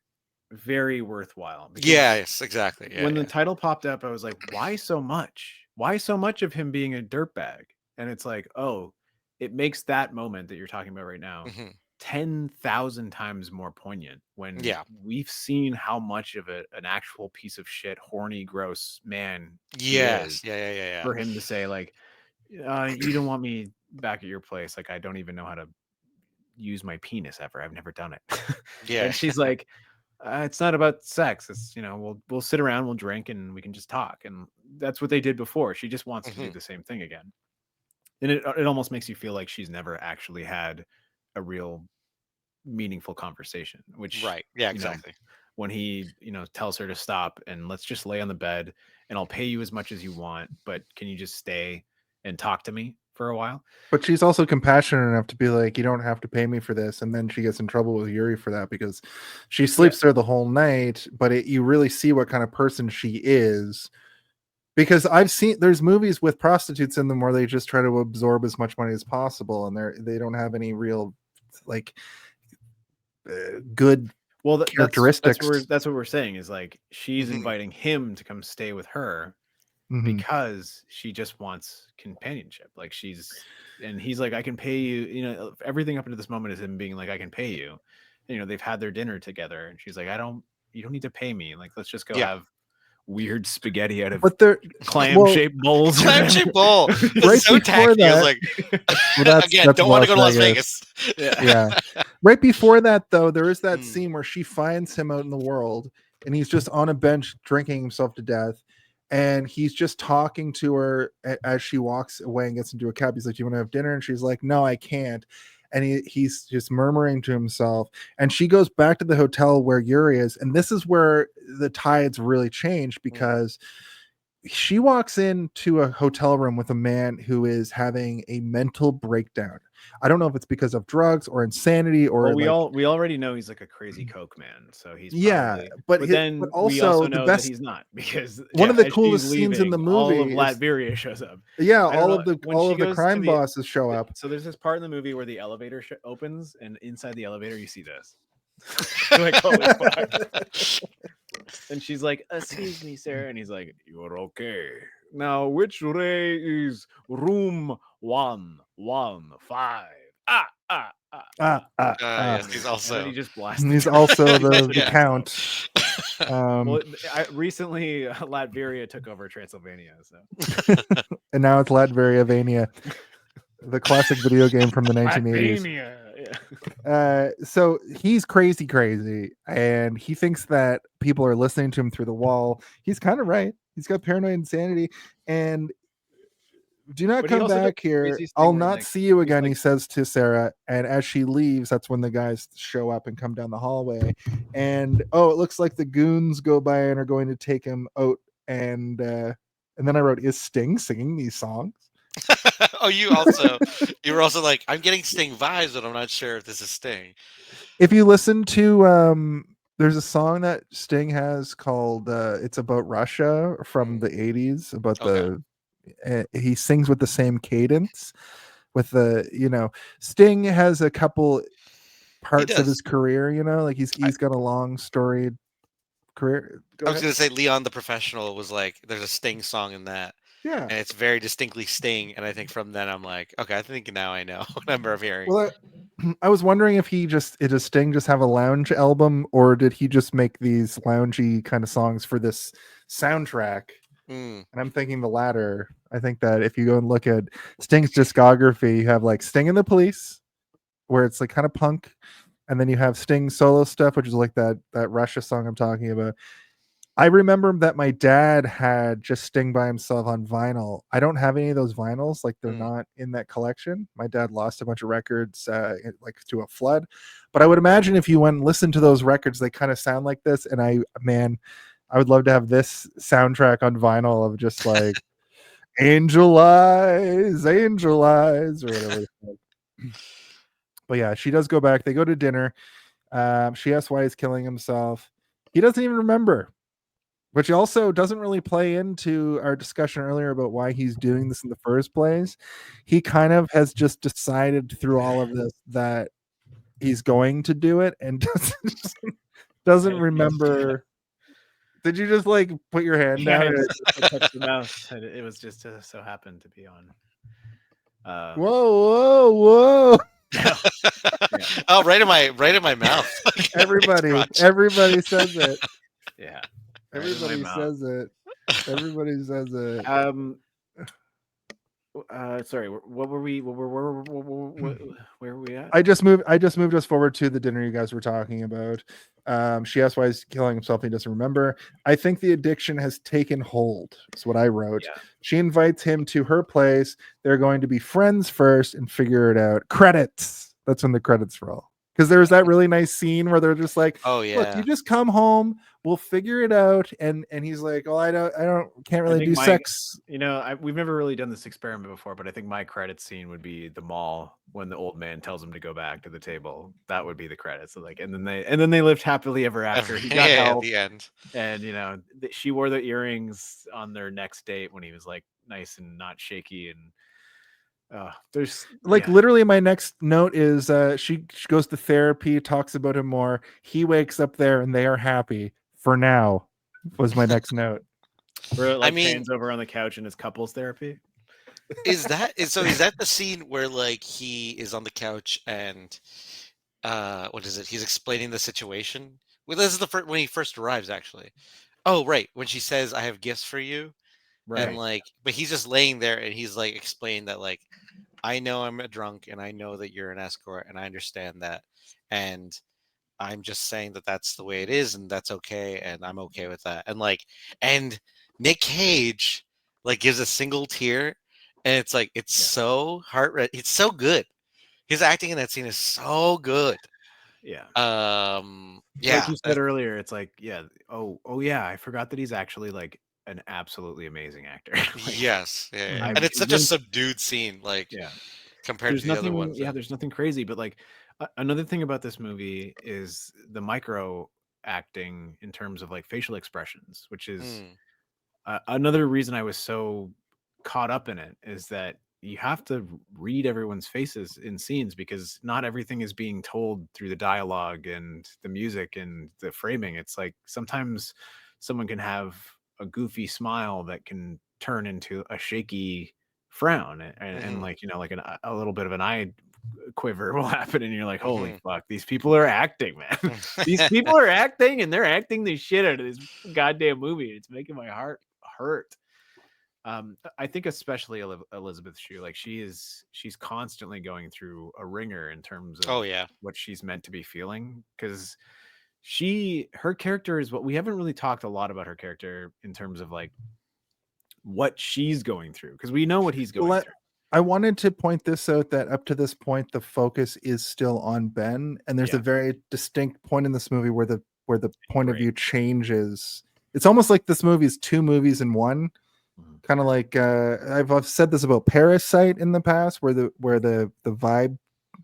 very worthwhile. Yes, exactly. When the title popped up, I was like, why so much? Why so much of him being a dirtbag? And it's like, oh, it makes that moment that you're talking about right now 10,000 times more poignant when we've seen how much of an actual piece of shit, horny, gross man he is. For him to say like, you don't want me back at your place. Like, I don't even know how to use my penis ever. I've never done it. And she's like, it's not about sex. It's, you know, we'll sit around, we'll drink, and we can just talk. And that's what they did before. She just wants to do the same thing again. And it almost makes you feel like she's never actually had a real meaningful conversation, which exactly. When he, tells her to stop and let's just lay on the bed and I'll pay you as much as you want, but can you just stay and talk to me for a while? But she's also compassionate enough to be like, you don't have to pay me for this. And then she gets in trouble with Yuri for that because she sleeps there the whole night, but you really see what kind of person she is. Because there's movies with prostitutes in them where they just try to absorb as much money as possible, and they don't have any real like good characteristics. That's what we're saying is like she's inviting him to come stay with her because she just wants companionship. Like and he's like, I can pay you. Everything up until this moment is him being like, I can pay you. And, they've had their dinner together, and she's like, you don't need to pay me. Like, let's just go have weird spaghetti out of clam-shaped bowls. Clam-shaped bowl. Right so tacky. That, I was like, again, don't want to go to Las Vegas. Yeah. Right before that, though, there is that scene where she finds him out in the world, and he's just on a bench drinking himself to death. And he's just talking to her as she walks away and gets into a cab. He's like, do you want to have dinner? And she's like, no, I can't. And he's just murmuring to himself. And she goes back to the hotel where Yuri is. And this is where the tides really change, because she walks into a hotel room with a man who is having a mental breakdown. I don't know if it's because of drugs or insanity or Well, we already know he's like a crazy coke man, so he's probably, but then but we also also the know best that he's not, because one of the as coolest she's scenes in the leaving, all of movie is Latveria shows up. yeah, I don't know, when all she of the goes to crime the- bosses show up. So there's this part in the movie where the elevator opens, and inside the elevator you see this. Like, holy fuck. And she's like, "Excuse me, sir," and he's like, "You're okay. Now, which ray is room 115? Yes, he's And then also he just blasts. He's also the Yeah. count. Well, recently Latveria took over Transylvania, so And now it's Latveria, the classic video game from the 1980s. Latveria. Yeah. So he's crazy, and he thinks that people are listening to him through the wall. He's kind of right. He's got paranoid insanity, and do not But he come also does back the here. craziest I'll thing where, not like, see you he's again, like- he says to Sera. And as she leaves, that's when the guys show up and come down the hallway. And it looks like the goons go by and are going to take him out. And then I wrote, is Sting singing these songs? Oh, you were also like, I'm getting Sting vibes, but I'm not sure if this is Sting. If you listen to there's a song that Sting has called it's about Russia from the 80s, about he sings with the same cadence with Sting has a couple parts of his career, like he's got a long storied career. I was gonna say Leon the Professional was like, there's a Sting song in that. Yeah. And it's very distinctly Sting. And I think from then I'm like, okay, I think now I know what number of hearing. Well, I was wondering if does Sting just have a lounge album, or did he just make these loungy kind of songs for this soundtrack? And I'm thinking the latter. I think that if you go and look at Sting's discography, you have like Sting and the Police, where it's like kind of punk, and then you have Sting solo stuff, which is like that Russia song I'm talking about. I remember that my dad had just Sting by himself on vinyl. I don't have any of those vinyls, like they're not in that collection. My dad lost a bunch of records like to a flood. But I would imagine if you went and listened to those records, they kind of sound like this. And I would love to have this soundtrack on vinyl of just like Angel Eyes, or whatever. But yeah, she does go back. They go to dinner. She asks why he's killing himself. He doesn't even remember, which also doesn't really play into our discussion earlier about why he's doing this in the first place. He kind of has just decided through all of this that he's going to do it and doesn't remember. Did you just like put your hand down? I touched the mouse. It was just so happened to be on. Whoa. Yeah. Oh, right in my mouth. Everybody says it. Yeah. Everybody says it. Everybody says it. Sorry, where were we at? I just moved us forward to the dinner you guys were talking about. She asked why he's killing himself. He doesn't remember. I think the addiction has taken hold. That's what I wrote. Yeah. She invites him to her place. They're going to be friends first and figure it out. Credits. That's when the credits roll. Because there's that really nice scene where they're just like, "Oh yeah, look, you just come home, we'll figure it out." And he's like, "Oh, can't really do sex." We've never really done this experiment before, but I think my credit scene would be the mall when the old man tells him to go back to the table. That would be the credits. So and then they lived happily ever after. He got help at the end, and she wore the earrings on their next date when he was like nice and not shaky and. There's literally my next note is she goes to therapy, talks about him more. He wakes up there and they are happy for now. Was my next note. Where hands over on the couch in his couples therapy. Is that the scene where like he is on the couch and what is it? He's explaining the situation. Well, this is when he first arrives actually. Oh right, when she says, "I have gifts for you." Right. And but he's just laying there and he's like explaining that I know I'm a drunk and I know that you're an escort and I understand that. And I'm just saying that that's the way it is and that's okay. And I'm okay with that. And Nic Cage gives a single tear and it's so heart-wrenching. It's so good. His acting in that scene is so good. Yeah. Yeah. Like you said earlier, it's oh yeah, I forgot that he's actually an absolutely amazing actor. Yes. Yeah. And it's such a subdued scene. Kind compared there's to the nothing, other ones. yeah, there's nothing crazy. But like another thing about this movie is the micro acting in terms of like facial expressions, which is another reason I was so caught up in it, is that you have to read everyone's faces in scenes because not everything is being told through the dialogue and the music and the framing. It's like sometimes someone can have a goofy smile that can turn into a shaky frown, and like, you know, like a little bit of an eye quiver will happen, and you're like, holy fuck, these people are acting, man. These people are acting, and they're acting the shit out of this goddamn movie. It's making my heart hurt. I think especially Elisabeth Shue, like she's constantly going through a ringer in terms of what she's meant to be feeling, because her character is what we haven't really talked a lot about her character in terms of like what she's going through, because we know what he's going through. I wanted to point this out, that up to this point the focus is still on Ben, and there's a very distinct point in this movie where the point of view changes. It's almost like this movie is two movies in one. Kind of like I've said this about Parasite in the past, where the vibe,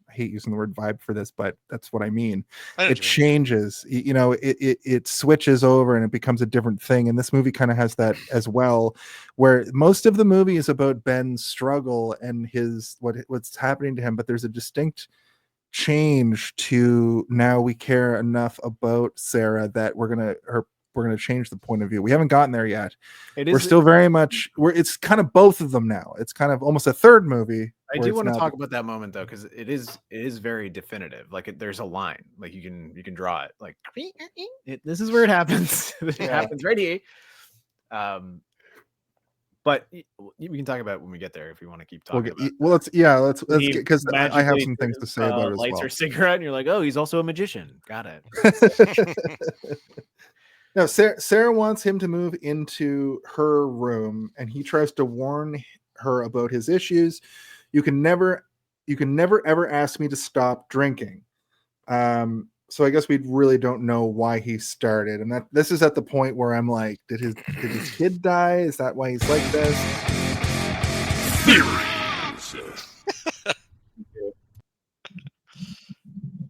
I hate using the word vibe for this, but that's what I mean. It changes, you know, it switches over and it becomes a different thing. And this movie kind of has that as well, where most of the movie is about Ben's struggle and what's happening to him, but there's a distinct change to now we care enough about Sera that we're gonna change the point of view. We haven't gotten there yet. We're still very much it's kind of both of them now. It's kind of almost a third movie. I do want to talk about that moment though, because it is very definitive. Like there's a line, like you can draw it. Like this is where it happens. It happens right here. But we can talk about it when we get there if you want to keep talking. Let's because I have some things to say about it as well. Lights her cigarette, and you're like, oh, he's also a magician. Got it. No, Sera wants him to move into her room, and he tries to warn her about his issues. You can never ever ask me to stop drinking. So I guess we really don't know why he started, and that this is at the point where I'm like, did his kid die? Is that why he's like this?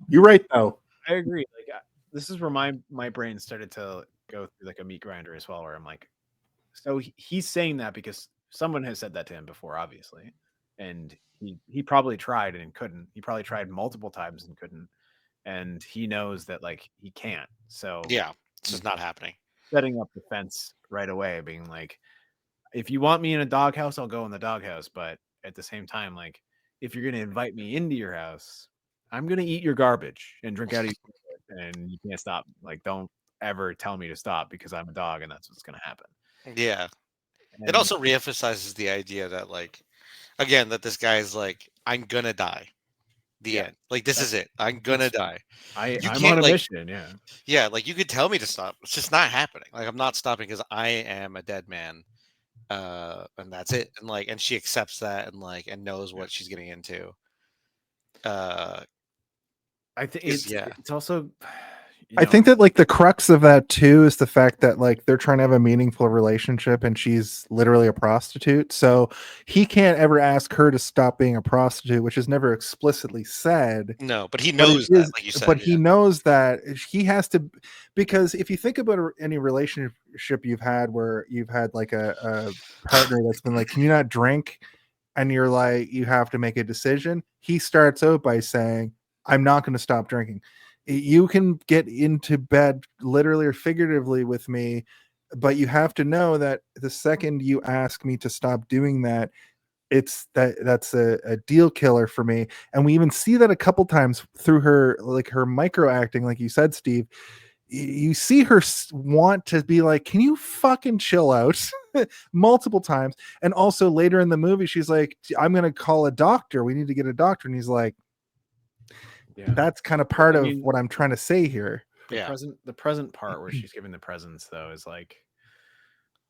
You're right, though. I agree. Like this is where my brain started to go through like a meat grinder as well, where I'm like, so he's saying that because someone has said that to him before, obviously, and he probably tried and couldn't. He probably tried multiple times and couldn't, and he knows that like he can't. So yeah, it's just not happening. Setting up the fence right away, being like, if you want me in a doghouse, I'll go in the doghouse, but at the same time, like, if you're gonna invite me into your house, I'm gonna eat your garbage and drink out of your and you can't stop. Like, don't ever tell me to stop because I'm a dog and that's what's gonna happen. Yeah. It also reemphasizes the idea that, like, again, that this guy's like, I'm gonna die. The end. Like, this is it. I'm gonna die. I'm on a mission. Yeah. Yeah. Like, you could tell me to stop. It's just not happening. Like, I'm not stopping because I am a dead man. And that's it. And like, and she accepts that and like, and knows what she's getting into. I think it's also. I think that like the crux of that too is the fact that like they're trying to have a meaningful relationship and she's literally a prostitute. So he can't ever ask her to stop being a prostitute, which is never explicitly said. No, but he knows that, like you said. But he knows that he has to, because if you think about any relationship you've had where you've had like a partner that's been like, can you not drink? And you're like, you have to make a decision. He starts out by saying, I'm not going to stop drinking. You can get into bed literally or figuratively with me, but you have to know that the second you ask me to stop doing that, that's a deal killer for me. And we even see that a couple times through her micro acting, like you said, Steve. You see her want to be like, can you fucking chill out? Multiple times. And also later in the movie, she's like, I'm going to call a doctor. We need to get a doctor. And he's like, yeah, that's kind of part of what I'm trying to say here. The present part where she's giving the presents though is like,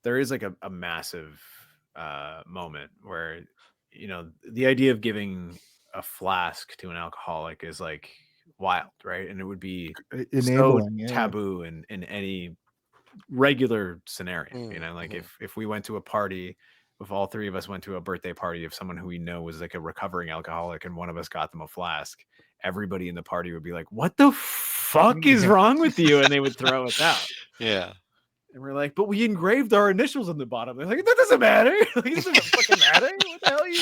there is like a massive moment where, you know, the idea of giving a flask to an alcoholic is like wild, right? And it would be enabling, so taboo in any regular scenario. You know, like if we went to a party if all three of us went to a birthday party of someone who we know was like a recovering alcoholic and one of us got them a flask, everybody in the party would be like, what the fuck is wrong with you? And they would throw us out. Yeah. And we're like, but we engraved our initials on the bottom. They're like, that doesn't matter. Like, it doesn't fucking matter. What the hell are you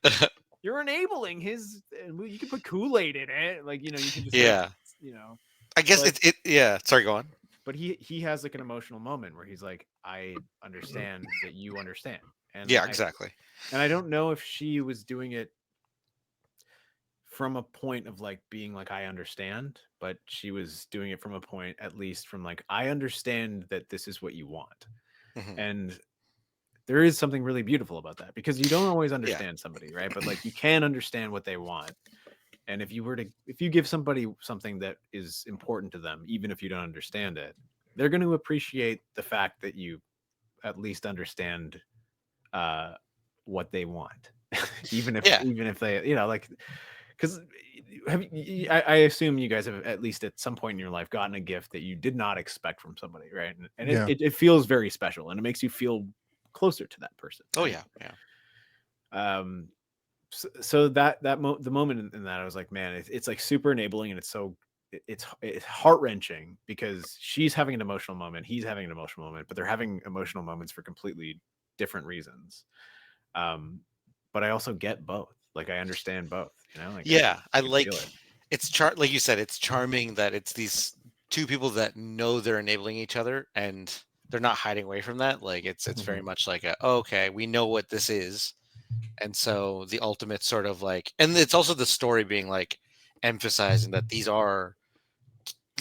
doing? You're enabling his. You can put Kool-Aid in it. Like, you know, you can just, like, you know. I guess but, yeah. Sorry, go on. But he has like an emotional moment where he's like, I understand that you understand. And yeah, exactly. And I don't know if she was doing it from a point of like being like, I understand, but she was doing it from a point, at least from like, I understand that this is what you want. And there is something really beautiful about that, because you don't always understand somebody, right? But like, you can understand what they want. And if you give somebody something that is important to them, even if you don't understand it, they're going to appreciate the fact that you at least understand what they want, even if they, you know, like, because I assume you guys have at least at some point in your life gotten a gift that you did not expect from somebody, right? And it feels very special, and it makes you feel closer to that person. Right? Oh yeah. So the moment in that, I was like, man, it's like super enabling, and it's heart-wrenching, because she's having an emotional moment, he's having an emotional moment, but they're having emotional moments for completely different reasons. But I also get both. Like, I understand both, you know? Like, I like it's like you said, it's charming that it's these two people that know they're enabling each other, and they're not hiding away from that. Like, it's very much like okay, we know what this is. And so the ultimate sort of like, and it's also the story being like emphasizing that these are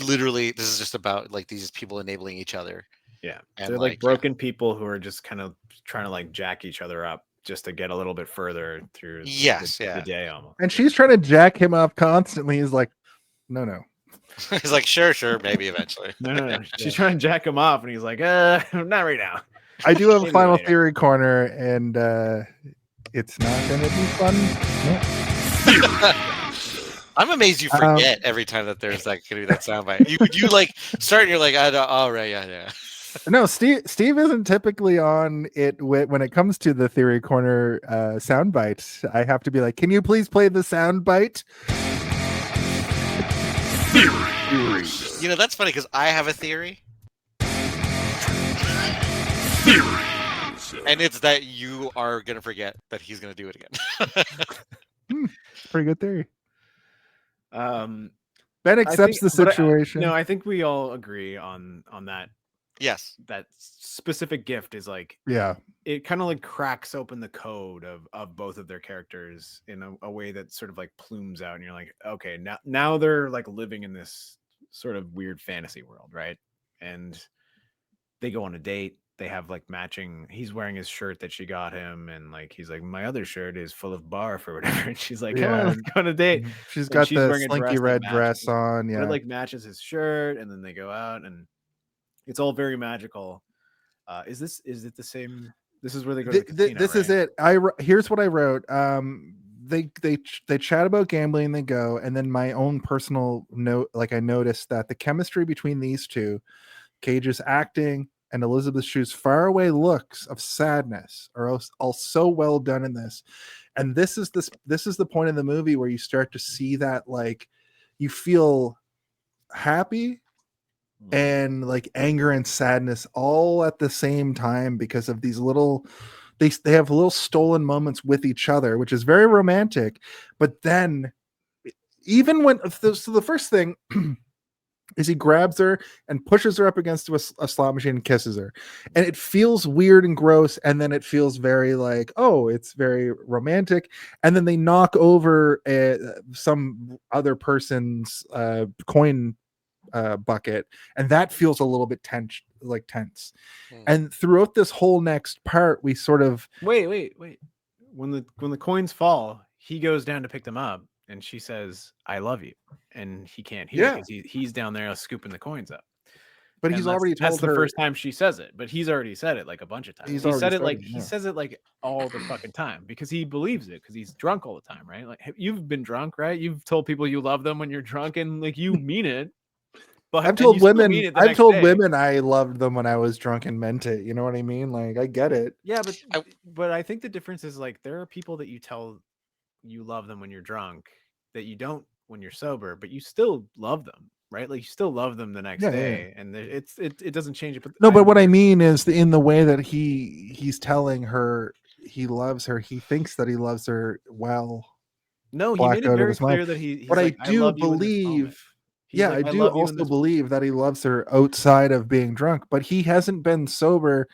literally, this is just about like these people enabling each other. Yeah. And they're like broken people who are just kind of trying to like jack each other up just to get a little bit further through the day almost. And she's trying to jack him up constantly. He's like, no. He's like, sure, maybe eventually. No. She's trying to jack him off, and he's like, not right now. I do have a final theory corner, and it's not going to be fun. No. I'm amazed you forget every time that there's like going to be that soundbite. You like start, and you're like, all right, yeah. No, Steve isn't typically on it when it comes to the theory corner soundbite. I have to be like, can you please play the soundbite? Theory. You know, that's funny because I have a theory. And it's that you are going to forget that he's going to do it again. Pretty good theory. Ben accepts the situation. I think we all agree on that. Yes. That specific gift is like, it kind of like cracks open the code of both of their characters in a way that sort of like plumes out, and you're like, okay, now they're like living in this sort of weird fantasy world, right? And they go on a date. They have like matching, he's wearing his shirt that she got him, and like he's like, my other shirt is full of barf or whatever, and she's like, come on, let's go on a date. She's got the slinky red dress on, it like matches his shirt, and then they go out, and it's all very magical. Is it the same? This is where they go to the casino, this is it. Here's what I wrote. They chat about gambling, they go, and then my own personal note, like, I noticed that the chemistry between these two, Cage's acting and Elisabeth Shue's faraway looks of sadness, are all so well done in this. And this is the point in the movie where you start to see that, like, you feel happy and like anger and sadness all at the same time, because of these little, they have little stolen moments with each other, which is very romantic. But then even when the first thing is he grabs her and pushes her up against a slot machine and kisses her, and it feels weird and gross, and then it feels very like, oh, it's very romantic, and then they knock over some other person's coin bucket, and that feels a little bit tense. And throughout this whole next part, we sort of wait, when the coins fall, he goes down to pick them up, and she says, I love you, and he can't hear because he's down there scooping the coins up. But he's already told her. That's the first time she says it, but he's already said it like a bunch of times. He says it like all the fucking time, because he believes it, because he's drunk all the time, right? Like, you've been drunk, right? You've told people you love them when you're drunk, and like, you mean it. But I've told women day. I loved them when I was drunk and meant it. You know what I mean? Like, I get it. Yeah, but I think the difference is like there are people that you tell you love them when you're drunk that you don't when you're sober, but you still love them, right? Like you still love them the next day, and it doesn't change it. But no, but what I mean is in the way that he's telling her he loves her, he thinks that he loves her well. No, he made it very clear that he's but like, I do love believe. Yeah, like, I do also believe that he loves her outside of being drunk, but he hasn't been sober.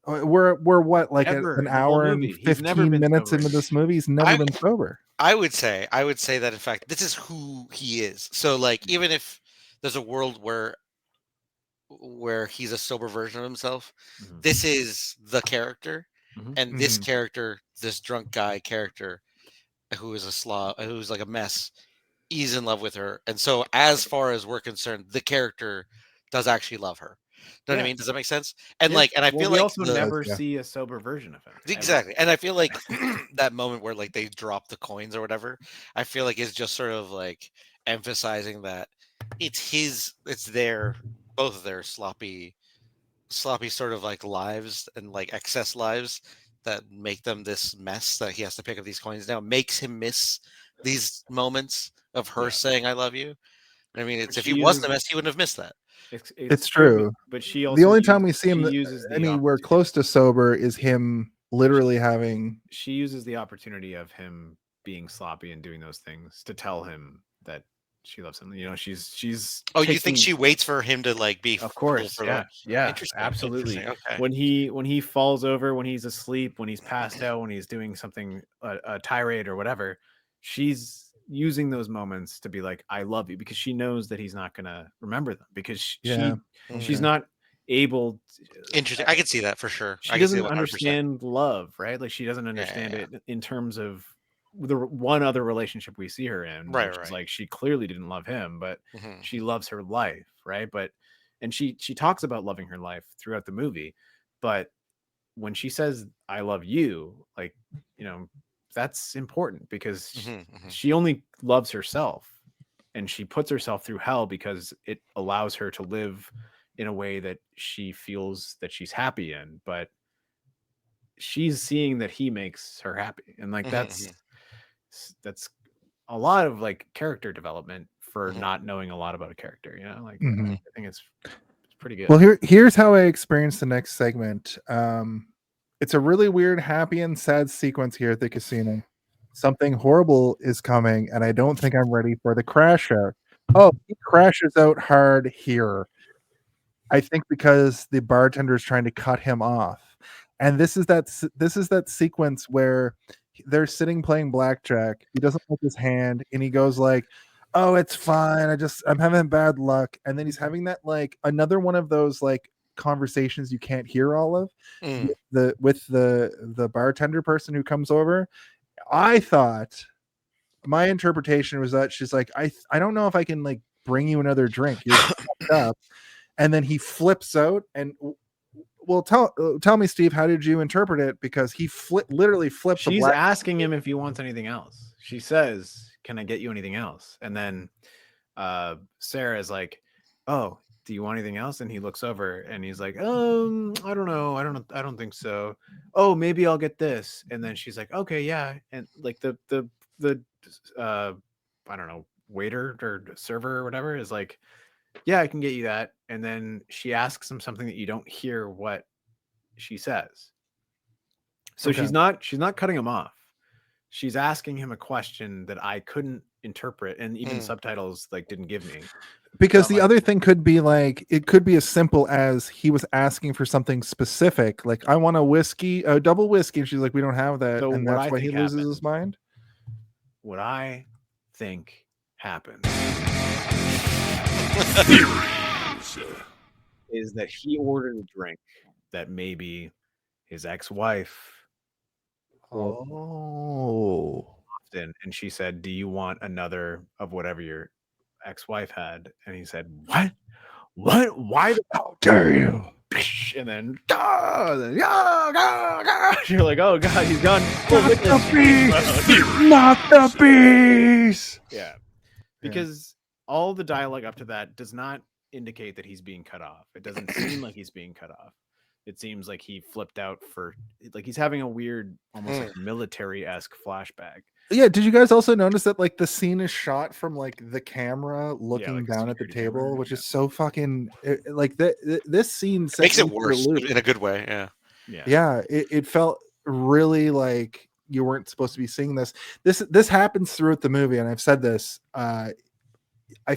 We're what, like an hour and 15 minutes into this movie? He's never been sober. I would say that in fact this is who he is. So like even if there's a world where he's a sober version of himself, this is the character, and this character, this drunk guy character, who is a slob, who's like a mess, he's in love with her, and so as far as we're concerned, the character does actually love her. You know what I mean? Does that make sense? And like, and I feel we like also never see a sober version of him. Exactly, and I feel like that moment where like they drop the coins or whatever, I feel like is just sort of like emphasizing that it's both of their sloppy sort of like lives and like excess lives that make them this mess that he has to pick up these coins now, makes him miss these moments of her saying "I love you." I mean, if he wasn't a mess, he wouldn't have missed that. It's true, but she also the only time we see him anywhere close to sober is him literally having. She uses the opportunity of him being sloppy and doing those things to tell him that she loves him. You know, she's. Oh, you think she waits for him to like be? Of course, yeah, absolutely. Okay. When he falls over, when he's asleep, when he's passed out, when he's doing something a tirade or whatever, she's using those moments to be like, I love you, because she knows that he's not gonna remember them, because she's not able to, interesting. I can see that for sure. She doesn't understand love, right? Like she doesn't understand it in terms of the one other relationship we see her in, right? Is like she clearly didn't love him, but she loves her life, right? And she talks about loving her life throughout the movie, but when she says I love you, like, you know, that's important, because she only loves herself, and she puts herself through hell because it allows her to live in a way that she feels that she's happy in, but she's seeing that he makes her happy. And like, that's a lot of like character development for not knowing a lot about a character, you know, like I think it's pretty good. Well, here's how I experienced the next segment. It's a really weird, happy and sad sequence here at the casino. Something horrible is coming, and I don't think I'm ready for the crash out. Oh, he crashes out hard here. I think because the bartender is trying to cut him off. And this is that sequence where they're sitting playing blackjack. He doesn't like his hand, and he goes like, "Oh, it's fine. I'm having bad luck." And then he's having that like another one of those like conversations you can't hear all of with the bartender person who comes over. I thought my interpretation was that she's like, I don't know if I can like bring you another drink. You're fucked up. And then he flips out, and well, tell me, Steve, how did you interpret it? Because he literally flips. She's asking him if he wants anything else. She says, "Can I get you anything else?" And then Sera is like, "Oh, do you want anything else?" And he looks over and he's like, I don't know. I don't think so. Oh, maybe I'll get this. And then she's like, okay, yeah. And like the I don't know, waiter or server or whatever is like, yeah, I can get you that. And then she asks him something that you don't hear what she says. So she's not cutting him off. She's asking him a question that I couldn't interpret, and even subtitles like didn't give me. Because the other thing could be like, it could be as simple as he was asking for something specific, like I want a double whiskey, and she's like, we don't have that, so and that's why he loses his mind. What I think happened is that he ordered a drink that maybe his ex-wife often, and she said, "Do you want another of whatever your ex-wife had?" And he said, what why how dare you? And then you're like, oh god, he's gone not the beast. Yeah, because all the dialogue up to that does not indicate that he's being cut off. It doesn't seem like he's being cut off. It seems like he flipped out for like he's having a weird, almost like military-esque flashback. Yeah, did you guys also notice that like the scene is shot from like the camera looking like down at the security table, camera, which is so fucking like this scene Makes it me for a worse loop. in a good way. Yeah, it felt really like you weren't supposed to be seeing this. This happens throughout the movie, and I've said this. I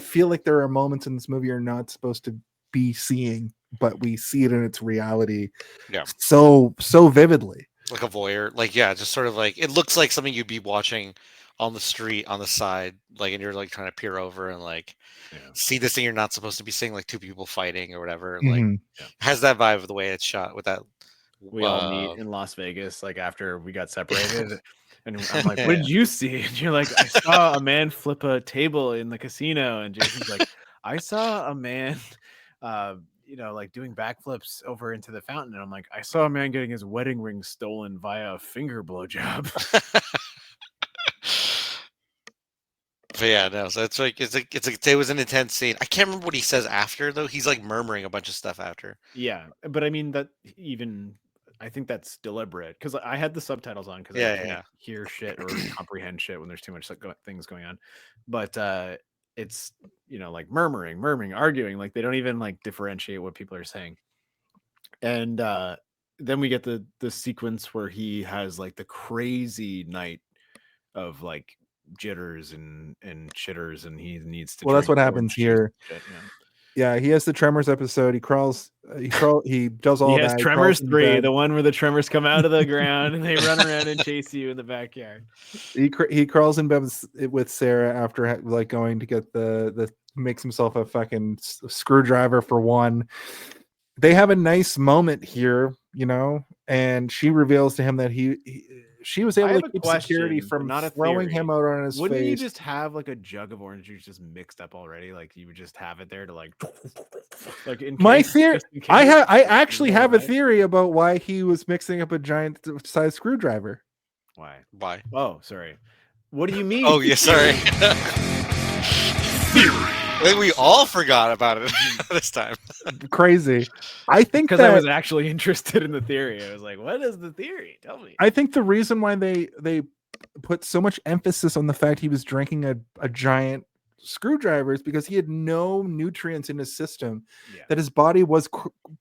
feel like there are moments in this movie you're not supposed to be seeing, but we see it in its reality. Yeah. So vividly. Like a voyeur. Like, yeah, just sort of like it looks like something you'd be watching on the street on the side, like, and you're like trying to peer over and like see this thing you're not supposed to be seeing, like two people fighting or whatever. And like has that vibe of the way it's shot with that. We all meet in Las Vegas, like after we got separated. And I'm like, what did you see? And you're like, I saw a man flip a table in the casino. And Jason's like, I saw a man, like doing backflips over into the fountain. And I'm like, I saw a man getting his wedding ring stolen via a finger blowjob. But yeah, no. So it was an intense scene. I can't remember what he says after though. He's like murmuring a bunch of stuff after. Yeah, but I mean I think that's deliberate because I had the subtitles on because I can't hear shit or comprehend shit when there's too much things going on. But it's like murmuring, arguing, like they don't even like differentiate what people are saying. And then we get the sequence where he has like the crazy night of like jitters and shitters, and he needs to. Well, that's what happens here. Shit, yeah, he has the Tremors episode. He crawls. He does all that. He has Tremors 3, the one where the tremors come out of the ground and they run around and chase you in the backyard. He crawls in bed with Sera after like going to get the makes himself a fucking screwdriver for one. They have a nice moment here, and she reveals to him that she was able to keep security from not throwing him out on his face. Wouldn't you just have like a jug of orange juice just mixed up already? Like you would just have it there to like in case, my theory. I actually have a theory about why he was mixing up a giant size screwdriver. Why? Oh, sorry. What do you mean? Oh, yeah, sorry. I think we all forgot about it this time. Crazy. I think because I was actually interested in the theory. I was like, what is the theory? Tell me. I think the reason why they put so much emphasis on the fact he was drinking a giant screwdriver is because he had no nutrients in his system, that his body was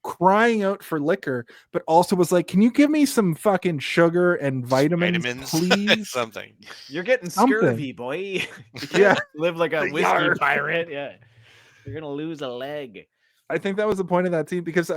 crying out for liquor, but also was like, can you give me some fucking sugar and vitamins please? Something. You're getting scurvy, boy. You can't live like a whiskey pirate. Yeah, you're gonna lose a leg. I think that was the point of that scene, because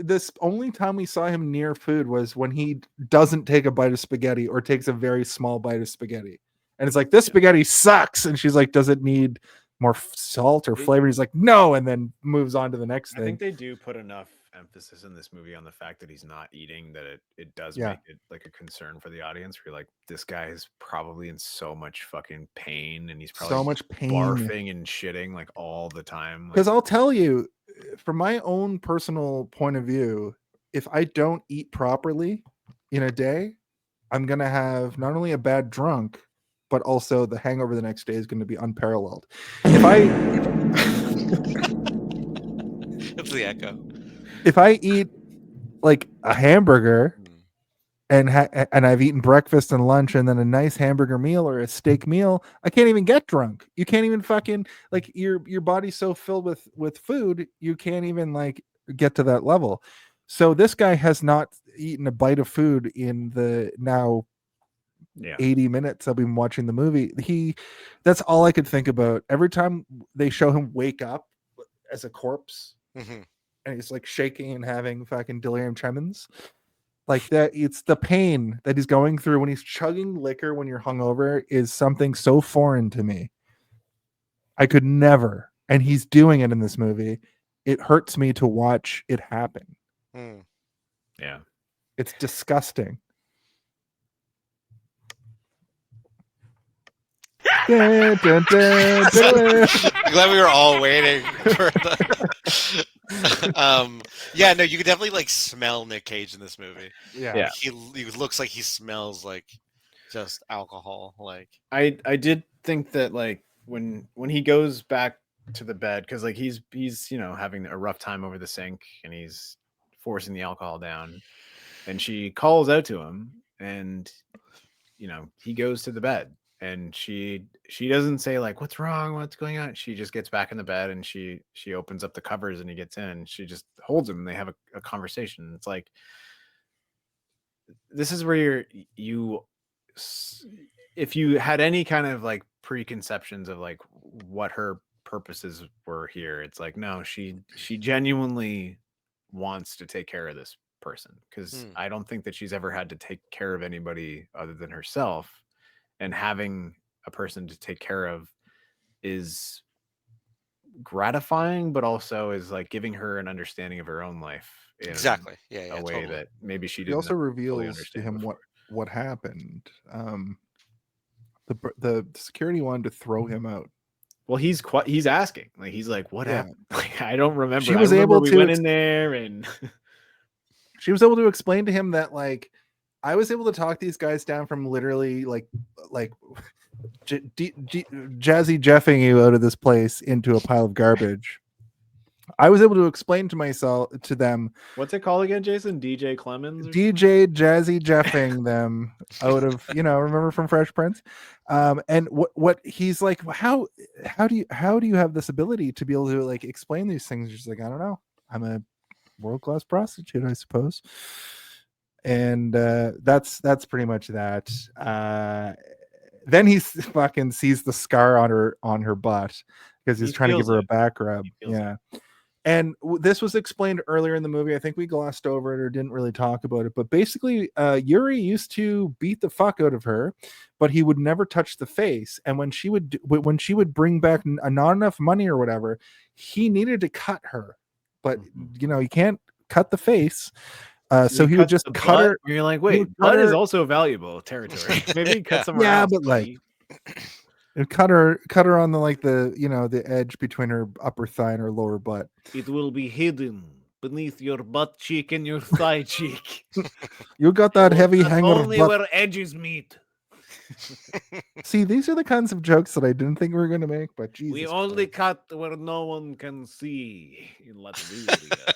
this only time we saw him near food was when he doesn't take a bite of spaghetti or takes a very small bite of spaghetti. And it's like, this spaghetti sucks. And she's like, does it need more salt or flavor? He's like, no. And then moves on to the next thing. I think they do put enough emphasis in this movie on the fact that he's not eating, that it does make it like a concern for the audience. Where you're like, this guy is probably in so much fucking pain, and he's probably so much pain, barfing and shitting like all the time. Because I'll tell you, from my own personal point of view, if I don't eat properly in a day, I'm going to have not only a bad drunk, but also the hangover the next day is going to be unparalleled. It's the echo. If I eat like a hamburger and I've eaten breakfast and lunch and then a nice hamburger meal or a steak meal, I can't even get drunk. You can't even fucking, like, your body's so filled with food, you can't even like get to that level. So this guy has not eaten a bite of food in the now 80 minutes I've been watching the movie. That's all I could think about. Every time they show him wake up as a corpse, and he's like shaking and having fucking delirium tremens, like that, it's the pain that he's going through when he's chugging liquor when you're hungover is something so foreign to me. I could never, and he's doing it in this movie. It hurts me to watch it happen. Yeah, it's disgusting. Dun, dun, dun, dun. Glad we were all waiting for the yeah, no, you could definitely like smell Nic Cage in this movie. Yeah. He looks like he smells like just alcohol. Like I did think that like when he goes back to the bed because like he's having a rough time over the sink and he's forcing the alcohol down, and she calls out to him, and he goes to the bed, and she doesn't say like what's wrong, what's going on. She just gets back in the bed, and she opens up the covers, and he gets in. She just holds him, and they have a conversation. It's like, this is where if you had any kind of like preconceptions of like what her purposes were here, it's like, no, she genuinely wants to take care of this person, because I don't think that she's ever had to take care of anybody other than herself, and having a person to take care of is gratifying, but also is like giving her an understanding of her own life in a way totally. That maybe she didn't. He also reveals to him what happened. The security wanted to throw him out. Well, he's asking, like, he's like, what happened? Like, I don't remember. She was able to went in there, and she was able to explain to him that like, I was able to talk these guys down from literally like jazzy jeffing you out of this place into a pile of garbage. I was able to explain to them. What's it called again, Jason? DJ Clemens? DJ Jazzy Jeffing them out of, remember from Fresh Prince? And what he's like, how do you have this ability to be able to like explain these things? She's like, I don't know. I'm a world-class prostitute, I suppose. And that's pretty much that. Then he fucking sees the scar on her butt because he's trying to give her a back rub. Yeah. And this was explained earlier in the movie. I think we glossed over it or didn't really talk about it. But basically, Yuri used to beat the fuck out of her, but he would never touch the face. And when she would bring back not enough money or whatever, he needed to cut her. But you can't cut the face. So he would just cut her. You're like, wait, blood is also valuable territory. Maybe cut somewhere else. Yeah, but like. And cut her on the edge between her upper thigh and her lower butt. It will be hidden beneath your butt cheek and your thigh cheek. You got that heavy hanger only butt. Where edges meet. See, these are the kinds of jokes that I didn't think we were going to make, but Jesus. We only cut where no one can see in Latvia.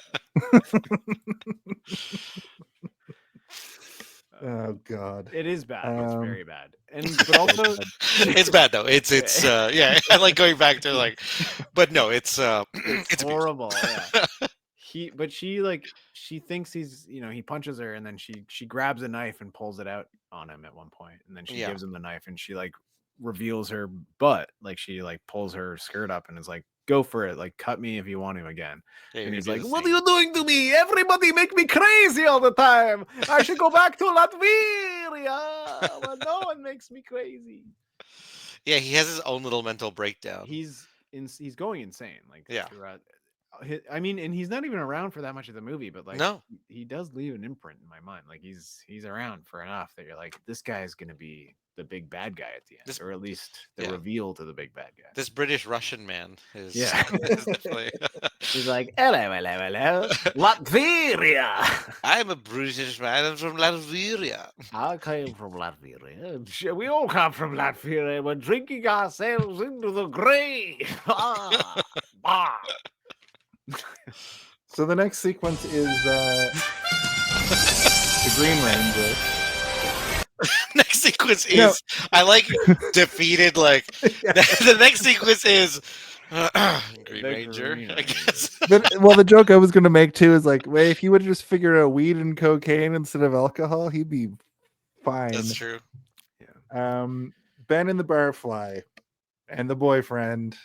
Oh God, it is bad. It's very bad, but also it's bad though. It's yeah. I like going back to like, but no, it's horrible. Yeah. She thinks he's he punches her, and then she grabs a knife and pulls it out on him at one point, and then she gives him the knife, and she like reveals her butt, like she like pulls her skirt up and is like, go for it, like cut me if you want to again. And he's like, what are you doing to me? Everybody make me crazy all the time. I should go back to Latvia, but no one makes me crazy. Yeah, he has his own little mental breakdown. He's going insane. Like throughout. I mean, and he's not even around for that much of the movie, but like, no, he does leave an imprint in my mind. Like he's around for enough that you're like, this guy is gonna be the big bad guy at the end, or at least the reveal to the big bad guy. This British Russian man is is definitely. He's like, hello, Latvia. I'm a British man. I'm from Latvia. I came from Latvia. We all come from Latvia. We're drinking ourselves into the grave. So the next sequence is the Green Ranger. Next sequence is I like defeated. Like the next sequence is Green Ranger. I guess. Well, the joke I was going to make too is like, wait, if he would have just figured out weed and cocaine instead of alcohol, he'd be fine. That's true. Yeah. Ben and the Barfly and the boyfriend.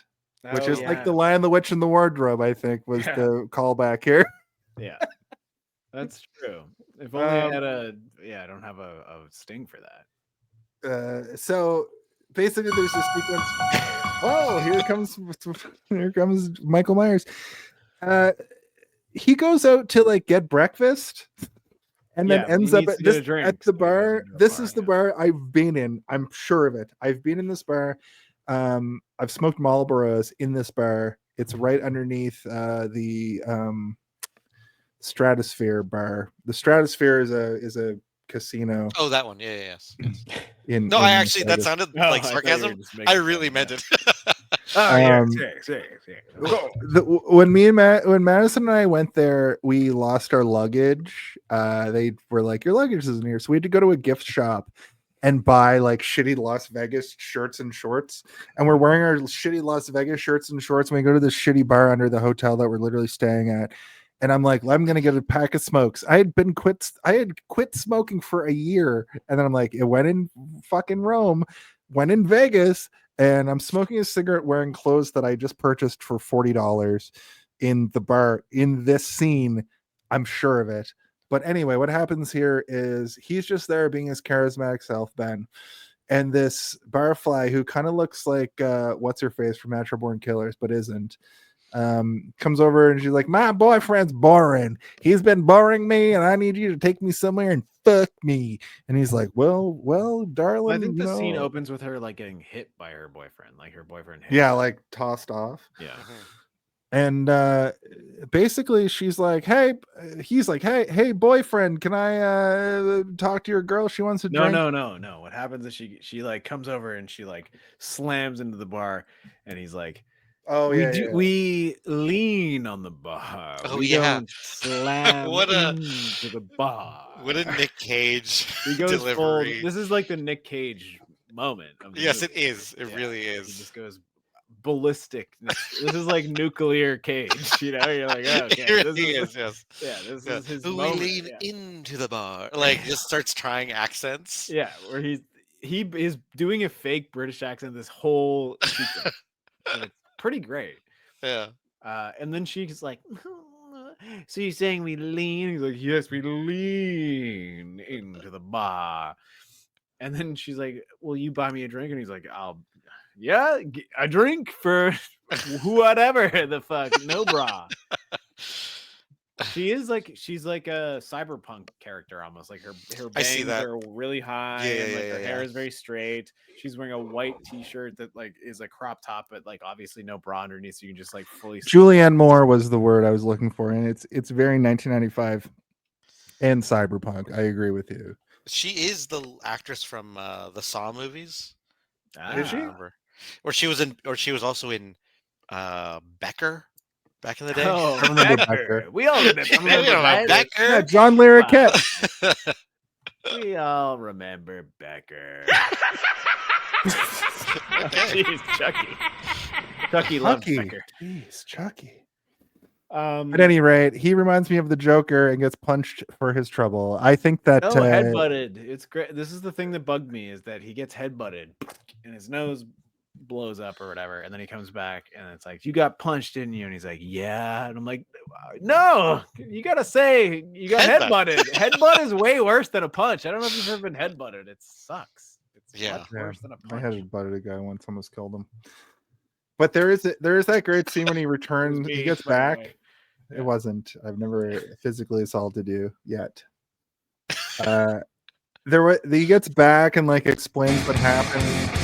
Which is like the Lion, the Witch, and the Wardrobe, I think, was the callback here. Yeah, that's true. If only I had I don't have a sting for that. So basically, there's this sequence. Oh, here comes Michael Myers. He goes out to like get breakfast, and then ends up at the bar. This is the bar I've been in. I'm sure of it. I've been in this bar. I've smoked Marlboros in this bar. It's right underneath the Stratosphere bar. The Stratosphere is a casino. Oh, that one. Yeah, yes. I actually that sounded like sarcasm. I really meant it. When Madison and I went there, we lost our luggage. They were like, "Your luggage isn't here," so we had to go to a gift shop and buy like shitty Las Vegas shirts and shorts. And we're wearing our shitty Las Vegas shirts and shorts when we go to this shitty bar under the hotel that we're literally staying at. And I'm like, I'm gonna get a pack of smokes. I had quit smoking for a year, and then I'm like, it went in fucking Rome, went in Vegas, and I'm smoking a cigarette wearing clothes that I just purchased for $40 in the bar in this scene. I'm sure of it. But anyway, what happens here is he's just there being his charismatic self, Ben. And this barfly who kind of looks like what's her face from Natural Born Killers, but isn't, comes over and she's like, "My boyfriend's boring. He's been boring me, and I need you to take me somewhere and fuck me." And he's like, well, darling. Well, I think the scene opens with her like getting hit by her boyfriend, like her boyfriend hit her. Like tossed off. Yeah. And basically she's like, he's like, hey boyfriend, can I talk to your girl? She wants to drink. No. What happens is she like comes over and she like slams into the bar, and he's like, we lean on the bar. We don't slam into the bar. What a Nic Cage he goes delivery. Full, this is like the Nic Cage moment of the movie. It is. It really is. He just goes ballistic. This is like nuclear Cage, you know. You're like, oh, okay, it really is. Yes. Yeah, this is his we moment. Lean into the bar, like just starts trying accents. Yeah, where he is doing a fake British accent this whole sequence. It's pretty great. Yeah. And then she's like, "So you're saying we lean?" He's like, "Yes, we lean into the bar." And then she's like, "Will you buy me a drink?" And he's like, "Yeah, a drink for whatever the fuck, no bra." She's like a cyberpunk character almost. Like her bangs are really high, and like her hair is very straight. She's wearing a white t-shirt that like is a crop top, but like obviously no bra underneath, so you can just like fully. Julianne Moore was the word I was looking for, and it's very 1995 and cyberpunk. I agree with you. She is the actress from the Saw movies. Is she? Or she was also in Becker back in the day. Oh, I remember Becker. We all remember Becker. Yeah, John Larroquette. We all remember Becker. Jeez, Chucky. Chucky loves Becker. Jeez, Chucky. At any rate, he reminds me of the Joker and gets punched for his trouble. I think that headbutted. It's great. This is the thing that bugged me, is that he gets headbutted and his nose blows up or whatever, and then he comes back and it's like, "You got punched, didn't you?" And he's like, "Yeah." And I'm like, "No, you gotta say you got headbutted. Headbutt is way worse than a punch. I don't know if you've ever been headbutted. It sucks. It's much worse than a punch." I headbutted a guy once, almost killed him. But there is that great scene when he returns. He gets back. It wasn't. I've never physically assaulted you yet. He gets back and like explains what happened.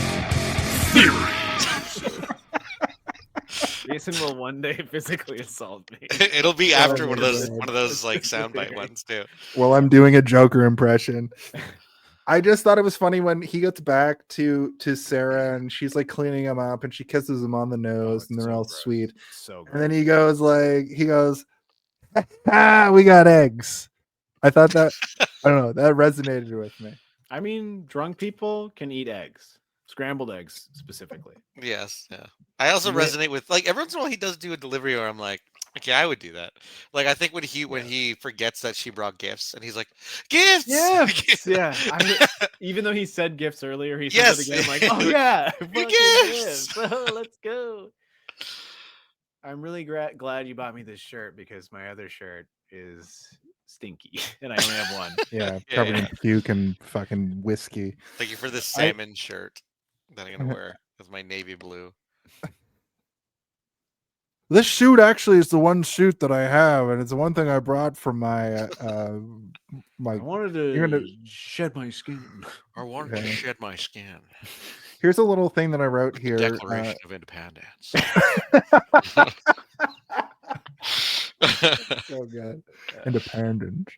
Jason will one day physically assault me. It'll be after one of those like soundbite ones too. Well, I'm doing a Joker impression. I just thought it was funny when he gets back to Sera and she's like cleaning him up and she kisses him on the nose and they're all gross. Sweet. So gross. And then he goes, "We got eggs." I thought that, I don't know, that resonated with me. I mean, drunk people can eat eggs. Scrambled eggs specifically. Yes, yeah. I also resonate with, like, every once in a while he does do a delivery where I'm like, okay, I would do that. Like, I think when he forgets that she brought gifts and he's like, "Gifts!" Gifts! Yeah. Even though he said gifts earlier, he said it again. I'm like, "Oh yeah, gifts! Let's go." I'm really glad you bought me this shirt because my other shirt is stinky and I only have one. Yeah, covered in puke and fucking whiskey. Thank you for this salmon shirt that I'm gonna wear with my navy blue. This suit actually is the one suit that I have, and it's the one thing I brought from my my. I wanted to shed my skin. I wanted to shed my skin. Here's a little thing that I wrote here. Declaration of Independence. Oh god, independent.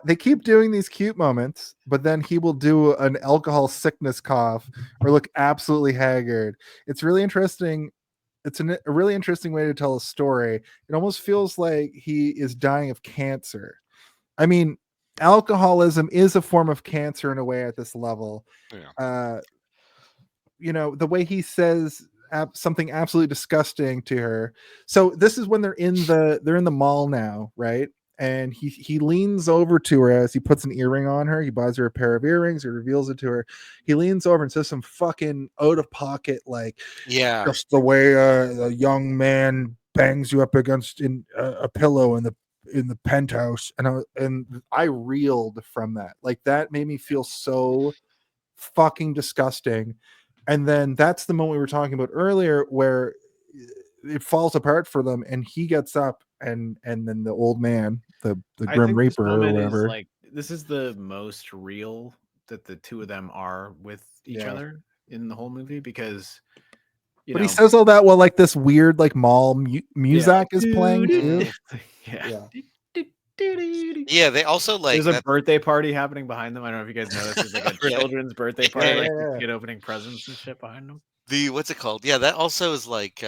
They keep doing these cute moments, but then he will do an alcohol sickness cough or look absolutely haggard. It's really interesting a really interesting way to tell a story. It almost feels like he is dying of cancer. I mean, alcoholism is a form of cancer in a way at this level. Yeah. The way he says something absolutely disgusting to her. So this is when they're in the mall now, right? And he leans over to her as he puts an earring on her. He buys her a pair of earrings. He reveals it to her. He leans over and says some fucking out of pocket, like, just the way a young man bangs you up against a pillow in the penthouse. And I reeled from that. Like, that made me feel so fucking disgusting. And then that's the moment we were talking about earlier where it falls apart for them, and he gets up, and then the old man, the Grim Reaper or whatever. This is the most real that the two of them are with each other in the whole movie, because he says all that while like this weird like mall music is playing too. Yeah, they also like there's a birthday party happening behind them. I don't know if you guys know this. There's like a children's birthday party, like kid opening presents and shit behind them. What's it called? Yeah, that also is like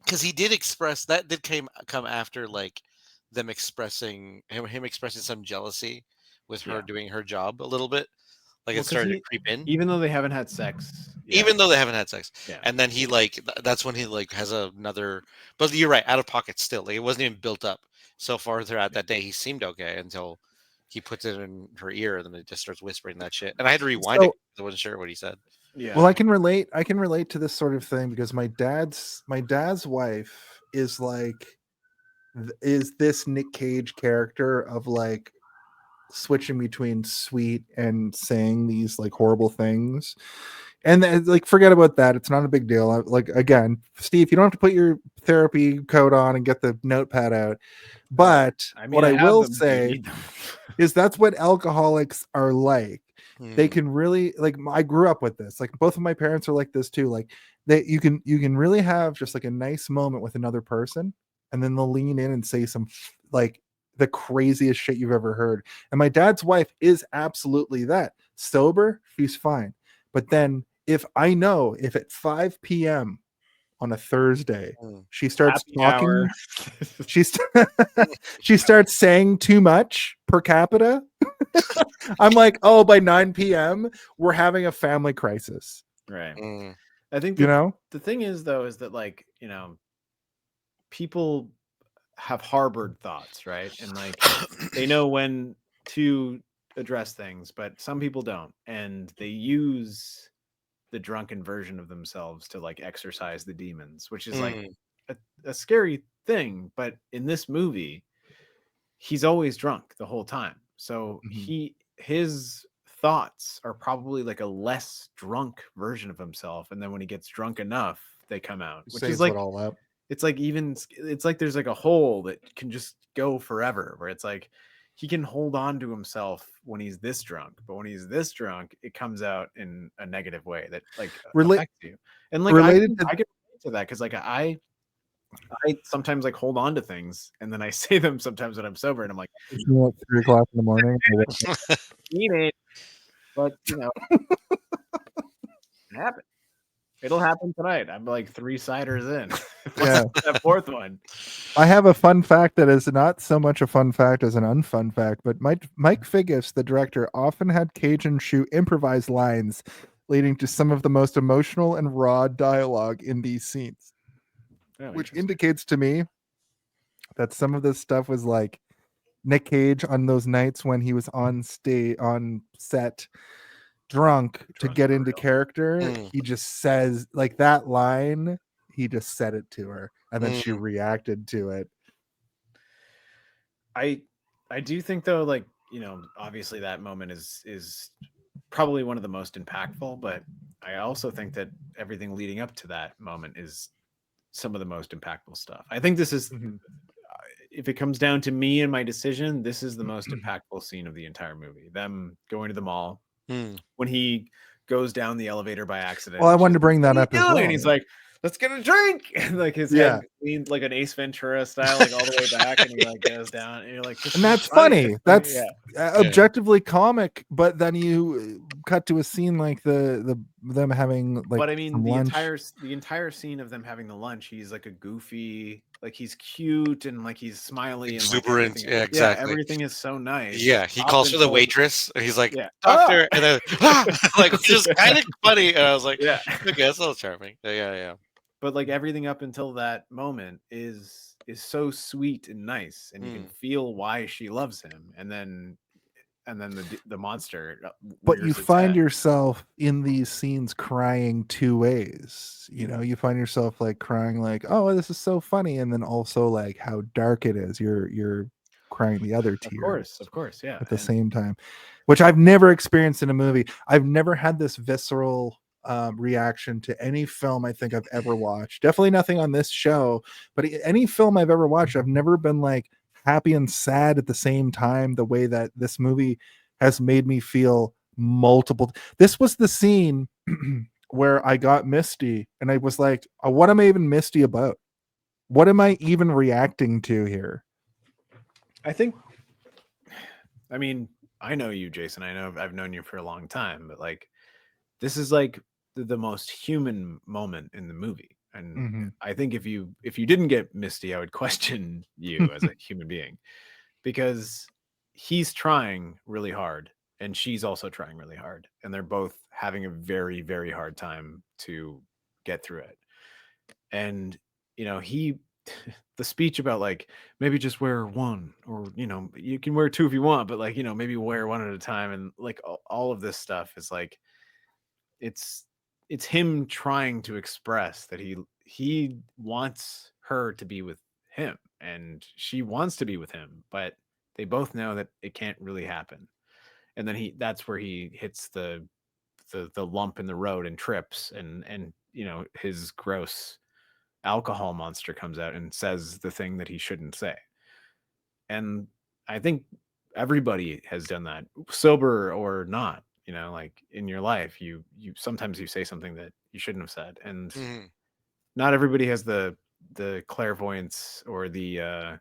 because he did express that did come after like them expressing him expressing some jealousy with her doing her job a little bit. Like it started to creep in, even though they haven't had sex. Even though they haven't had sex, and then he like that's when he like has another. But you're right, out of pocket still. Like it wasn't even built up. So far throughout that day, he seemed okay until he puts it in her ear, and then it just starts whispering that shit. And I had to rewind it because I wasn't sure what he said. Yeah. Well, I can relate to this sort of thing because my dad's wife is this Nic Cage character of like switching between sweet and saying these like horrible things. And then, like, forget about that. It's not a big deal. Like, again, Steve, you don't have to put your therapy coat on and get the notepad out. But what I will say is that's what alcoholics are like. They can really, like, I grew up with this. Like, both of my parents are like this too. Like, you can really have just like a nice moment with another person, and then they'll lean in and say some like the craziest shit you've ever heard. And my dad's wife is absolutely that. Sober, she's fine. But then if at 5 p.m. on a Thursday, she starts talking, she starts saying too much per capita, I'm like, oh, by 9 p.m. we're having a family crisis. Right. I think the thing is though, is that like, people have harbored thoughts, right? And like they know when to address things, but some people don't. And they use the drunken version of themselves to like exorcise the demons, which is like a scary thing. But in this movie, he's always drunk the whole time. So his thoughts are probably like a less drunk version of himself. And then when he gets drunk enough, they come out, which is like all up. It's like it's like there's like a hole that can just go forever, where it's like he can hold on to himself when he's this drunk, but when he's this drunk, it comes out in a negative way that like affects you. And like I can relate to that because like I sometimes like hold on to things and then I say them sometimes when I'm sober and I'm like 3 o'clock in the morning. Eat it, but it happens. It'll happen tonight. I'm like 3 ciders in. Yeah, that 4th one. I have a fun fact that is not so much a fun fact as an unfun fact, but Mike Figgis, the director, often had Cage and Shue improvise lines, leading to some of the most emotional and raw dialogue in these scenes, which indicates to me that some of this stuff was like Nic Cage on those nights when he was on set drunk to get into character. He just says like that line, he just said it to her and then she reacted to it. I do think though, like, obviously that moment is probably one of the most impactful, but I also think that everything leading up to that moment is some of the most impactful stuff. I think this is if it comes down to me and my decision, this is the most impactful scene of the entire movie. Them going to the mall when he goes down the elevator by accident. Well, I wanted to bring that up as well. And he's like, let's get a drink. And like his head leans like an Ace Ventura style, like all the way back, and he like goes down. And you're like, and that's funny. That's objectively comic, but then you cut to a scene like them having like. But I mean, some lunch. the entire scene of them having the lunch, he's like a goofy, like he's cute and like he's smiley and exuberant. Like Yeah, exactly. Everything is so nice. Yeah, he calls for the waitress. And he's like, doctor, and then like which is kind of funny. And I was like, yeah, okay, that's a little charming. Yeah. But like everything up until that moment is so sweet and nice, and you can feel why she loves him, and then the monster. But you find yourself in these scenes crying two ways. You know, you find yourself like crying, like, "Oh, this is so funny," and then also like how dark it is. You're crying the other tears. Of course, yeah. At the same time, which I've never experienced in a movie. I've never had this visceral reaction to any film I think I've ever watched. Definitely nothing on this show, but any film I've ever watched, I've never been like happy and sad at the same time the way that this movie has made me feel multiple. This was the scene where I got misty and I was like, what am I even misty about? What am I even reacting to here? I mean, I know you, Jason. I know I've known you for a long time, but like this is like the most human moment in the movie. And I think if you didn't get misty, I would question you as a human being, because he's trying really hard and she's also trying really hard, and they're both having a very, very hard time to get through it. And you know, the speech about like maybe just wear one, or you know, you can wear two if you want, but like, you know, maybe wear one at a time, and like all of this stuff is like it's him trying to express that he wants her to be with him and she wants to be with him, but they both know that it can't really happen. And then that's where he hits the lump in the road and trips, and you know, his gross alcohol monster comes out and says the thing that he shouldn't say. And I think everybody has done that, sober or not. You know, like in your life, you sometimes you say something that you shouldn't have said, and not everybody has the clairvoyance or the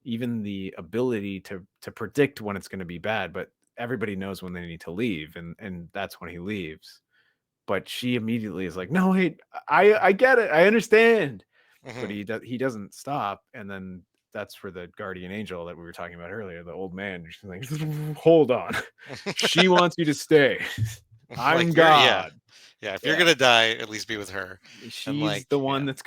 even the ability to predict when it's going to be bad. But everybody knows when they need to leave, and that's when he leaves. But she immediately is like, "No, wait, I get it, I understand." But he doesn't stop, and then that's where the guardian angel that we were talking about earlier, the old man, she's like, hold on. She wants you to stay. I'm like, God. Yeah. If you're going to die, at least be with her. She's like, the one that's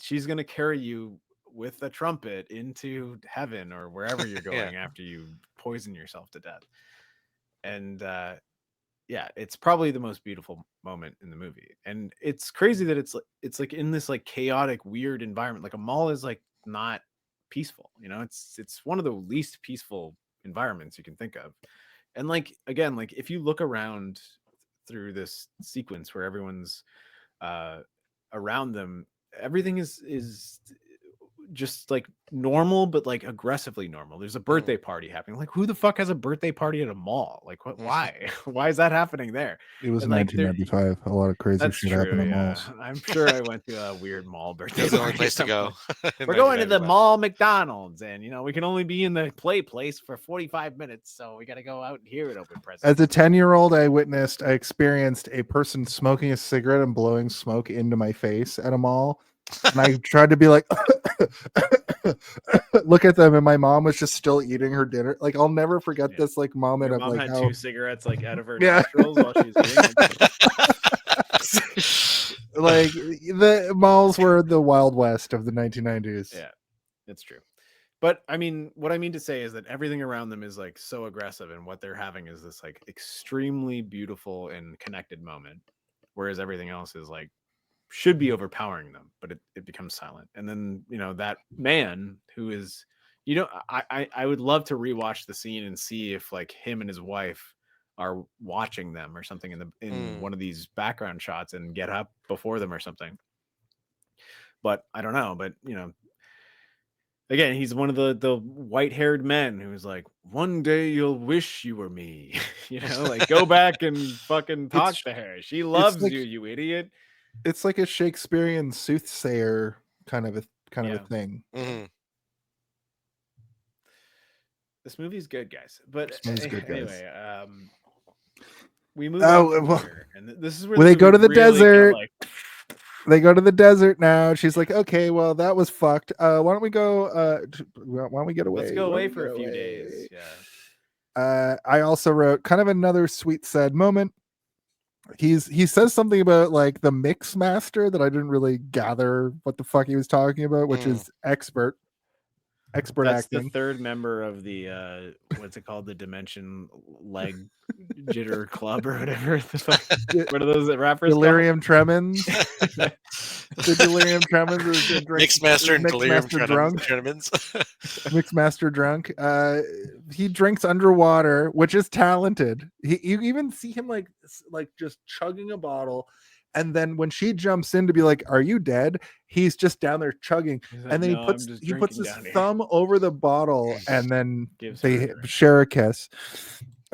she's going to carry you with a trumpet into heaven or wherever you're going after you poison yourself to death. And, it's probably the most beautiful moment in the movie. And it's crazy that it's like in this like chaotic, weird environment. Like a mall is like not peaceful, you know, it's one of the least peaceful environments you can think of. And like, again, like if you look around through this sequence where everyone's around them, everything is just like normal, but like aggressively normal. There's a birthday party happening. Like, who the fuck has a birthday party at a mall? Like, what? Why? Why is that happening there? It was 1995. A lot of crazy shit happened in malls. I'm sure I went to a weird mall birthday. That's the only place to go. We're going to the mall McDonald's, and you know, we can only be in the play place for 45 minutes, so we got to go out here and open presents. As a 10-year-old, I experienced a person smoking a cigarette and blowing smoke into my face at a mall. And I tried to be like, look at them, and my mom was just still eating her dinner. Like, I'll never forget this like moment. Your of mom like had two cigarettes like out of her nostrils while she was eating. Like the malls were the Wild West of the 1990s. Yeah, it's true. But I mean, what I mean to say is that everything around them is like so aggressive, and what they're having is this like extremely beautiful and connected moment, whereas everything else is like should be overpowering them, but it becomes silent. And then, you know, that man who is, you know, I would love to rewatch the scene and see if like him and his wife are watching them or something in one of these background shots and get up before them or something. But I don't know. But you know, again, he's one of the white-haired men who's like, one day you'll wish you were me. You know, like go back and fucking talk to her. She loves like, you idiot. It's like a Shakespearean soothsayer kind of a thing. This movie's good, guys. But movie's good, guys. anyway, we move on from well, here, and this is where well, the they go movie to the really desert. Kind of They go to the desert now. She's like, okay, well, that was fucked. Why don't we go? Why don't we get away? Let's go away for a few days. Yeah. I also wrote kind of another sweet, sad moment. He says something about like the mix master that I didn't really gather what the fuck he was talking about, which is expert That's acting. the third member of the what's it called? The Dimension Leg Jitter Club or whatever. The fuck? What are those rappers? Delirium Tremens. The Delirium Tremens is a drink. Mixmaster and Delirium drunk. Tremens. Mixmaster drunk. He drinks underwater, which is talented. You even see him like just chugging a bottle. And then when she jumps in to be like, "Are you dead?" He's just down there chugging, like, and then no, he puts his thumb over the bottle, and then they her. share a kiss.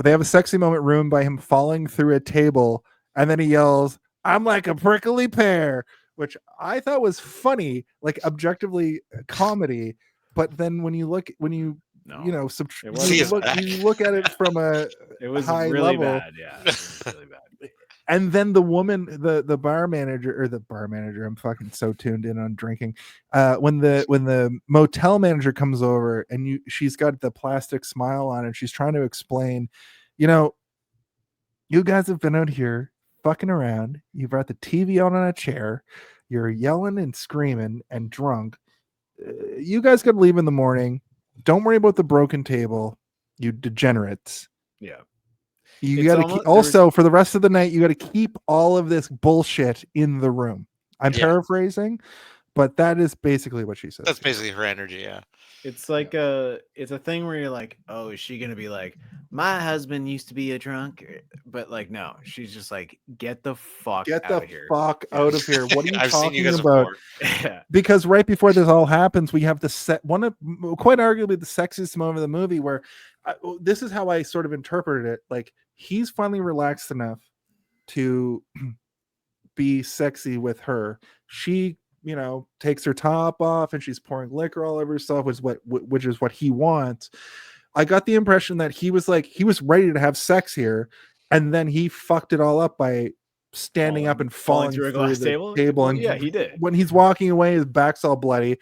They have a sexy moment ruined by him falling through a table, and then he yells, "I'm like a prickly pear," which I thought was funny, like objectively comedy. But then when you look at it from a it was high really level, bad. Yeah, it was really bad. And then the woman, the bar manager, I'm fucking so tuned in on drinking. When the motel manager comes over and she's got the plastic smile on and she's trying to explain, you guys have been out here fucking around. You brought the TV on a chair. You're yelling and screaming and drunk. You guys got to leave in the morning. Don't worry about the broken table, you degenerates. Yeah. You got to for the rest of the night, you got to keep all of this bullshit in the room. I'm paraphrasing, but that is basically what she says. That's basically her energy. Yeah. It's like it's a thing where you're like, oh, is she going to be like, my husband used to be a drunk? But like, no, she's just like, get the fuck out of here. Fuck out of here. What are you I've talking seen you guys about? Yeah. Because right before this all happens, we have one of quite arguably the sexiest moment of the movie where this is how I sort of interpreted it. Like, he's finally relaxed enough to be sexy with her. She, takes her top off and she's pouring liquor all over herself, which is what he wants. I got the impression that he was ready to have sex here, and then he fucked it all up by standing up and falling through a glass table. And yeah, he did. When he's walking away, his back's all bloody.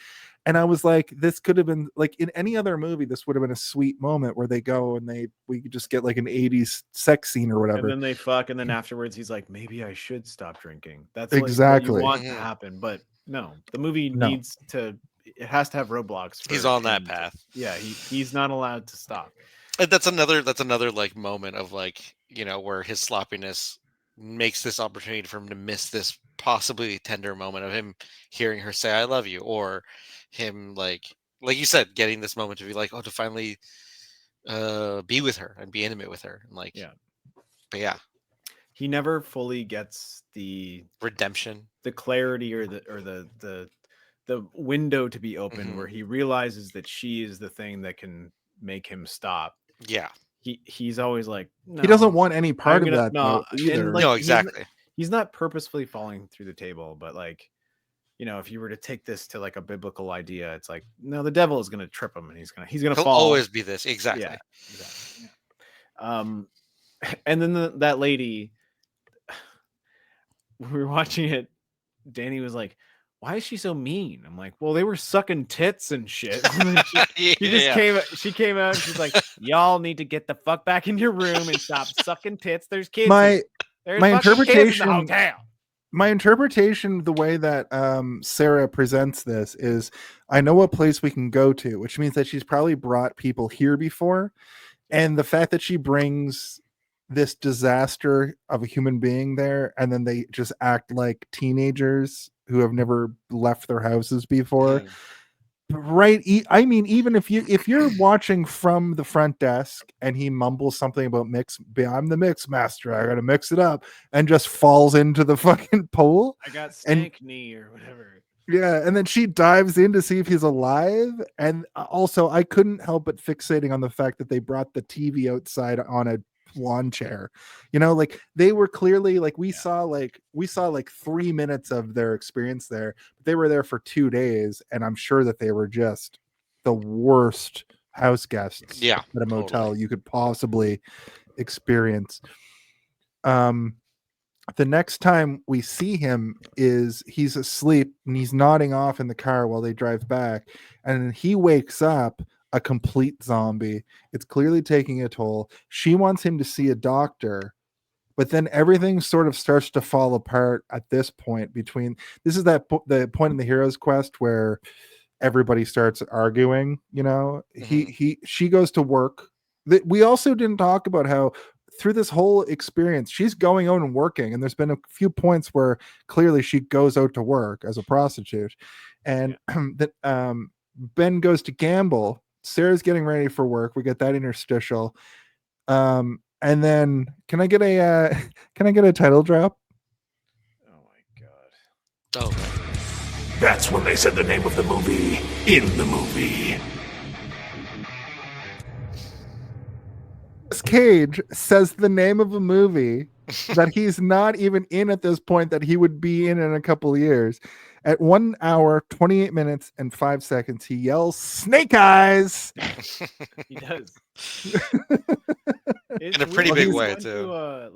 And I was like, this could have been like in any other movie, this would have been a sweet moment where they go and we could just get like an 80s sex scene or whatever. And then they fuck, and then afterwards he's like, maybe I should stop drinking. That's exactly what you want to happen. But no, the movie it has to have roadblocks. He's on that path. Yeah, he's not allowed to stop. And that's another like moment of like, where his sloppiness makes this opportunity for him to miss this possibly tender moment of him hearing her say I love you, or him like you said, getting this moment to be like, to finally be with her and be intimate with her. And like, but yeah, he never fully gets the redemption, the clarity, or the window to be open where he realizes that she is the thing that can make him stop. Yeah. He's always like, no, he doesn't want any part of that either. No, exactly. He's not purposefully falling through the table, but like, if you were to take this to like a biblical idea, it's like, no, the devil is going to trip him and he's going to fall. Always be this. Exactly. Yeah, exactly. And then that lady, we were watching it. Danny was like, why is she so mean? I'm like, well, they were sucking tits and shit. She came out and she's like, y'all need to get the fuck back in your room and stop sucking tits. There's kids. My interpretation, in the hotel. My interpretation, the way that Sera presents this is, I know what place we can go to, which means that she's probably brought people here before. And the fact that she brings this disaster of a human being there, and then they just act like teenagers who have never left their houses before. Right. I mean, even if you're watching from the front desk and he mumbles something about I'm the mix master, I gotta mix it up, and just falls into the fucking pool. I got stank knee or whatever. Yeah, and then she dives in to see if he's alive. And also, I couldn't help but fixating on the fact that they brought the TV outside on a lawn chair. Like they were clearly like we saw like 3 minutes of their experience there. They were there for 2 days, and I'm sure that they were just the worst house guests Yeah, at a motel totally. you could possibly experience. The next time we see him is he's asleep and he's nodding off in the car while they drive back, and he wakes up a complete zombie. It's clearly taking a toll. She wants him to see a doctor, but then everything sort of starts to fall apart at this point. This is the point in the hero's quest where everybody starts arguing. She goes to work. We also didn't talk about how through this whole experience she's going out and working, and there's been a few points where clearly she goes out to work as a prostitute, and that Ben goes to gamble. Sarah's getting ready for work. We get that interstitial, and then can I get a title drop? Oh my god. Oh, That's when they said the name of the movie in the movie. Cage says the name of a movie that he's not even in at this point, that he would be in a couple of years. At 1 hour, 28 minutes, and 5 seconds, he yells, "Snake Eyes!" He does. in a pretty big way too.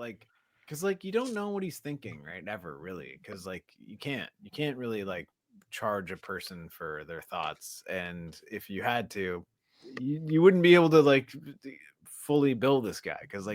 Because you don't know what he's thinking, right? Never really, because you can't really charge a person for their thoughts, and if you had to, you wouldn't be able to fully build this guy, because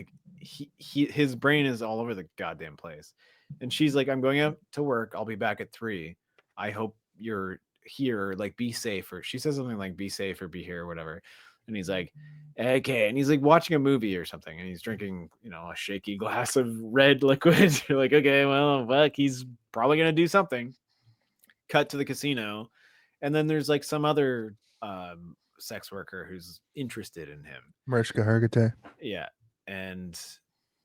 his brain is all over the goddamn place. And she's like, "I'm going out to work. I'll be back at 3. I hope you're here. Be safe." Or she says something like, "Be safe," or "Be here," or whatever. And he's like, "Okay." And he's watching a movie or something, and he's drinking, a shaky glass of red liquid. You're like, okay, well, fuck, he's probably gonna do something. Cut to the casino, and then there's some other sex worker who's interested in him. Mariska Hargitay. Yeah, and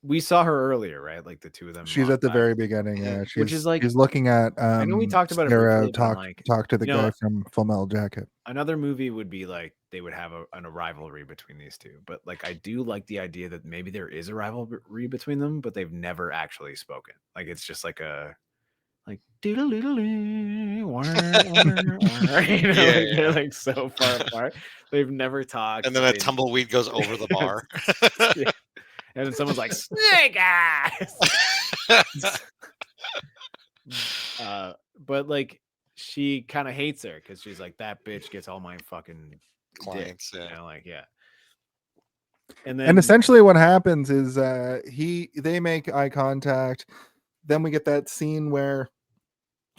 we saw her earlier, right? The two of them. She's at the very beginning. Yeah, which is she's looking at. I know we talked about Sera it briefly, talk to the guy from Full Metal Jacket. Another movie would be they would have a rivalry between these two, but I do like the idea that maybe there is a rivalry between them, but they've never actually spoken. It's just a they're so far apart. They've never talked. And then a tumbleweed goes over the bar. Yeah. And then someone's like, "Snake Eyes!" But she kind of hates her because she's like, "That bitch gets all my fucking clients." Dick. Yeah. And essentially what happens is they make eye contact. Then we get that scene where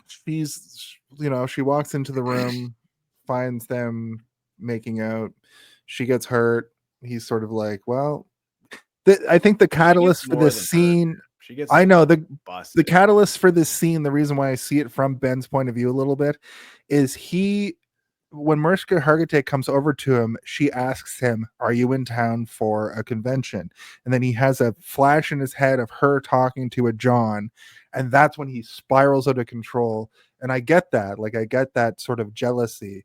she walks into the room, finds them making out. She gets hurt. He's sort of like, well, I think the catalyst for this scene, I know the catalyst for this scene, the reason why I see it from Ben's point of view a little bit, is when Mariska Hargitay comes over to him, she asks him, "Are you in town for a convention?" And then he has a flash in his head of her talking to a John, and that's when he spirals out of control. And I get that, I get that sort of jealousy.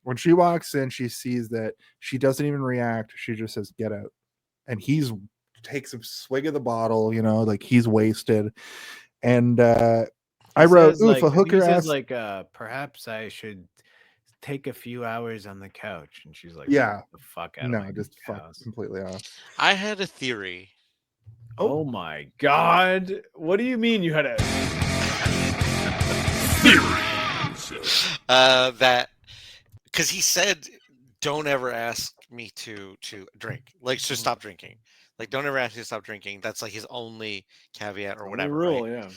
When she walks in, she sees that she doesn't even react. She just says, "Get out." And takes a swig of the bottle, he's wasted. And I wrote, "Oof, a hooker asked, perhaps I should take a few hours on the couch." And she's like, "Yeah, the fuck out." No, just fuck completely off. I had a theory. Oh my god! What do you mean you had a theory? That because he said, "Don't ever ask me to drink, to stop drinking. Don't ever ask me to stop drinking." That's his only caveat or whatever. Rule, right? Yeah.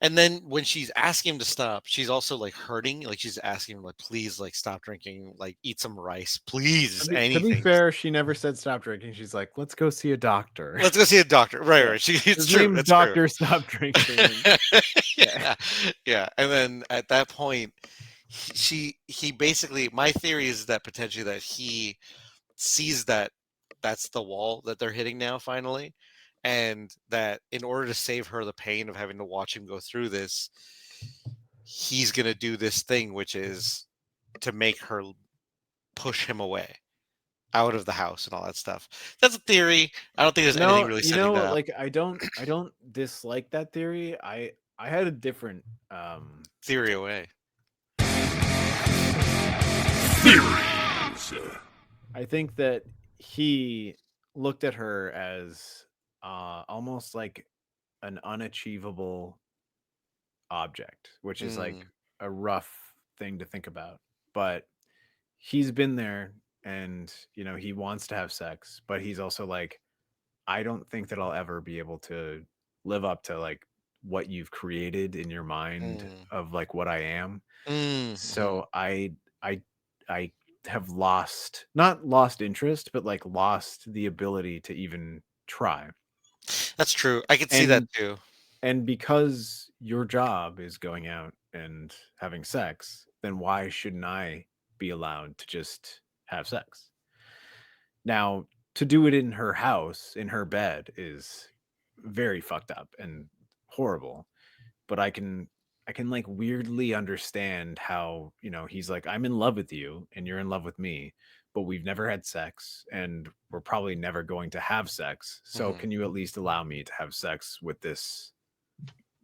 And then when she's asking him to stop, she's also hurting. She's asking him, please, stop drinking, eat some rice, please. Anything. To be fair, she never said stop drinking. She's like, "Let's go see a doctor." Let's go see a doctor. Right. It's true. It's Doctor, true. Stop drinking. Yeah. And then at that point, he basically, my theory is that potentially that he sees that that's the wall that they're hitting now finally, and that in order to save her the pain of having to watch him go through this, he's going to do this thing, which is to make her push him away out of the house and all that stuff. That's a theory. I don't think there's anything really setting that up. I don't dislike that theory. I had a different theory away. Theories. I think that he looked at her as almost like an unachievable object, which is like a rough thing to think about. But he's been there, and he wants to have sex, but he's also like, I don't think that I'll ever be able to live up to like what you've created in your mind of like what I am. So I have not lost interest, but like lost the ability to even try. That's true. I could see that too. And because your job is going out and having sex, then why shouldn't I be allowed to just have sex? Now, to do it in her house, in her bed, is very fucked up and horrible. But I can like weirdly understand how, he's like, I'm in love with you and you're in love with me, but we've never had sex and we're probably never going to have sex. So can you at least allow me to have sex with this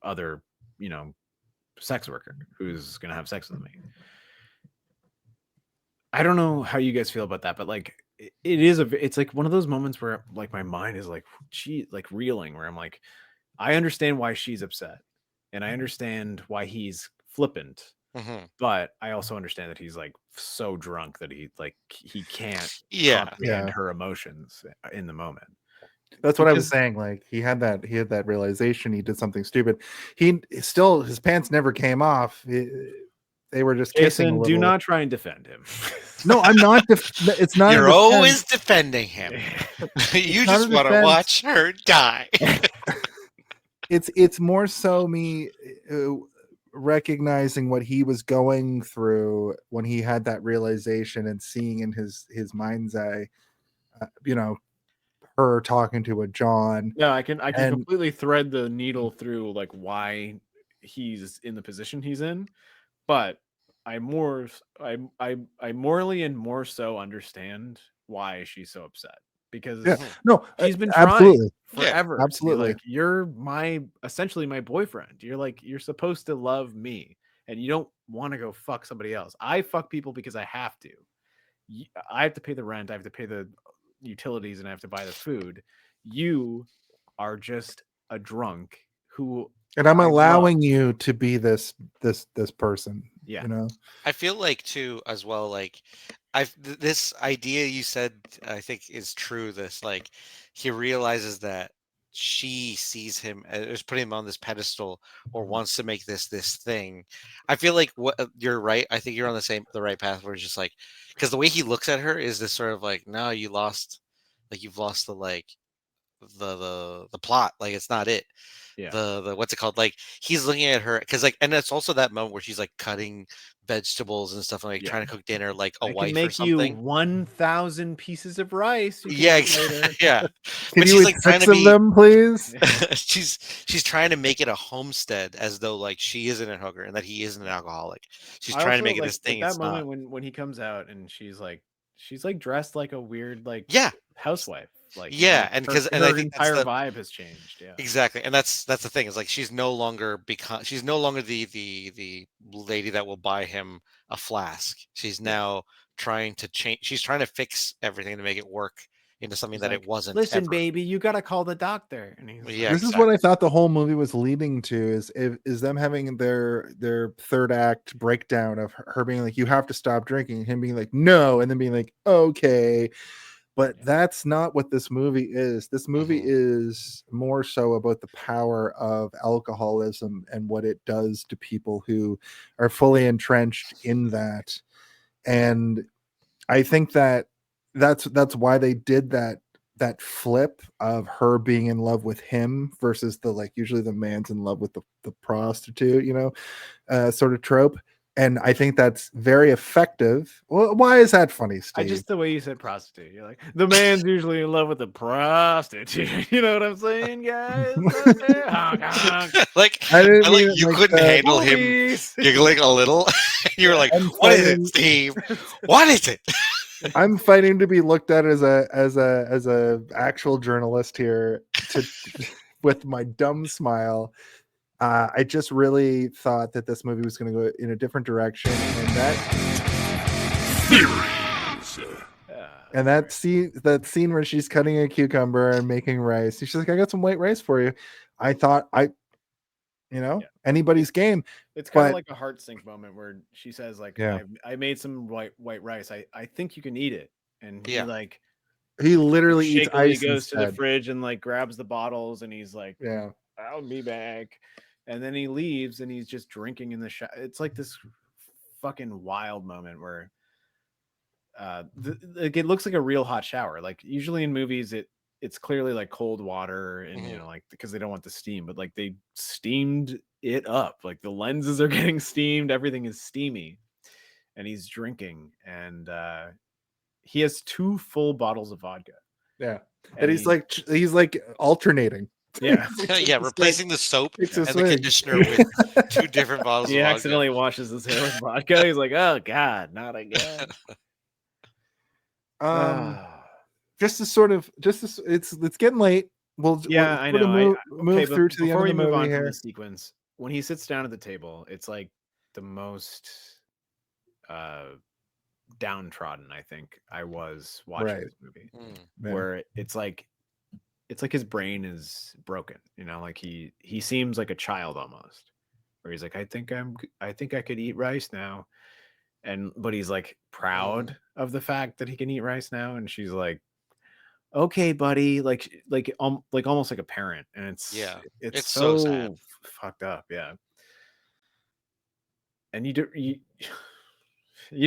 other, sex worker who's going to have sex with me? I don't know how you guys feel about that, but like it's like one of those moments where like my mind is like, like reeling, where I'm like, I understand why she's upset and I understand why he's flippant, but I also understand that he's like so drunk that he can't comprehend her emotions in the moment. That's what I was saying. Like he had that realization. He did something stupid. His pants never came off. They were just kissing a little. Do not try and defend him. No, I'm not. It's not. You're always defending him. You just want to watch her die. It's more so me recognizing what he was going through when he had that realization and seeing in his mind's eye, her talking to a John. Yeah, I can completely thread the needle through like why he's in the position he's in, but I morally and more so understand why she's so upset, because she's been trying forever. Absolutely. Like, you're essentially my boyfriend. You're supposed to love me, and you don't want to go fuck somebody else. I fuck people because I have to. I have to pay the rent. I have to pay the utilities, and I have to buy the food. You are just a drunk who. And I'm allowing you to be this person. Yeah. I feel like too as well, like this idea you said, I think is true. This, like, he realizes that she sees him as putting him on this pedestal or wants to make this thing. I feel like you're right. I think you're on the right path, where it's just like, because the way he looks at her is this sort of like, no, you've lost the like the plot. Like, it's not it. Yeah. The what's it called? Like, he's looking at her because like, and it's also that moment where she's like cutting vegetables and stuff, and like trying to cook dinner like a wife or something. Make you 1,000 pieces of rice. Yeah. Can But you she's like trying to be them, please? she's trying to make it a homestead, as though like she isn't a hooker and that he isn't an alcoholic. She's trying to make it this thing. At that moment when he comes out and she's like dressed like a weird housewife. Like, and because her I think entire vibe has changed. Yeah, exactly, and that's the thing. Is like she's no longer the lady that will buy him a flask. She's now trying to change. She's trying to fix everything to make it work into something that it wasn't. Listen, ever. Baby, you got to call the doctor. And this is what I thought the whole movie was leading to, is them having their third act breakdown of her being like, you have to stop drinking, and him being like, no, and then being like, okay. But that's not what this movie is. This movie is more so about the power of alcoholism and what it does to people who are fully entrenched in that. And I think that's why they did that flip of her being in love with him versus the, like, usually the man's in love with the prostitute, sort of trope. And I think that's very effective. Well, why is that funny, Steve? Just the way you said prostitute. You're like, the man's usually in love with the prostitute. You know what I'm saying, guys? Like, you couldn't handle him giggling a little. You were like, what is it, Steve? What is it? I'm fighting to be looked at as a actual journalist here with my dumb smile. I just really thought that this movie was going to go in a different direction, and that And that scene where she's cutting a cucumber and making rice. She's like, I got some white rice for you. I thought anybody's game. It's kind of But like a heart sink moment where she says, like, Yeah. I made some white rice. I think you can eat it. And he like he literally eats shakily ice goes to the instead. fridge and like grabs the bottles and he's like, Yeah. I'll be back. And then he leaves and he's just drinking in the shower. It's like this fucking wild moment where it looks like a real hot shower. Like usually in movies it's clearly like cold water and you know, like because they don't want the steam, but like they steamed it up. Like the lenses are getting steamed, everything is steamy, and he's drinking, and he has 2 full bottles of vodka. Yeah, and he's like alternating. Yeah, yeah, replacing the soap and It's a the swing. conditioner with 2 different bottles he of vodka. accidentally washes his hair with vodka. He's like, oh god, not again. Just it's getting late. We'll I know. Move through to the end of the move on movie from here. the sequence, when he sits down at the table, it's like the most downtrodden I think I was watching this movie, where it's like his brain is broken. You know, like he seems like a child almost, where he's like, I think I could eat rice now, but he's like proud of the fact that he can eat rice now, and she's like, okay, buddy, like almost like a parent, and it's so sad. fucked up, and you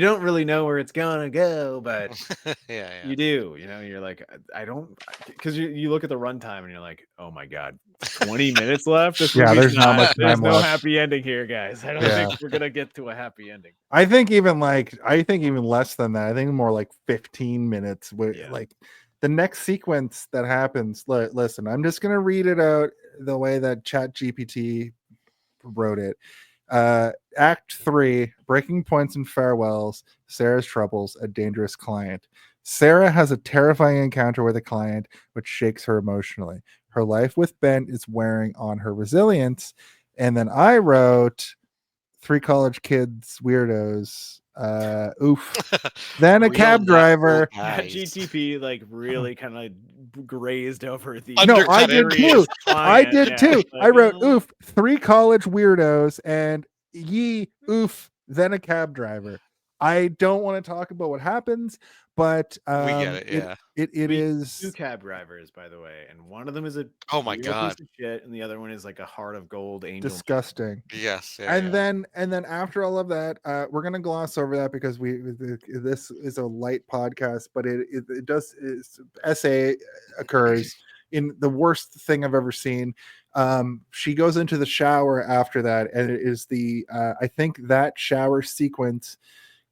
don't really know where it's gonna go, but you do, you know, you're like, I don't, because you look at the runtime and you're like, oh my god, 20 minutes left. This there's not much there's time no left. happy ending here, guys. I don't think we're gonna get to a happy ending. I think even less than that. I think more like 15 minutes. Like the next sequence that happens. Listen, I'm just gonna read it out the way that ChatGPT wrote it. Act 3, breaking points and farewells. Sera's troubles, a dangerous client. Sera has a terrifying encounter with a client which shakes her emotionally. Her life with Ben is wearing on her resilience. And then I wrote 3 college kids, weirdos. Oof. Then a cab driver. GTP like really kind of grazed over the. No, I did too. I did too. Like, I wrote oof, 3 college weirdos, and oof, then a cab driver. I don't want to talk about what happens, but we get it. Yeah, it is 2 cab drivers, by the way, and one of them is a oh my god piece of shit, and the other one is like a heart of gold angel. Disgusting. Yes, Then after all of that, we're gonna gloss over that because this is a light podcast, but it does essay occurs in the worst thing I've ever seen. She goes into the shower after that, and it is I think that shower sequence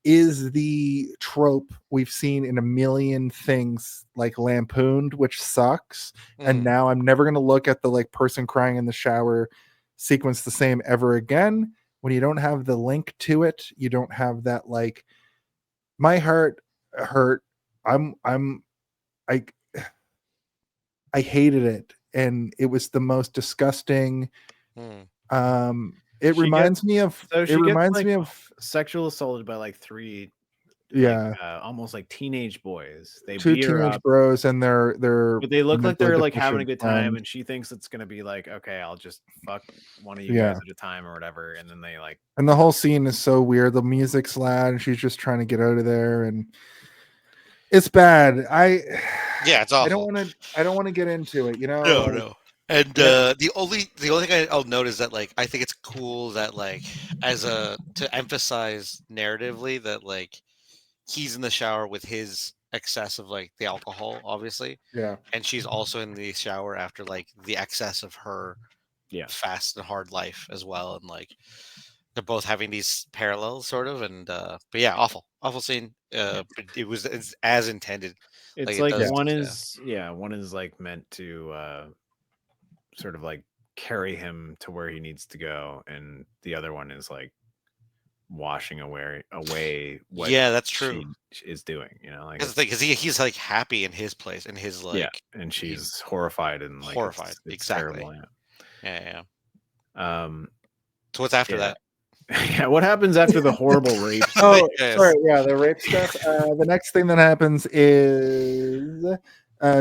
is the trope we've seen in a million things like Lampooned, which sucks. And now I'm never going to look at the like person crying in the shower sequence the same ever again. When you don't have the link to it, you don't have that, like, my heart hurt. I hated it, and it was the most disgusting. It reminds me of sexual assaulted by like 3 almost like teenage boys. They 2 beat her teenage up, bros, and but they look like they're like having a good time, friend. and she thinks it's gonna be like, okay, I'll just fuck one of you guys at a time or whatever, and then they like, and the whole scene is so weird. The music's loud and she's just trying to get out of there, and it's bad. it's awful. I don't want to get into it, you know. No. And the only thing I'll note is that, like, I think it's cool that, like, to emphasize narratively that, like, he's in the shower with his excess of like the alcohol, obviously, and she's also in the shower after like the excess of her fast and hard life as well, and like they're both having these parallels sort of, and but yeah, awful scene. But it's as intended. It's like one is like meant to sort of like carry him to where he needs to go, and the other one is like washing away what that's true she is doing, you know, like because he's like happy in his place, in his like, and she's horrified and like horrified. It's exactly terrible, so what's after that? Yeah, what happens after the horrible rape? Oh, Yes. sorry. Yeah, the rape stuff. The next thing that happens is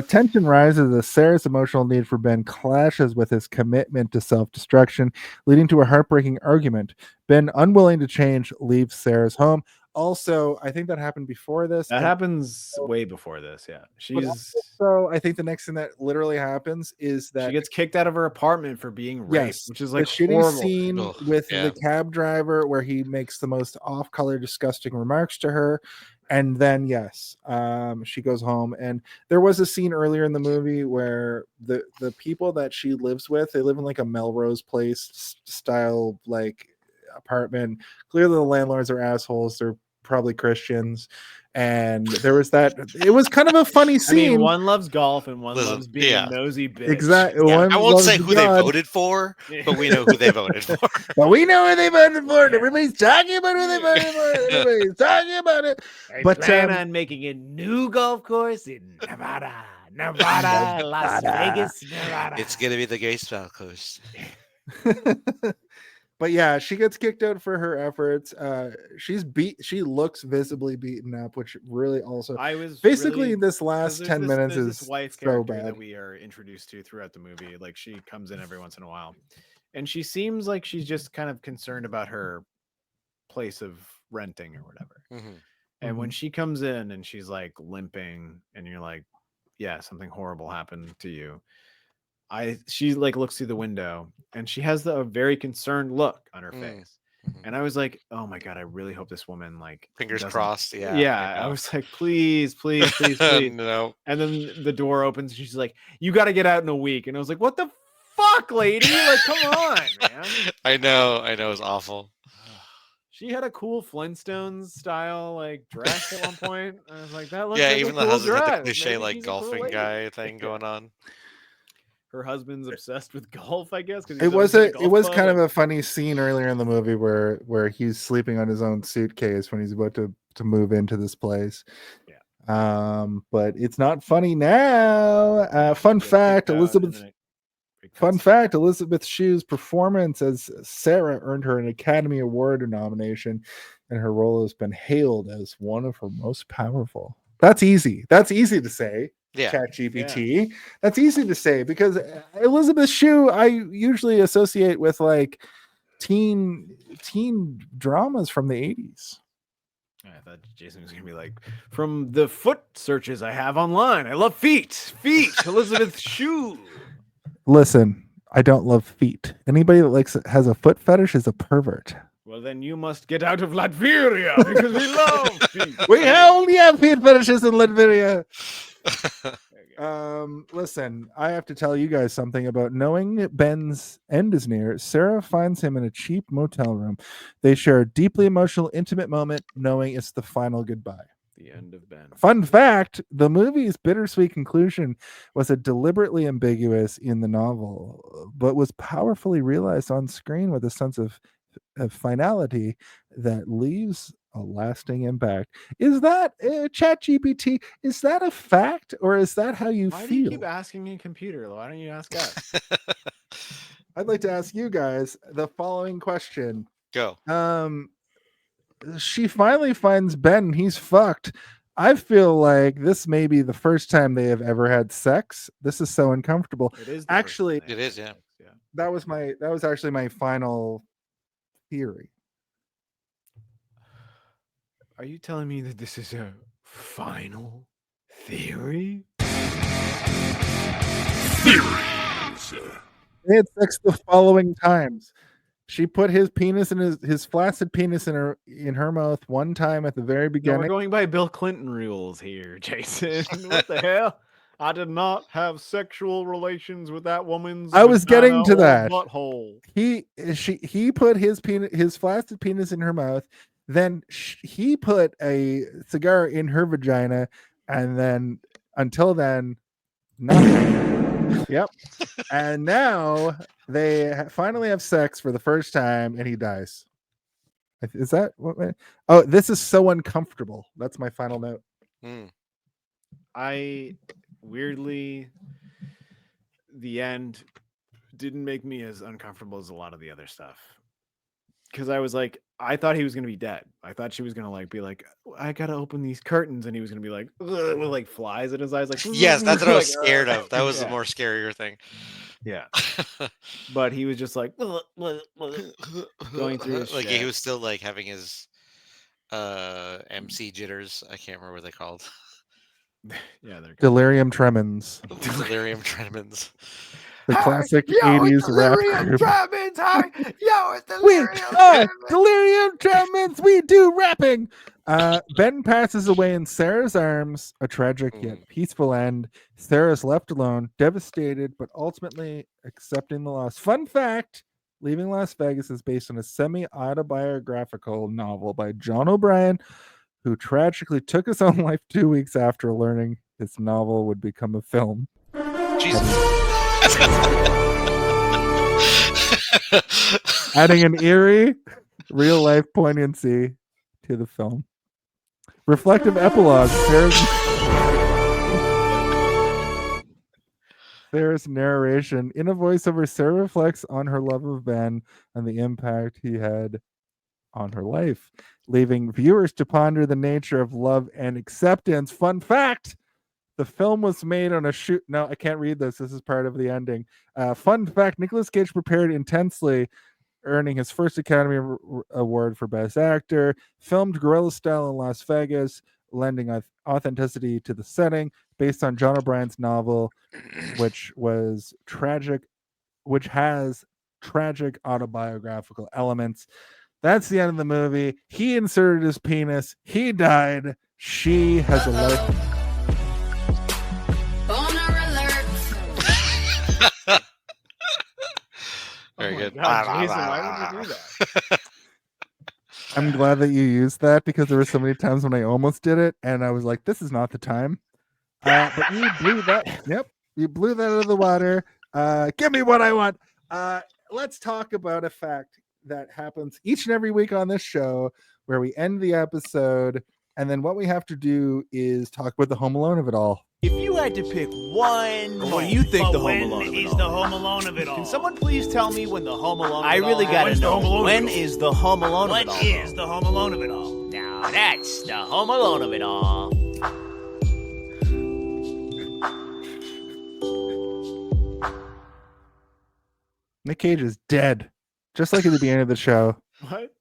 tension rises as Sarah's emotional need for Ben clashes with his commitment to self-destruction, leading to a heartbreaking argument. Ben, unwilling to change, leaves Sarah's home. Also, I think that happened before this. That and happens way before this. Yeah, but also, I think the next thing that literally happens is that she gets kicked out of her apartment for being raped, yes, which is the like shitty horrible. scene Ugh, with yeah. the cab driver where he makes the most off-color, disgusting remarks to her, and then yes, she goes home. And there was a scene earlier in the movie where the people that she lives with, they live in like a Melrose Place style like apartment. Clearly, the landlords are assholes. They're probably Christians. And there was that. It was kind of a funny scene. I mean, one loves golf and one Listen, loves being yeah. a nosy bitch. Exactly. Yeah, One I won't loves say who God. they voted for, but we know who they voted for. But we know who they voted for. And everybody's talking about who they voted for. Everybody's talking about it. I But plan on making a new golf course in Nevada, Las Vegas, Nevada. It's gonna be the gay spell coast. but yeah, she gets kicked out for her efforts. She looks visibly beaten up, which really also I was basically really, this last 10 minutes there's this is wife so character bad. that we are introduced to throughout the movie. Like she comes in every once in a while, and she seems like she's just kind of concerned about her place of renting or whatever. Mhm. And when she comes in and she's like limping, and you're like, yeah, something horrible happened to you. She like looks through the window and she has a very concerned look on her face. Mhm. And I was like, oh my God, I really hope this woman like Fingers doesn't- crossed. Yeah. Yeah. I was like, please, please, please, please. No. And then the door opens and she's like, you got to get out in a week. And I was like, what the fuck, lady? Like, come on, man. I know. It was awful. She had a cool Flintstones style like dress at one point. I was like, that looks Yeah, like even a the cool husband had dress. the cliche Maybe like she's a cool golfing lady. guy thing going on. Her husband's obsessed with golf, I guess. It was kind of a funny scene earlier in the movie where he's sleeping on his own suitcase when he's about to move into this place. Yeah. But it's not funny now. Fun fact, Elisabeth Shue's performance as Sera earned her an Academy Award nomination, and her role has been hailed as one of her most powerful. That's easy to say. Yeah. ChatGPT. That's easy to say because Elisabeth Shue I usually associate with like teen dramas from the 80s. I thought Jason was gonna be like, from the foot searches I have online, I love feet, Elisabeth Shue. Listen, I don't love feet. Anybody that has a foot fetish is a pervert. Well, then you must get out of Latveria because we love feet. We only have feet fetishes in Latveria. Listen, I have to tell you guys something about knowing Ben's end is near. Sera finds him in a cheap motel room. They share a deeply emotional, intimate moment, knowing it's the final goodbye. The end of Ben. Fun fact, the movie's bittersweet conclusion was a deliberately ambiguous in the novel, but was powerfully realized on screen with a sense of finality that leaves a lasting impact. Is that ChatGPT? Is that a fact, or is that how you Why feel? do you keep asking me, computer? Why don't you ask us? I'd like to ask you guys the following question. Go. She finally finds Ben. He's fucked. I feel like this may be the first time they have ever had sex. This is so uncomfortable. It is actually. It is, yeah. That was actually my final theory. Are you telling me that this is a final theory? They had sex the following times. She put his penis in his flaccid penis in her mouth one time at the very beginning. No, we're going by Bill Clinton rules here, Jason. What the hell? I did not have sexual relations with that woman's. I was getting to that. Butthole. He put his flaccid penis in her mouth. Then he put a cigar in her vagina, and then until then, nothing. Yep. And now they finally have sex for the first time, and he dies. Is that what? Oh, this is so uncomfortable. That's my final note. I weirdly, the end didn't make me as uncomfortable as a lot of the other stuff. because I was like, I thought he was gonna be dead. I thought she was gonna like be like, I gotta open these curtains, and he was gonna be like, with like flies in his eyes, like Yes, that's what I was like, scared of. That was the yeah. more scarier thing. Yeah. But he was just like going through his like shit. he was still like having his MC jitters. I can't remember what they're called. Yeah, they're Delirium tremens. Delirium tremens. The classic 80s rap group. Tremens, hi. Yo, it's We are Delirium Tremens. We do rapping. Ben passes away in Sera's arms. A tragic yet peaceful end. Sera's left alone, devastated, but ultimately accepting the loss. Fun fact: Leaving Las Vegas is based on a semi-autobiographical novel by John O'Brien, who tragically took his own life 2 weeks after learning his novel would become a film. Jesus. Adding an eerie, real-life poignancy to the film. Reflective epilogue. Sera's narration. In a voiceover, Sera reflects on her love of Ben and the impact he had on her life, leaving viewers to ponder the nature of love and acceptance. Fun fact: the film was made on a shoot. No, I can't read this. This is part of the ending. Fun fact: Nicolas Cage prepared intensely, earning his first Academy Award for Best Actor. Filmed guerrilla style in Las Vegas, lending authenticity to the setting, based on John O'Brien's novel, which has tragic autobiographical elements. That's the end of the movie. He inserted his penis. He died. She has a life. Very good. God, Jason, why would you do that? I'm glad that you used that because there were so many times when I almost did it and I was like, this is not the time. But you blew that. Yep. You blew that out of the water. Give me what I want. Let's talk about a fact that happens each and every week on this show where we end the episode. And then what we have to do is talk about the Home Alone of it all. If you had to pick one, what do you think the Home Alone of it all? The Home Alone of it all? Can someone please tell me when the Home Alone of it all? I really gotta know. When is the Home Alone of it all? What is the Home Alone of it all? Now that's the Home Alone of it all. Nic Cage is dead, just like at the beginning of the show. What?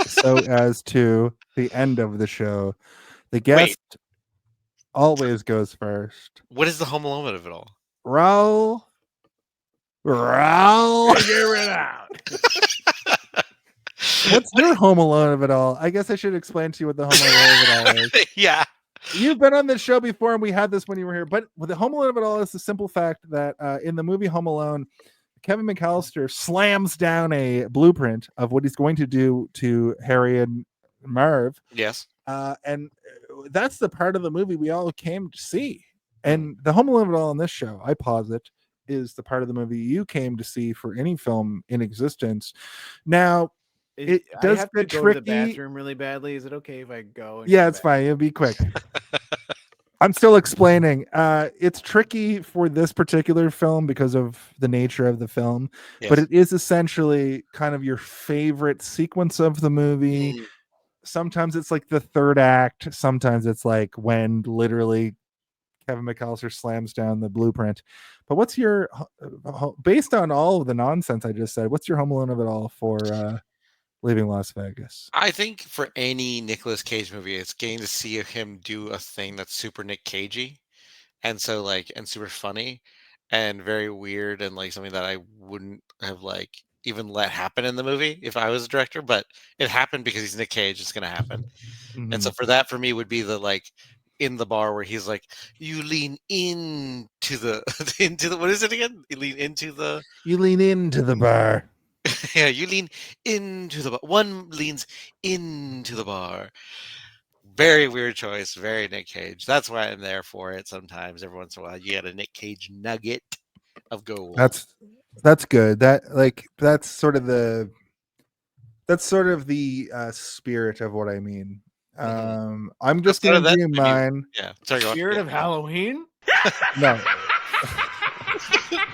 So as to the end of the show. The guest always goes first. What is the Home Alone of it all? Raul. Figure it out. What's your Home Alone of it all? I guess I should explain to you what the Home Alone of it all is. Yeah. You've been on this show before, and we had this when you were here. But the Home Alone of it all is the simple fact that in the movie Home Alone, Kevin McAllister slams down a blueprint of what he's going to do to Harry and Marv. Yes. And that's the part of the movie we all came to see. And the Home Alone of it all on this show, I posit, is the part of the movie you came to see for any film in existence. Now, it does I have get to go tricky. to the bathroom really badly. Is it okay if I go? Yeah, it's fine. It'll be quick. I'm still explaining. It's tricky for this particular film because of the nature of the film, but it is essentially kind of your favorite sequence of the movie. Sometimes it's like the third act. Sometimes it's like when literally Kevin McAllister slams down the blueprint. But what's your, based on all of the nonsense I just said, what's your Home Alone of it all for Leaving Las Vegas? I think for any Nicolas Cage movie, it's getting to see him do a thing that's super Nick Cagey, and so and super funny, and very weird, and like something that I wouldn't have like even let happen in the movie if I was a director, but it happened because he's Nick Cage. It's gonna happen, and so for me would be the in the bar where he's like, you lean into the what is it again? You lean into the bar. Yeah, you lean into the bar. One leans into the bar. Very weird choice. Very Nick Cage. That's why I'm there for it. Sometimes, every once in a while, you get a Nick Cage nugget of gold. That's good. That's sort of the spirit of what I mean. I'm just going to do mine. Yeah. Sorry, Spirit of Halloween? No.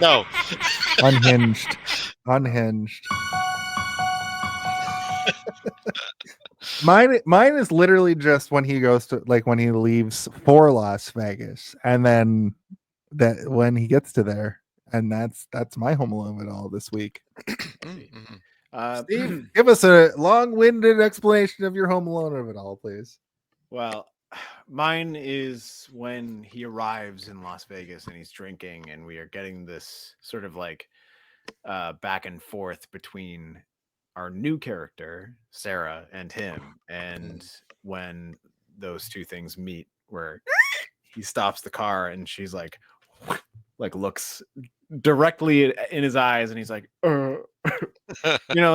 No. Unhinged. Mine is literally just when he goes to when he leaves for Las Vegas, and then that when he gets to there, and that's my Home Alone of it all this week. Steve, give us a long-winded explanation of your Home Alone of it all, please. Well, mine is when he arrives in Las Vegas and he's drinking, and we are getting this sort of back and forth between our new character Sera and him, and when those two things meet, where he stops the car and she's looks directly in his eyes, and he's like,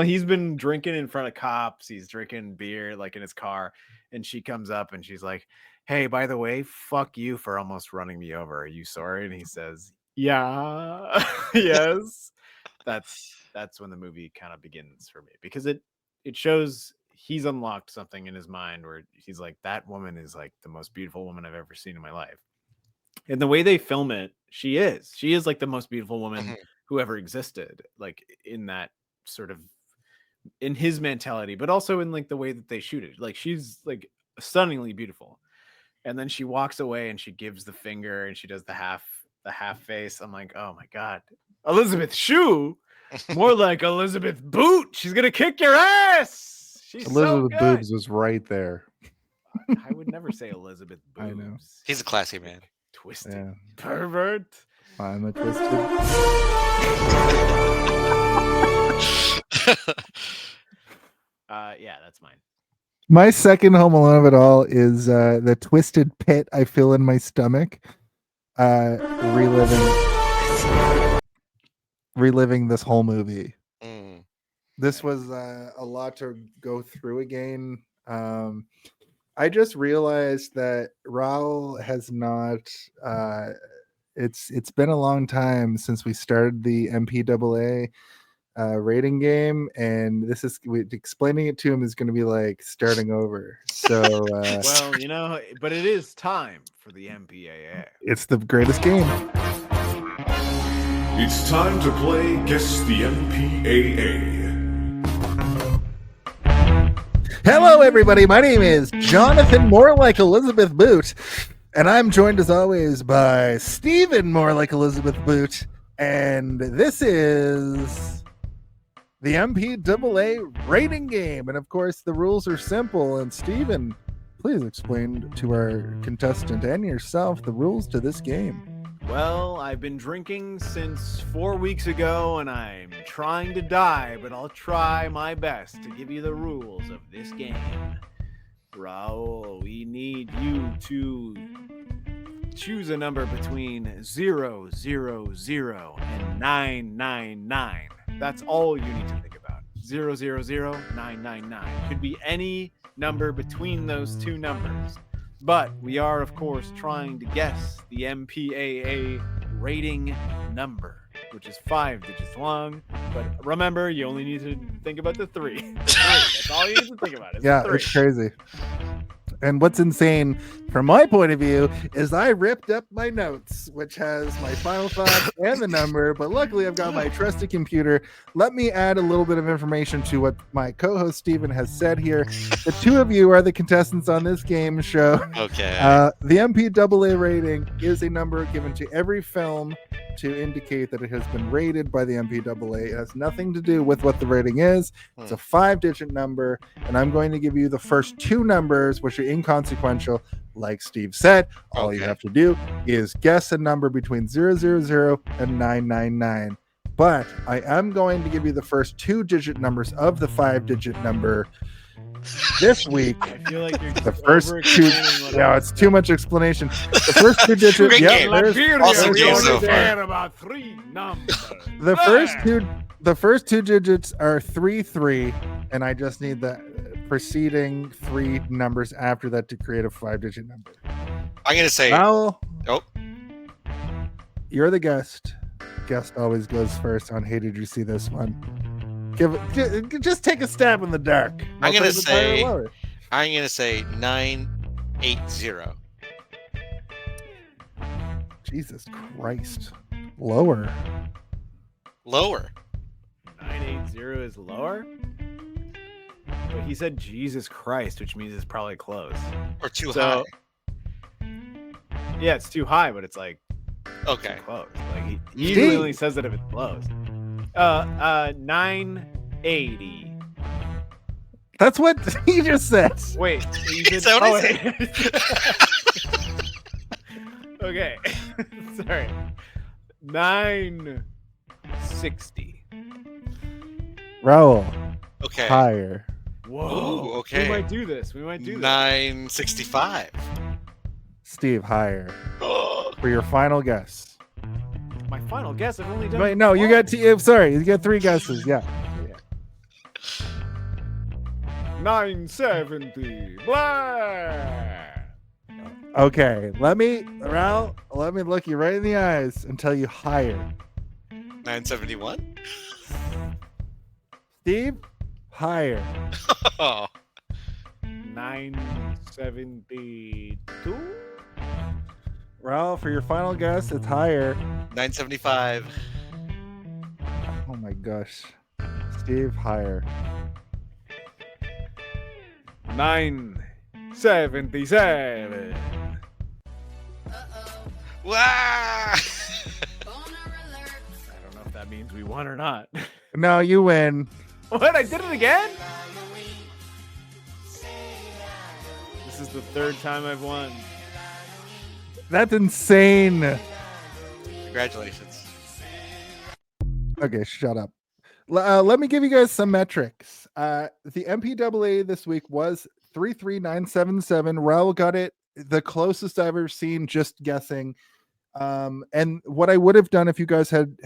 he's been drinking in front of cops, he's drinking beer in his car, and she comes up and she's like, hey, by the way, fuck you for almost running me over, are you sorry? And he says, yeah. Yes. That's when the movie kind of begins for me, because it shows he's unlocked something in his mind where he's like, that woman is the most beautiful woman I've ever seen in my life. And the way they film it, she is the most beautiful woman who ever existed, in that sort of, in his mentality, but also in the way that they shoot it. She's stunningly beautiful. And then she walks away and she gives the finger and she does the half face. I'm like, oh my God, Elisabeth Shue, more like Elisabeth Boot. She's gonna kick your ass. She's Elizabeth so good. Boobs was right there. I would never say Elizabeth Boobs. I know. He's a classy man. Twisted pervert. I'm a twisted. Yeah, that's mine. My second Home Alone of it all is the twisted pit I feel in my stomach. Reliving this whole movie. This was a lot to go through again. I just realized that Raul has not. It's been a long time since we started the MPAA rating game, and explaining it to him is going to be like starting over. So, well, but it is time for the MPAA. It's the greatest game. It's time to play Guess the MPAA. Hello, everybody. My name is Jonathan, more like Elizabeth Boot, and I'm joined as always by Stephen, more like Elizabeth Boot, and this is the MPAA rating game. And of course, the rules are simple. And Stephen, please explain to our contestant and yourself the rules to this game. Well, I've been drinking since 4 weeks ago, and I'm trying to die, but I'll try my best to give you the rules of this game. Raul, we need you to choose a number between 0, 0, 0, and 999. That's all you need to think about. 0, 0, 0, 999. Could be any number between those two numbers. But we are, of course, trying to guess the MPAA rating number, which is 5 digits long. But remember, you only need to think about the 3. The 3. That's all you need to think about. Yeah, it's crazy. And what's insane from my point of view is I ripped up my notes, which has my final thoughts and the number, but luckily I've got my trusty computer. Let me add a little bit of information to what my co-host Stephen has said here. The two of you are the contestants on this game show. Okay. The MPAA rating is a number given to every film to indicate that it has been rated by the MPAA. It has nothing to do with what the rating is. It's a 5-digit number, and I'm going to give you the first two numbers, which are inconsequential. Like Steve said, all you have to do is guess a number between 000 and 999. But I am going to give you the first 2-digit numbers of the 5-digit number this week. I feel like you're the first two. Yeah, it's too much explanation. The first 2 digits. Yeah, awesome game so far. About 3 numbers. The first two digits are 33, and I just need the preceding 3 numbers after that to create a 5-digit number. I'm gonna say. Raul, you're the guest. Guest always goes first on Hey, Did You See This One? Just take a stab in the dark. I'm gonna say 980. Jesus Christ. Lower. 980 is lower? But he said Jesus Christ, which means it's probably close. Or too high. Yeah, it's too high, but it's like Okay. too close. Like he usually only says that if it's close. 980. That's what he just said. Wait, Is that what I said? Okay. Sorry. 960. Raul. Okay. Higher. Whoa. Ooh, okay. We might do this. 965. Steve, higher. For your final guess. My final guess. I've only done. Wait, no, you got. Sorry, you got 3 guesses. Yeah. 970. Blah. Okay, Raul, let me look you right in the eyes and tell you higher. 971. Steve, higher. Oh. 972. Raul, for your final guess, it's higher. 975. Oh my gosh. Steve, higher. 977. Wow. I don't know if that means we won or not. No, you win. What? I did it again? This is the 3rd time I've won. That's insane. Congratulations. Okay, shut up. Let me give you guys some metrics. The MPAA this week was 33977. Raul got it the closest I've ever seen, just guessing. And what I would have done if you guys had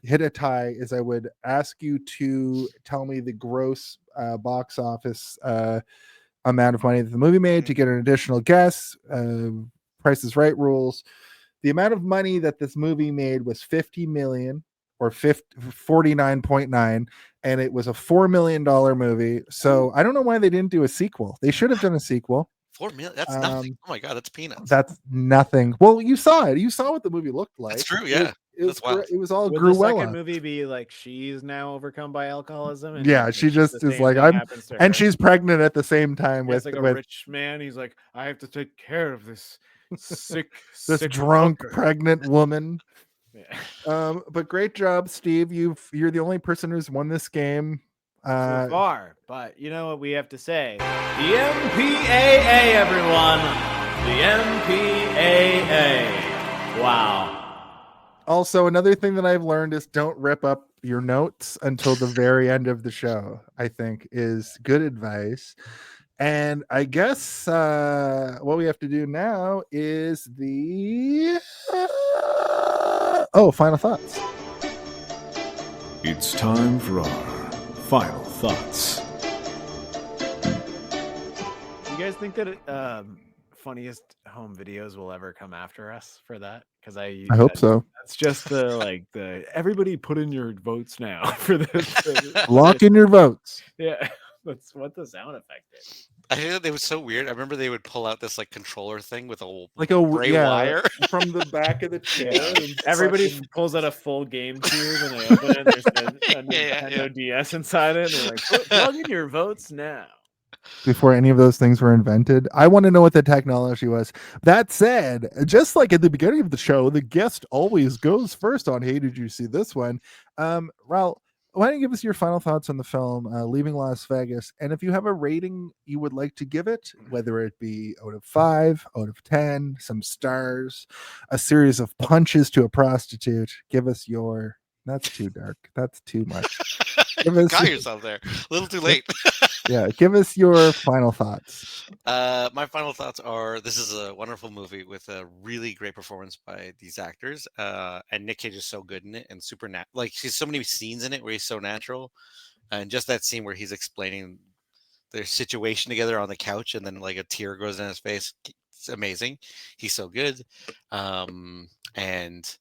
hit a tie is I would ask you to tell me the gross box office amount of money that the movie made to get an additional guess. Price is Right rules. The amount of money that this movie made was 50 million. Or 49.9, and it was a $4 million movie. So I don't know why they didn't do a sequel. They should have done a sequel. 4 million. That's nothing. Oh my god, that's peanuts. That's nothing. Well, you saw it. You saw what the movie looked like. That's true. Yeah, it was all Would grew the well. second movie be like she's now overcome by alcoholism? And yeah, she just is like and she's pregnant at the same time with like a rich man. He's like, I have to take care of this sick, this sick drunk fucker. pregnant woman. Yeah. But great job, Steve. You're the only person who's won this game so far. But you know what we have to say? The MPAA, everyone. The MPAA. Wow. Also, another thing that I've learned is don't rip up your notes until the very end of the show, I think is good advice. And I guess what we have to do now is the final thoughts. It's time for our final thoughts. You guys think that funniest home videos will ever come after us for that? Because I hope so. That's just the everybody put in your votes now for this. Lock in your votes. Yeah, that's what the sound effect is. I think it was so weird. I remember they would pull out this like controller thing with a gray wire from the back of the chair. Everybody pulls out a full game cube and they open it. And there's a Nintendo DS inside it. And they're like, plug in your votes now. Before any of those things were invented, I want to know what the technology was. That said, just like at the beginning of the show, the guest always goes first on Hey, did you see this one? Raul, why don't you give us your final thoughts on the film Leaving Las Vegas, and if you have a rating you would like to give it, whether it be out of 5, out of 10, some stars, a series of punches to a prostitute, give us your. That's too dark. That's too much. Got yourself there. A little too late. Yeah, give us your final thoughts. My final thoughts are: this is a wonderful movie with a really great performance by these actors, and Nic Cage is so good in it and super like there's so many scenes in it where he's so natural, and just that scene where he's explaining their situation together on the couch, and then like a tear goes in his face. It's amazing. He's so good, and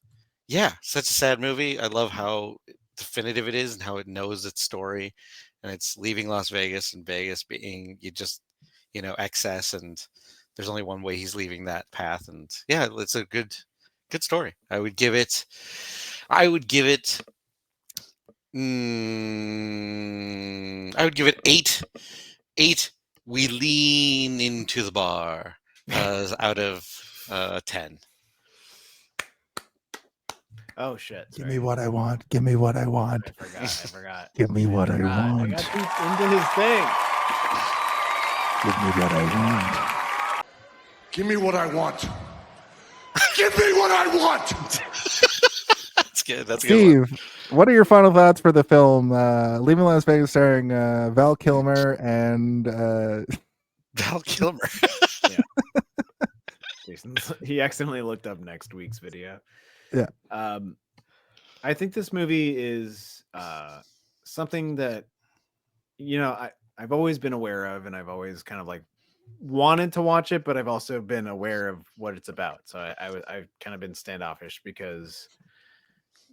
yeah, such a sad movie. I love how definitive it is and how it knows its story. And it's leaving Las Vegas and Vegas being excess, and there's only one way he's leaving that path. And yeah, it's a good story. I would give it 8 8. We lean into the bar out of 10. Oh shit! Give me what I want. Give me what I want. I forgot. Give me what I want. I got deep into his thing. Give me what I want. Give me what I want. Give me what I want. That's good. That's good. Steve, what are your final thoughts for the film Leaving Las Vegas, starring Val Kilmer and Val Kilmer? Yeah. He accidentally looked up next week's video. Yeah. I think this movie is something that, I've always been aware of, and I've always kind of like wanted to watch it, but I've also been aware of what it's about. So I've kind of been standoffish because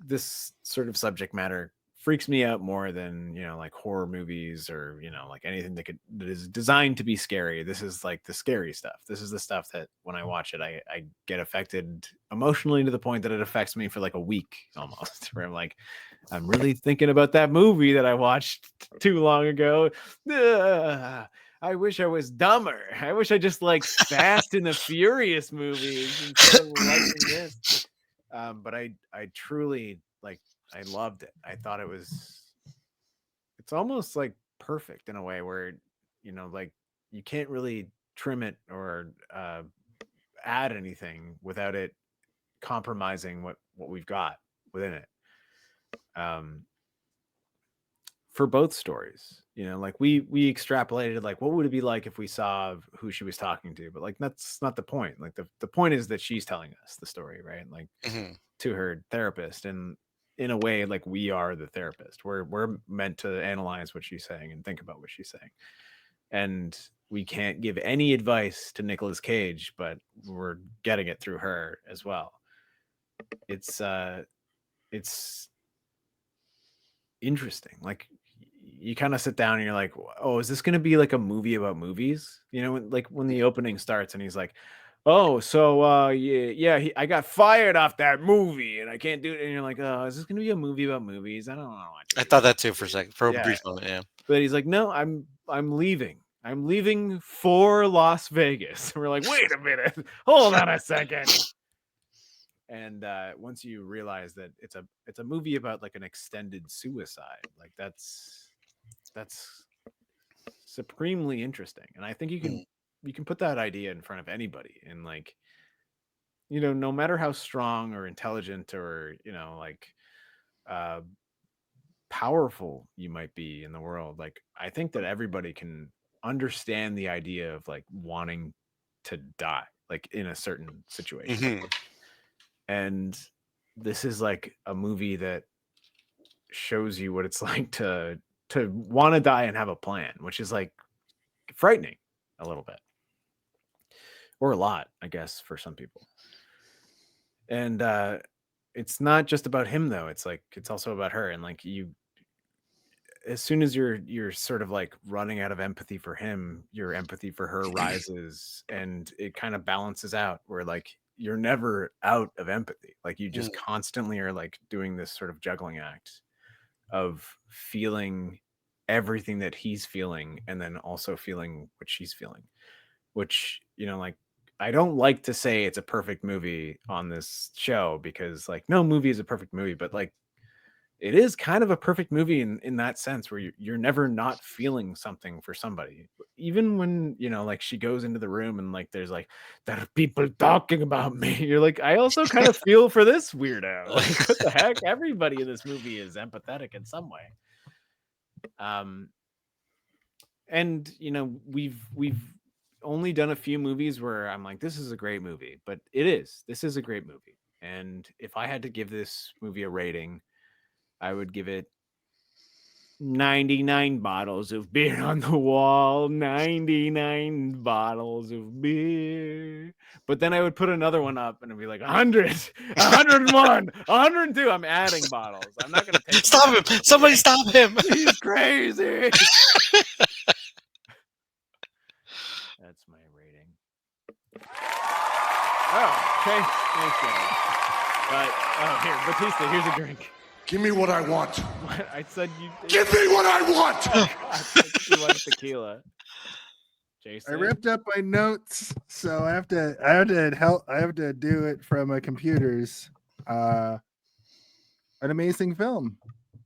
this sort of subject matter freaks me out more than, like horror movies or, like anything that is designed to be scary. This is like the scary stuff. This is the stuff that when I watch it, I get affected emotionally to the point that it affects me for like a week almost, where I'm really thinking about that movie that I watched too long ago. I wish I was dumber. I wish I just liked Fast and the Furious movies instead of liking this. But I truly I loved it. I thought it's almost like perfect in a way where, you can't really trim it or add anything without it compromising what we've got within it. For both stories, we extrapolated, what would it be like if we saw who she was talking to? But that's not the point. The point is that she's telling us the story, right? To her therapist, and in a way, we are the therapist. We're meant to analyze what she's saying and think about what she's saying. And we can't give any advice to Nicolas Cage, but we're getting it through her as well. It's interesting. You kind of sit down and you're like, oh, is this going to be like a movie about movies? When the opening starts and he's like, oh, so I got fired off that movie and I can't do it. And you're like, oh, is this going to be a movie about movies? I don't know. I thought that too for a second, for a brief moment, yeah. But he's like, no, I'm leaving. I'm leaving for Las Vegas. And we're like, wait a minute, hold on a second. And once you realize that it's a movie about an extended suicide, that's supremely interesting. And I think you can put that idea in front of anybody, and no matter how strong or intelligent or powerful you might be in the world, I think that everybody can understand the idea of wanting to die in a certain situation. And this is a movie that shows you what it's like to want to die and have a plan, which is frightening a little bit, or a lot, I guess, for some people. And it's not just about him though. It's also about her. And as soon as you're sort of running out of empathy for him, your empathy for her rises, and it kind of balances out where you're never out of empathy. You just constantly are doing this sort of juggling act of feeling everything that he's feeling and then also feeling what she's feeling, which, I don't like to say it's a perfect movie on this show because no movie is a perfect movie, but it is kind of a perfect movie in that sense where you're never not feeling something for somebody, even when she goes into the room and there's there are people talking about me. You're I also kind of feel for this weirdo. What the heck? Everybody in this movie is empathetic in some way. And we've only done a few movies where I'm this is a great movie, but this is a great movie. And if I had to give this movie a rating, I would give it 99 bottles of beer on the wall, 99 bottles of beer. But then I would put another one up and it'd be 100, 101, 102. I'm adding bottles. I'm not going to take Stop him. Somebody stop him. He's crazy. That's my rating. Oh, okay. Thanks, guys. But, here, Batista, here's a drink. Give me what I want. What? I said you... Give me what I want! You want tequila. Jason? I ripped up my notes, so I have to do it from my computers. An amazing film.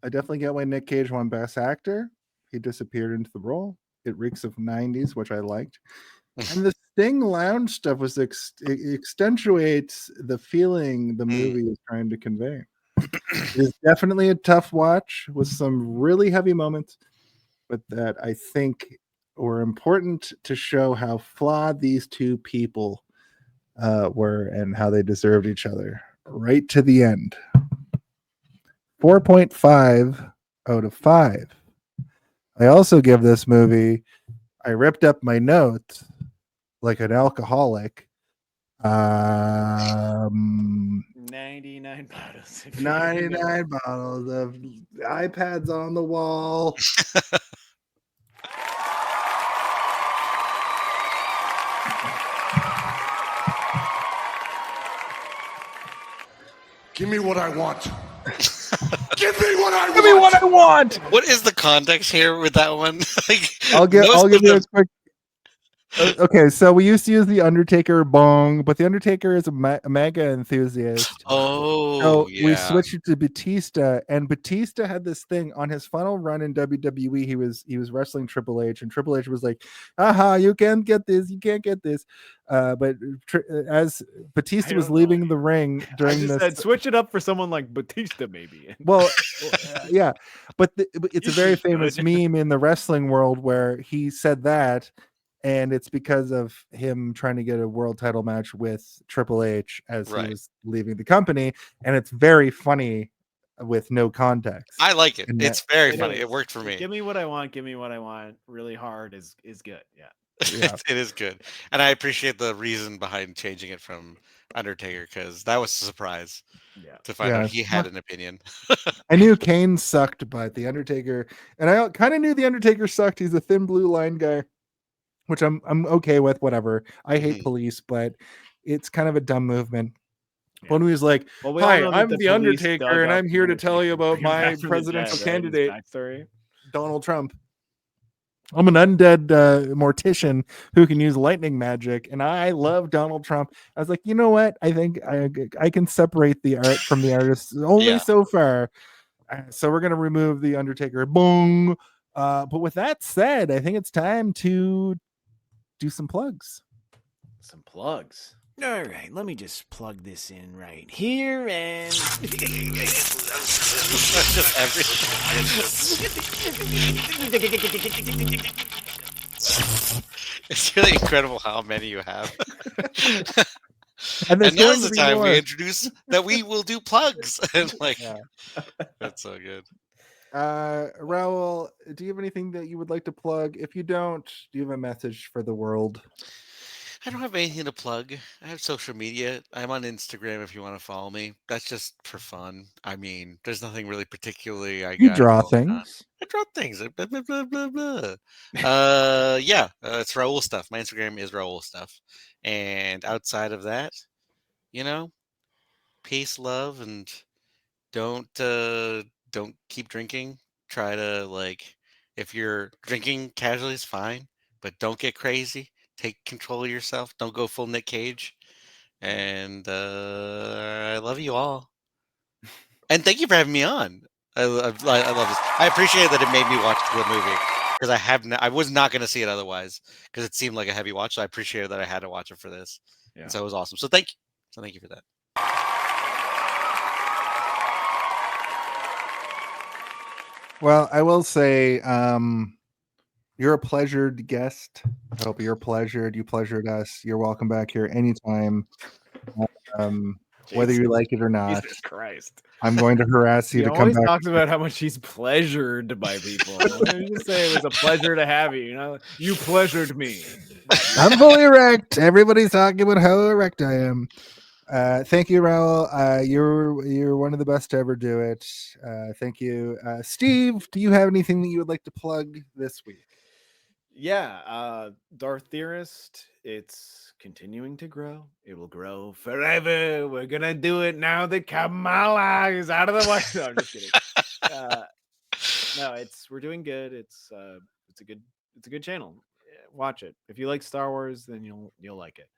I definitely get why Nick Cage won Best Actor. He disappeared into the role. It reeks of 90s, which I liked. And the Sting lounge stuff was it accentuates the feeling the movie is trying to convey. It is definitely a tough watch with some really heavy moments, but that I think were important to show how flawed these two people were and how they deserved each other right to the end. 4.5 out of 5. I also give this movie, I ripped up my notes like an alcoholic. 99 bottles. 99 bottles of iPads on the wall. Give me what I want. Give me what I want. Give me what I want. What is the context here with that one? Like, I'll give you a quick. Okay, so we used to use the Undertaker bong, but the Undertaker is a mega enthusiast. So we switched it to Batista, and Batista had this thing on his final run in WWE. He was wrestling Triple H, and Triple H was like, "Aha, you can't get this, you can't get this." But as Batista was leaving the ring during this, said, switch it up for someone like Batista, maybe. Well, yeah, but it's a very famous meme in the wrestling world where he said that. And it's because of him trying to get a world title match with Triple H as he was leaving the company. And it's very funny with no context. I like it. It's very funny. It worked for me. Give me what I want. Give me what I want. Really hard is good. Yeah. It is good. And I appreciate the reason behind changing it from Undertaker, because that was a surprise to find out he had an opinion. I knew Kane sucked, but the Undertaker, and I kind of knew the Undertaker sucked. He's a thin blue line guy, which I'm okay with, whatever. I hate police, but it's kind of a dumb movement. When he was like, "Hi, I'm the Undertaker, and I'm here to tell you about my presidential candidate, Donald Trump. I'm an undead mortician who can use lightning magic, and I love Donald Trump." I was like, you know what? I think I can separate the art from the artist only so far. So we're gonna remove the Undertaker. Boom. But with that said, I think it's time to do some plugs. Some plugs. All right, let me just plug this in right here and just everything. It's really incredible how many you have. And now's the time we introduce that we will do plugs. And that's so good. Raul, do you have anything that you would like to plug? If you don't, do you have a message for the world? I don't have anything to plug. I have social media. I'm on Instagram if you want to follow me. That's just for fun. I mean, there's nothing really particularly I got. Draw things. I draw things. Blah, blah, blah, blah, blah. It's Raul stuff. My Instagram is Raul stuff. And outside of that, peace, love, and don't keep drinking. Try to if you're drinking casually, it's fine, but don't get crazy. Take control of yourself. Don't go full Nick Cage. And I love you all. And thank you for having me on. I love this. I appreciate that it made me watch the movie because I was not going to see it otherwise because it seemed like a heavy watch. So I appreciate that I had to watch it for this. Yeah. And so it was awesome. So thank you. So thank you for that. Well, I will say, you're a pleasured guest. I hope you're pleasured. You pleasured us. You're welcome back here anytime, whether you like it or not. Jesus Christ. I'm going to harass you to come back. He always talks about how much he's pleasured by people. Let me just say it was a pleasure to have you. You pleasured me. I'm fully erect. Everybody's talking about how erect I am. Thank you, Raul. You're one of the best to ever do it. Thank you. Steve, do you have anything that you would like to plug this week? Yeah, Darth Theorist, it's continuing to grow. It will grow forever. We're gonna do it now that Kamala is out of the way. No, I'm just kidding. No, we're doing good. It's a good channel. watch it. If you like Star Wars, then you'll like it.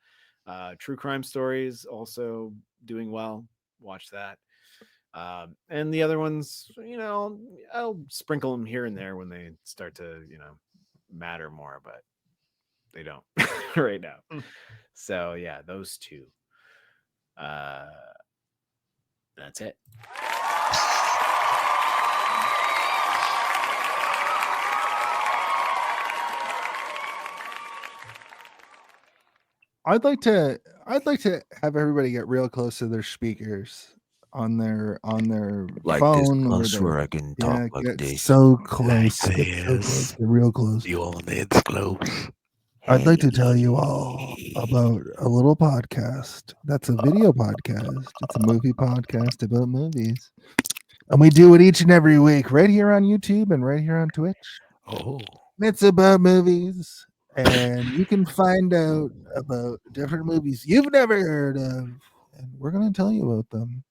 True crime stories also doing well. Watch that. And the other ones, I'll sprinkle them here and there when they start to, matter more, but they don't right now. So yeah, those two. That's it. I'd like to have everybody get real close to their speakers on their like phone. This close where I can talk like get this. so close. Like Get so this. close. Get real close. You all it's close. I'd like to tell you all about a little podcast. That's a video podcast. It's a movie podcast about movies. And we do it each and every week right here on YouTube and right here on Twitch. Oh. It's about movies. And you can find out about different movies you've never heard of. And we're going to tell you about them.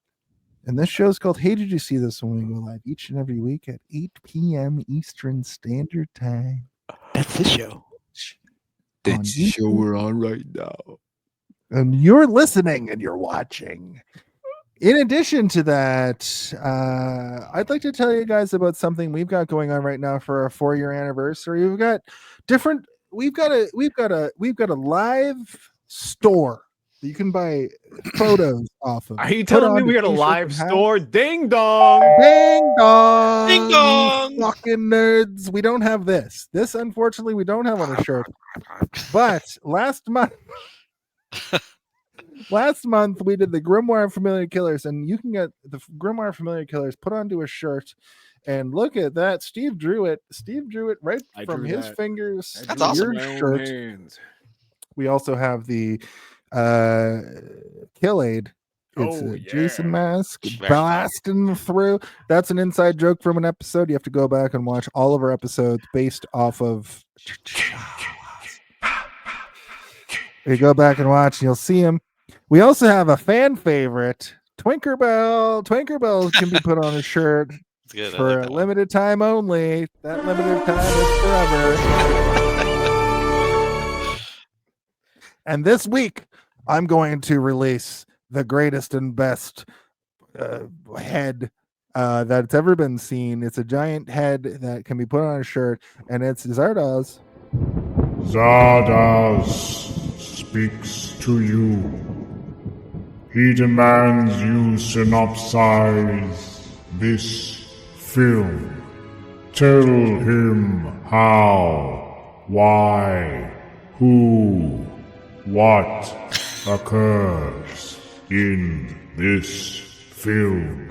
And this show is called Hey, Did You See This? When we go live each and every week at 8 p.m. Eastern Standard Time. That's the show. That's the show we're on right now. And you're listening and you're watching. In addition to that, I'd like to tell you guys about something we've got going on right now for our 4-year anniversary. We've got a live store that you can buy photos off of. Are you telling me we got a live store? Ding dong! Ding dong! Ding dong! You fucking nerds. We don't have this. This, unfortunately, we don't have on a shirt. But last month we did the Grimoire Familiar Killers, and you can get the Grimoire Familiar Killers put onto a shirt. And look at that. Steve drew it right from his fingers. That's awesome. Your shirt. We also have the Kill Aid. It's a Jason mask blasting through. That's an inside joke from an episode. You have to go back and watch all of our episodes based off of. You go back and watch, and you'll see him. We also have a fan favorite, Twinkerbell. Twinkerbell can be put on a shirt for a limited time only. That limited time is forever. And this week, I'm going to release the greatest and best head that's ever been seen. It's a giant head that can be put on a shirt, and it's Zardoz. Zardoz speaks to you. He demands you synopsize this film. Tell him how, why, who, what occurs in this film.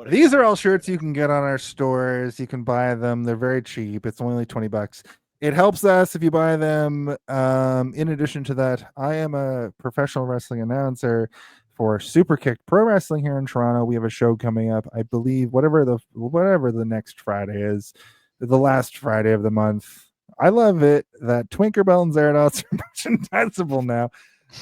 These are all shirts you can get on our stores. You can buy them. They're very cheap. It's only $20. It helps us if you buy them. In addition to that, I am a professional wrestling announcer for Superkick Pro Wrestling here in Toronto. We have a show coming up, I believe, whatever the next Friday is, the last Friday of the month. I love it that Twinkerbell and Zarados are merchandisable now.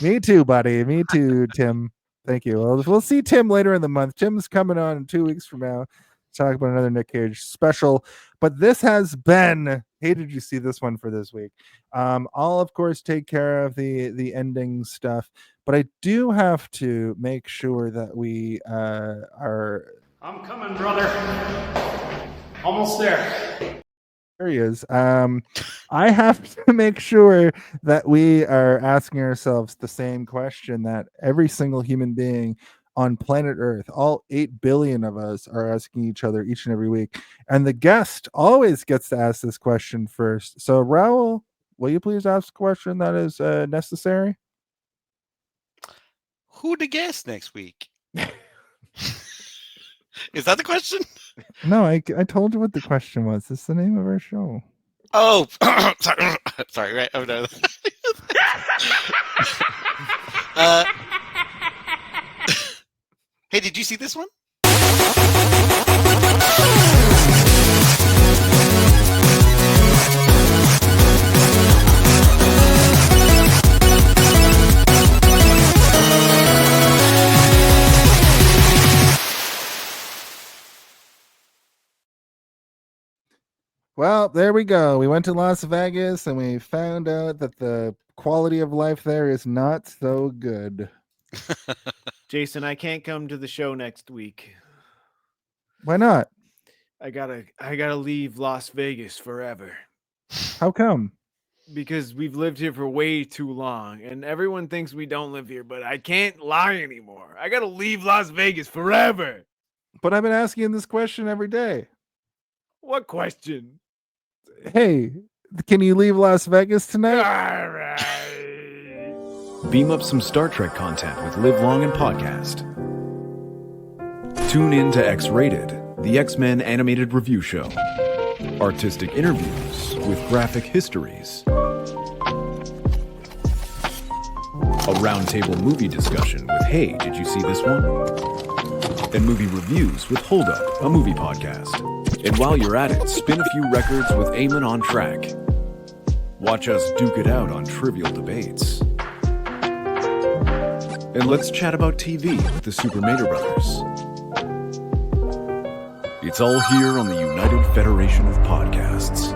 Me too, buddy. Me too, Tim. Thank you. We'll see Tim later in the month. Tim's coming on in 2 weeks from now. Talk about another Nic Cage special. But this has been, hey, did you see this one for this week? I'll of course take care of the ending stuff, but I do have to make sure that we are. I'm coming, brother. Almost there. There he is. I have to make sure that we are asking ourselves the same question that every single human being on planet Earth, all 8 billion of us, are asking each other each and every week. And the guest always gets to ask this question first. So, Raul, will you please ask a question that is necessary? Who the guest next week? Is that the question? No, I told you what the question was. It's the name of our show. Oh, sorry, right. Oh, no. Hey, did you see this one? Well, there we go. We went to Las Vegas and we found out that the quality of life there is not so good. Jason, I can't come to the show next week. Why not? I gotta leave Las Vegas forever. How come? Because we've lived here for way too long, and everyone thinks we don't live here, but I can't lie anymore. I gotta leave Las Vegas forever. But I've been asking this question every day. What question? Hey, can you leave Las Vegas tonight? All right. Beam up some Star Trek content with Live Long and Podcast. Tune in to X-Rated, the X-Men animated review show. Artistic interviews with graphic histories. A roundtable movie discussion with Hey, did you see this one? And movie reviews with Hold Up, a movie podcast. And while you're at it, spin a few records with Eamon on track. Watch us duke it out on trivial debates. And let's chat about TV with the Super Mater Brothers. It's all here on the United Federation of Podcasts.